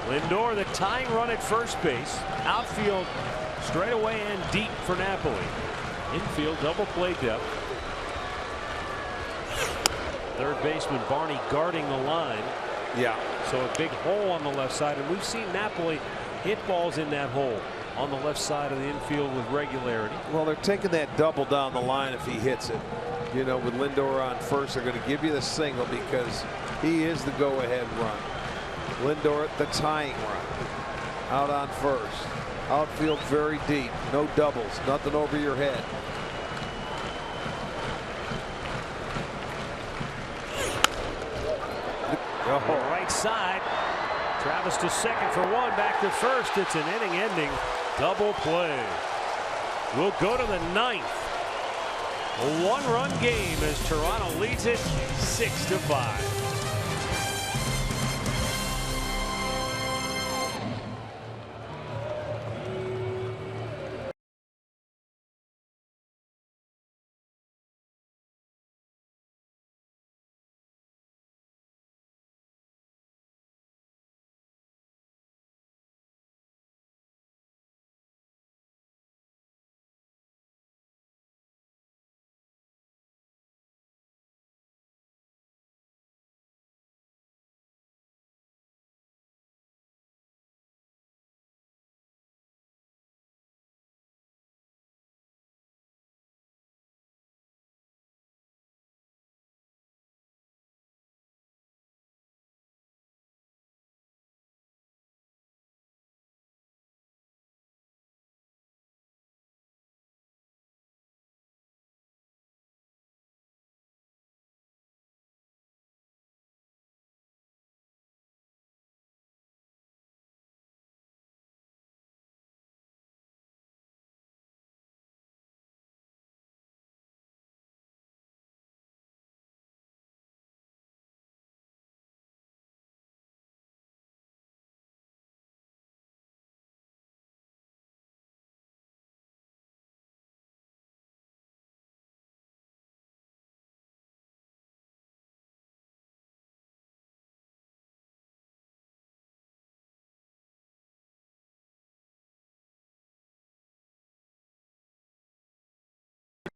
Lindor, the tying run at first base. Outfield straight away and deep for Napoli. Infield double play depth. Third baseman Barney guarding the line. Yeah. So a big hole on the left side, and we've seen Napoli hit balls in that hole on the left side of the infield with regularity. Well, they're taking that double down the line if he hits it. You know, with Lindor on first, they're going to give you the single because he is the go-ahead run. Lindor the tying run. Out on first. Outfield very deep. No doubles. Nothing over your head. Right side. Travis to second for 1. Back to first. It's an inning-ending double play. We'll go to the 9th. A 1-run game as Toronto leads it 6-5.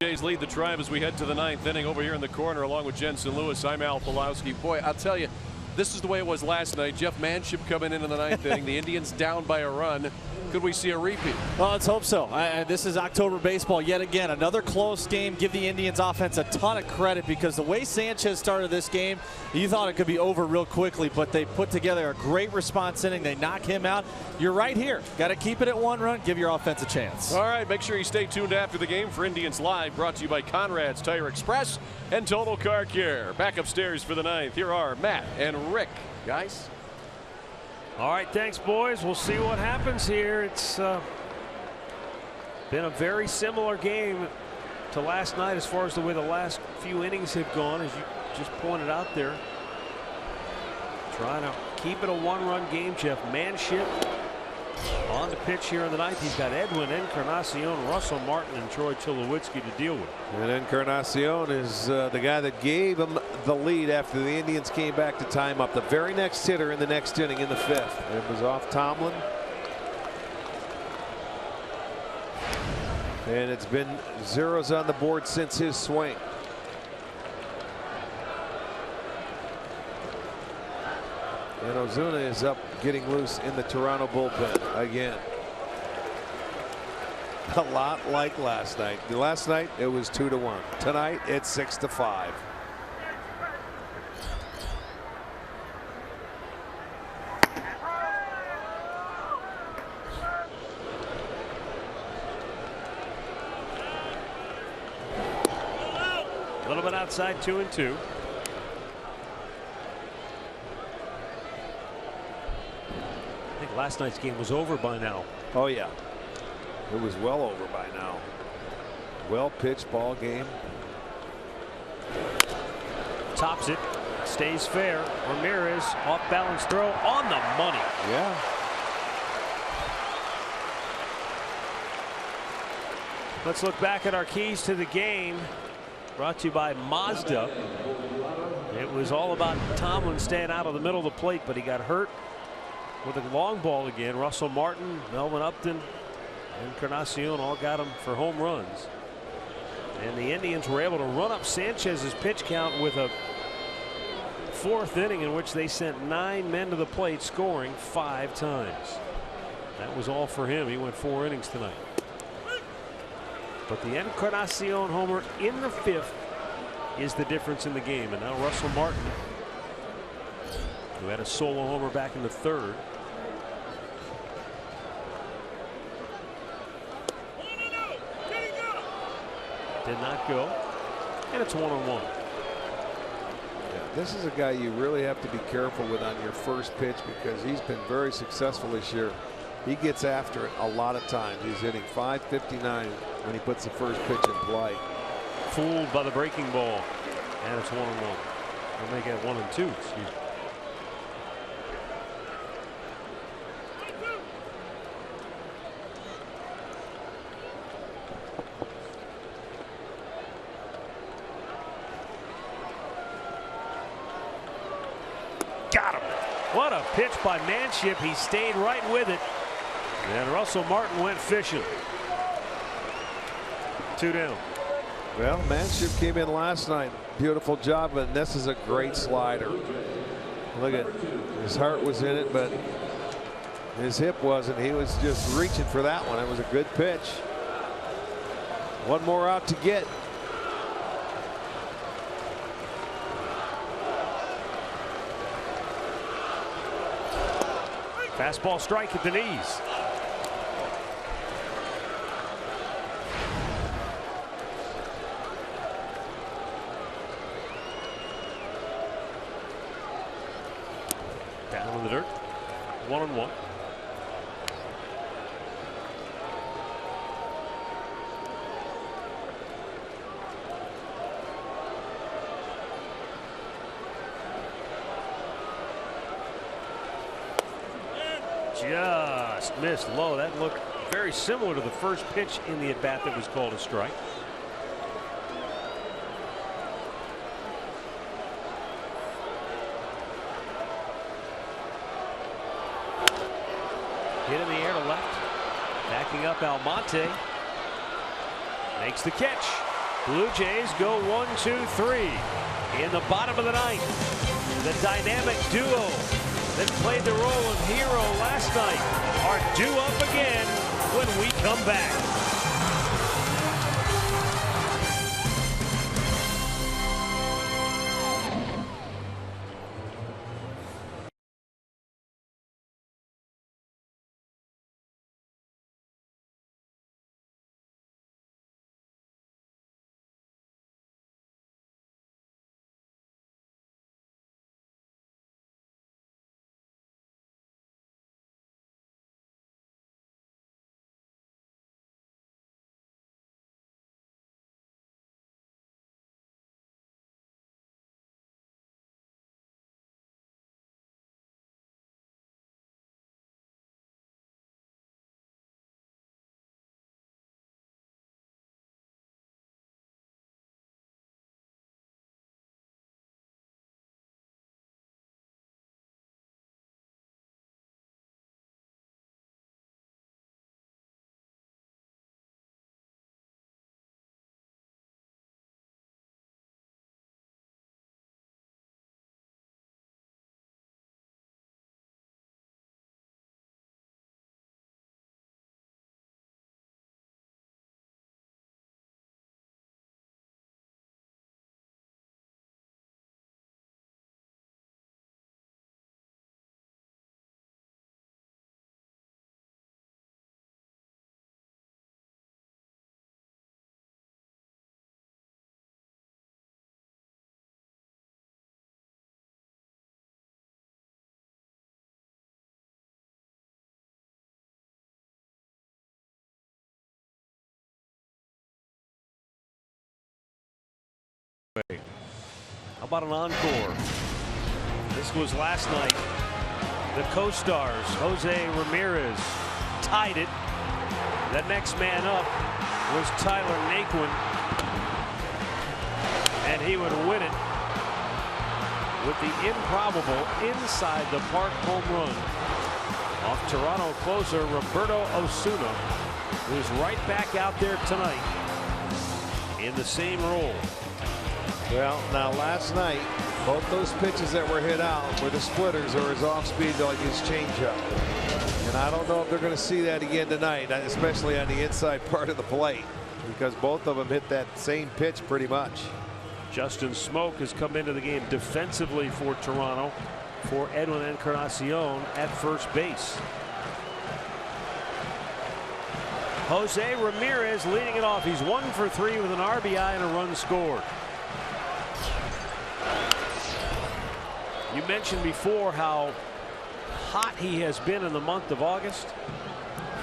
Jays lead the Tribe as we head to the 9th inning. Over here in the corner along with Jensen Lewis, I'm Al Pulowski. Boy, I'll tell you, this is the way it was last night. Jeff Manship coming in the 9th inning. The Indians down by a run. Could we see a repeat? Well, let's hope so. This is October baseball yet again. Another close game. Give the Indians offense a ton of credit because the way Sanchez started this game, you thought it could be over real quickly, but they put together a great response inning. They knock him out. You're right here. Got to keep it at 1 run. Give your offense a chance. All right, make sure you stay tuned after the game for Indians Live, brought to you by Conrad's Tire Express and Total Car Care. Back upstairs for the 9th. Here are Matt and Rick. Guys? All right, thanks, boys. We'll see what happens here. It's been a very similar game to last night as far as the way the last few innings have gone, as you just pointed out there. Trying to keep it a 1-run game. Jeff Manship On the pitch here in the ninth, he's got Edwin Encarnacion, Russell Martin, and Troy Tulowitzki to deal with. And Encarnacion is the guy that gave him the lead after the Indians came back to tie him up. The very next hitter in the next inning in the fifth. It was off Tomlin. And it's been zeros on the board since his swing. And Ozuna is up, getting loose in the Toronto bullpen again. A lot like last night. Last night it was 2-1. Tonight it's 6-5. A little bit outside, 2-2. I think last night's game was over by now. Oh yeah, it was well over by now. Well pitched ball game. Tops it, stays fair. Ramirez off balance throw on the money. Yeah. Let's look back at our keys to the game. Brought to you by Mazda. It was all about Tomlin staying out of the middle of the plate, but he got hurt with a long ball again. Russell Martin, Melvin Upton, and Encarnacion all got him for home runs. And the Indians were able to run up Sanchez's pitch count with a fourth inning in which they sent 9 men to the plate, scoring 5 times. That was all for him. He went 4 innings tonight. But the Encarnacion homer in the 5th is the difference in the game. And now Russell Martin, who had a solo homer back in the 3rd. Did not go. And it's 1-1. Yeah, this is a guy you really have to be careful with on your first pitch because he's been very successful this year. He gets after it a lot of times. He's hitting .559 when he puts the first pitch in play. Fooled by the breaking ball. And it's 1-1. We'll make it 1-2. Excuse me. Got him. What a pitch by Manship. He stayed right with it. And Russell Martin went fishing. 2 down. Well, Manship came in last night. Beautiful job, and this is a great slider. Look at his heart was in it, but his hip wasn't. He was just reaching for that one. It was a good pitch. One more out to get. Fastball strike at the knees. Down in the dirt. 1-1. Just missed low. That looked very similar to the first pitch in the at-bat that was called a strike. Hit in the air to left. Backing up Almonte. Makes the catch. Blue Jays go 1-2-3 in the bottom of the 9th. The dynamic duo that played the role of hero last night are due up again when we come back. How about an encore? This was last night. The co-stars, Jose Ramirez, tied it. The next man up was Tyler Naquin, and he would win it with the improbable inside the park home run off Toronto closer Roberto Osuna, who's right back out there tonight in the same role. Well, now last night, both those pitches that were hit out were the splitters or his off speed, like his changeup. And I don't know if they're going to see that again tonight, especially on the inside part of the plate, because both of them hit that same pitch pretty much. Justin Smoke has come into the game defensively for Toronto for Edwin Encarnacion at first base. Jose Ramirez leading it off. He's 1 for 3 with an RBI and a run scored. You mentioned before how hot he has been in the month of August.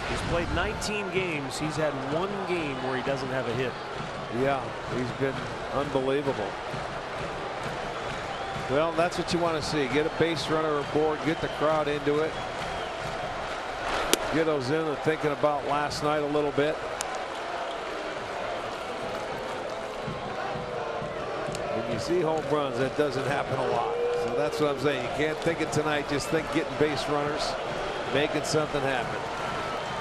He's played 19 games. He's had 1 game where he doesn't have a hit. Yeah, he's been unbelievable. Well, that's what you want to see. Get a base runner aboard, get the crowd into it. Get those in and thinking about last night a little bit. When you see home runs, that doesn't happen a lot. So that's what I'm saying. You can't think it tonight. Just think getting base runners, making something happen.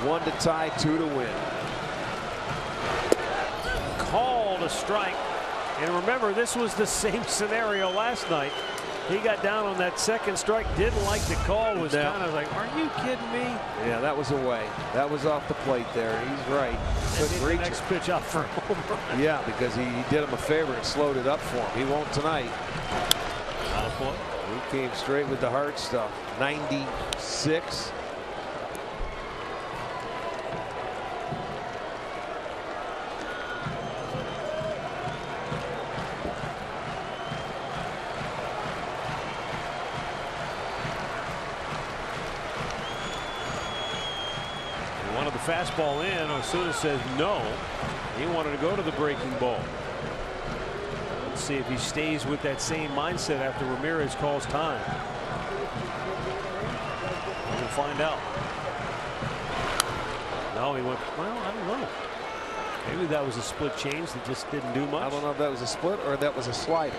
1 to tie, 2 to win. Called a strike. And remember, this was the same scenario last night. He got down on that second strike, didn't like the call, was kind of like, are you kidding me? Yeah, that was away. That was off the plate there. He's right. Couldn't reach the next pitch out for a home run. Yeah, because he did him a favor and slowed it up for him. He won't tonight. He came straight with the hard stuff. 96. Fastball in. Osuna says no. He wanted to go to the breaking ball. Let's see if he stays with that same mindset after Ramirez calls time. We'll find out. No, he went, well, I don't know. Maybe that was a split change that just didn't do much. I don't know if that was a split or that was a slider.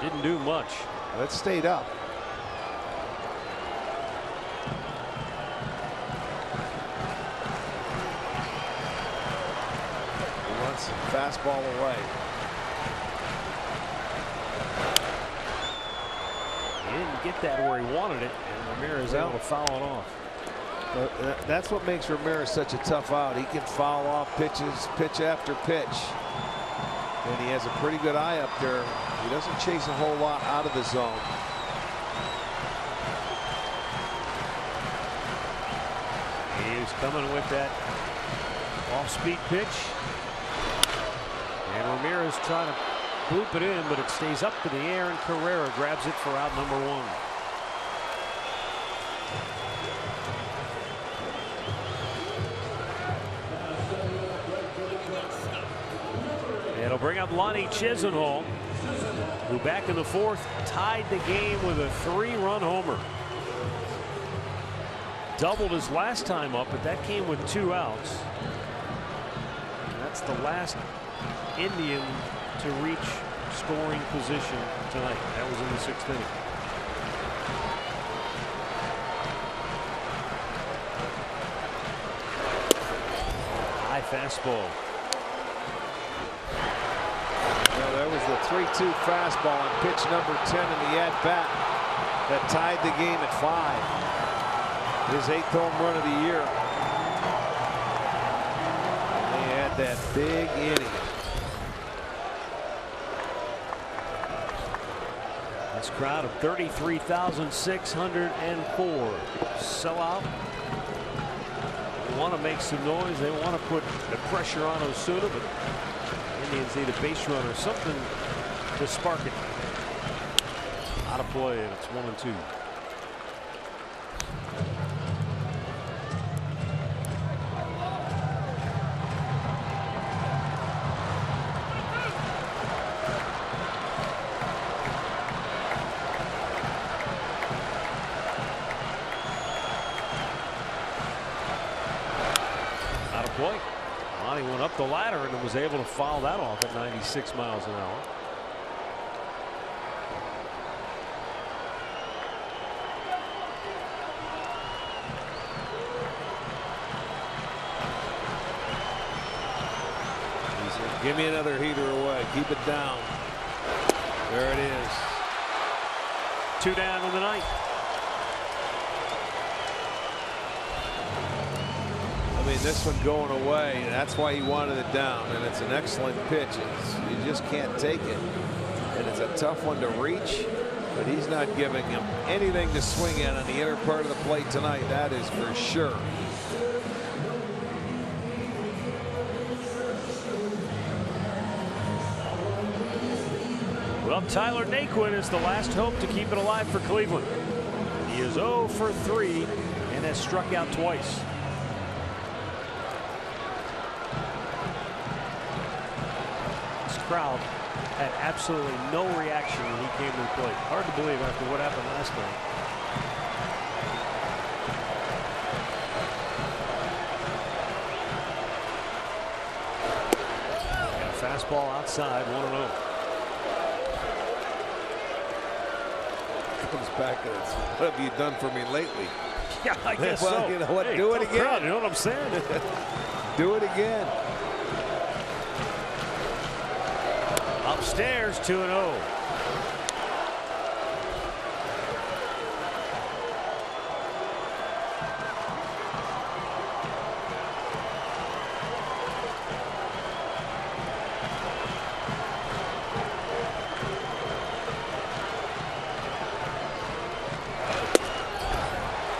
Didn't do much. That stayed up. Fastball away. He didn't get that where he wanted it, and Ramirez able to foul it off. But that's what makes Ramirez such a tough out. He can foul off pitches, pitch after pitch. And he has a pretty good eye up there. He doesn't chase a whole lot out of the zone. He's coming with that off-speed pitch. And Ramirez trying to bloop it in, but it stays up to the air, and Carrera grabs it for out number 1. It'll bring up Lonnie Chisenhall, who back in the 4th tied the game with a 3-run homer. Doubled his last time up, but that came with 2 outs. And that's the last Indian to reach scoring position tonight. That was in the 6th inning. High fastball. Well, there was the 3-2 fastball on pitch number 10 in the at-bat that tied the game at 5. His 8th home run of the year. They had that big inning. This crowd of 33,604. Sellout. They want to make some noise. They want to put the pressure on Osuna, but Indians need a base runner, something to spark it. Out of play, and it's 1-2. plate. Lonnie went up the ladder and was able to foul that off at 96 miles an hour. Give me another heater away. Keep it down. There it is. 2 down in the ninth. I mean, this one going away, and that's why he wanted it down. And it's an excellent pitch. You just can't take it. And it's a tough one to reach, but he's not giving him anything to swing at on the inner part of the plate tonight. That is for sure. Well, Tyler Naquin is the last hope to keep it alive for Cleveland. He is 0 for 3 and has struck out twice. This crowd had absolutely no reaction when he came to the plate. Hard to believe after what happened last night. Got a fastball outside, 1-0. Comes back and it's, what have you done for me lately? Yeah, I guess well, so. You know what? Hey, do it again. Crowd, you know what I'm saying? Do it again. Upstairs, 2-0.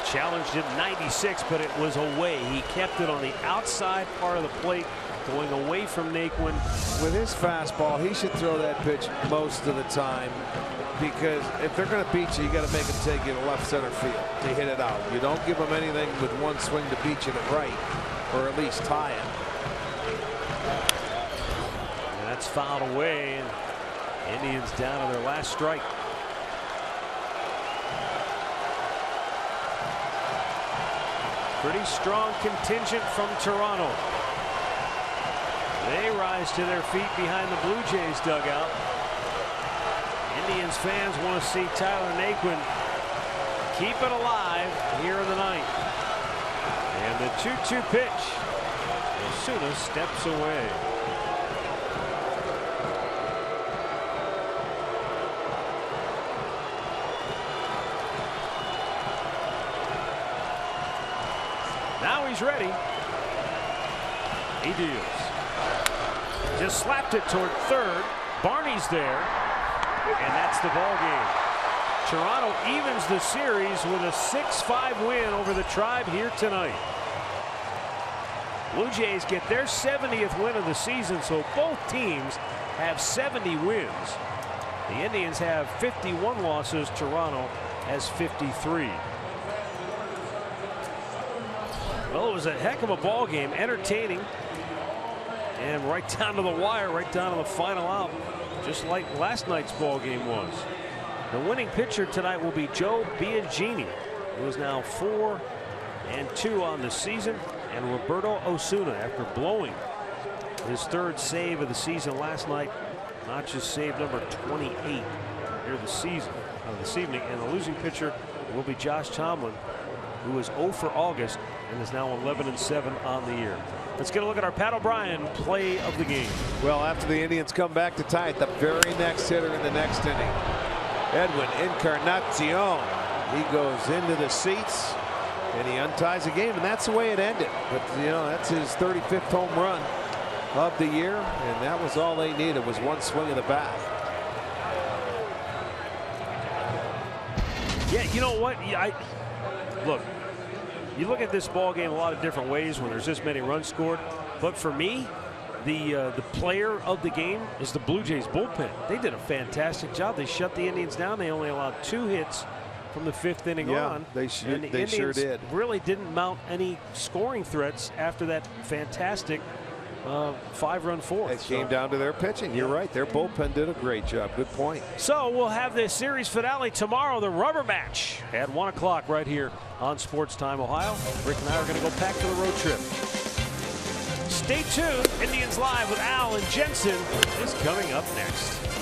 Challenged at 96, but it was away. He kept it on the outside part of the plate, going away from Naquin. With his fastball, he should throw that pitch most of the time, because if they're going to beat you, you got to make them take you to left center field to hit it out. You don't give them anything with one swing to beat you to right, or at least tie it. And that's fouled away, and Indians down to their last strike. Pretty strong contingent from Toronto. They rise to their feet behind the Blue Jays dugout. Indians fans want to see Tyler Naquin keep it alive here in the ninth. And the 2-2 pitch. Osuna steps away. Now he's ready. He deals. Just slapped it toward third. Barney's there. And that's the ball game. Toronto evens the series with a 6-5 win over the Tribe here tonight. Blue Jays get their 70th win of the season, so both teams have 70 wins. The Indians have 51 losses. Toronto has 53. Well, it was a heck of a ball game, entertaining, and right down to the wire, right down to the final out, just like last night's ball game was. The winning pitcher tonight will be Joe Biagini, who is now 4-2 on the season, and Roberto Osuna, after blowing his third save of the season last night, notches save number 28 here this evening, and the losing pitcher will be Josh Tomlin, who is 0 for August and is now 11-7 on the year. Let's get a look at our Pat O'Brien play of the game. Well, after the Indians come back to tie it, the very next hitter in the next inning, Edwin Encarnacion. He goes into the seats and he unties the game, and that's the way it ended. But you know, that's his 35th home run of the year, and that was all they needed, was one swing of the bat. Yeah, you know what? Look, you look at this ball game a lot of different ways when there's this many runs scored. But for me, the player of the game is the Blue Jays bullpen. They did a fantastic job. They shut the Indians down. They only allowed 2 hits from the 5th inning on. They sure did. Really didn't mount any scoring threats after that fantastic 5-run fourth. It came down to their pitching. You're right. Their bullpen did a great job. Good point. So we'll have the series finale tomorrow, the rubber match at 1 o'clock right here on Sports Time Ohio. Rick and I are going to go pack for the road trip. Stay tuned. Indians Live with Al and Jensen is coming up next.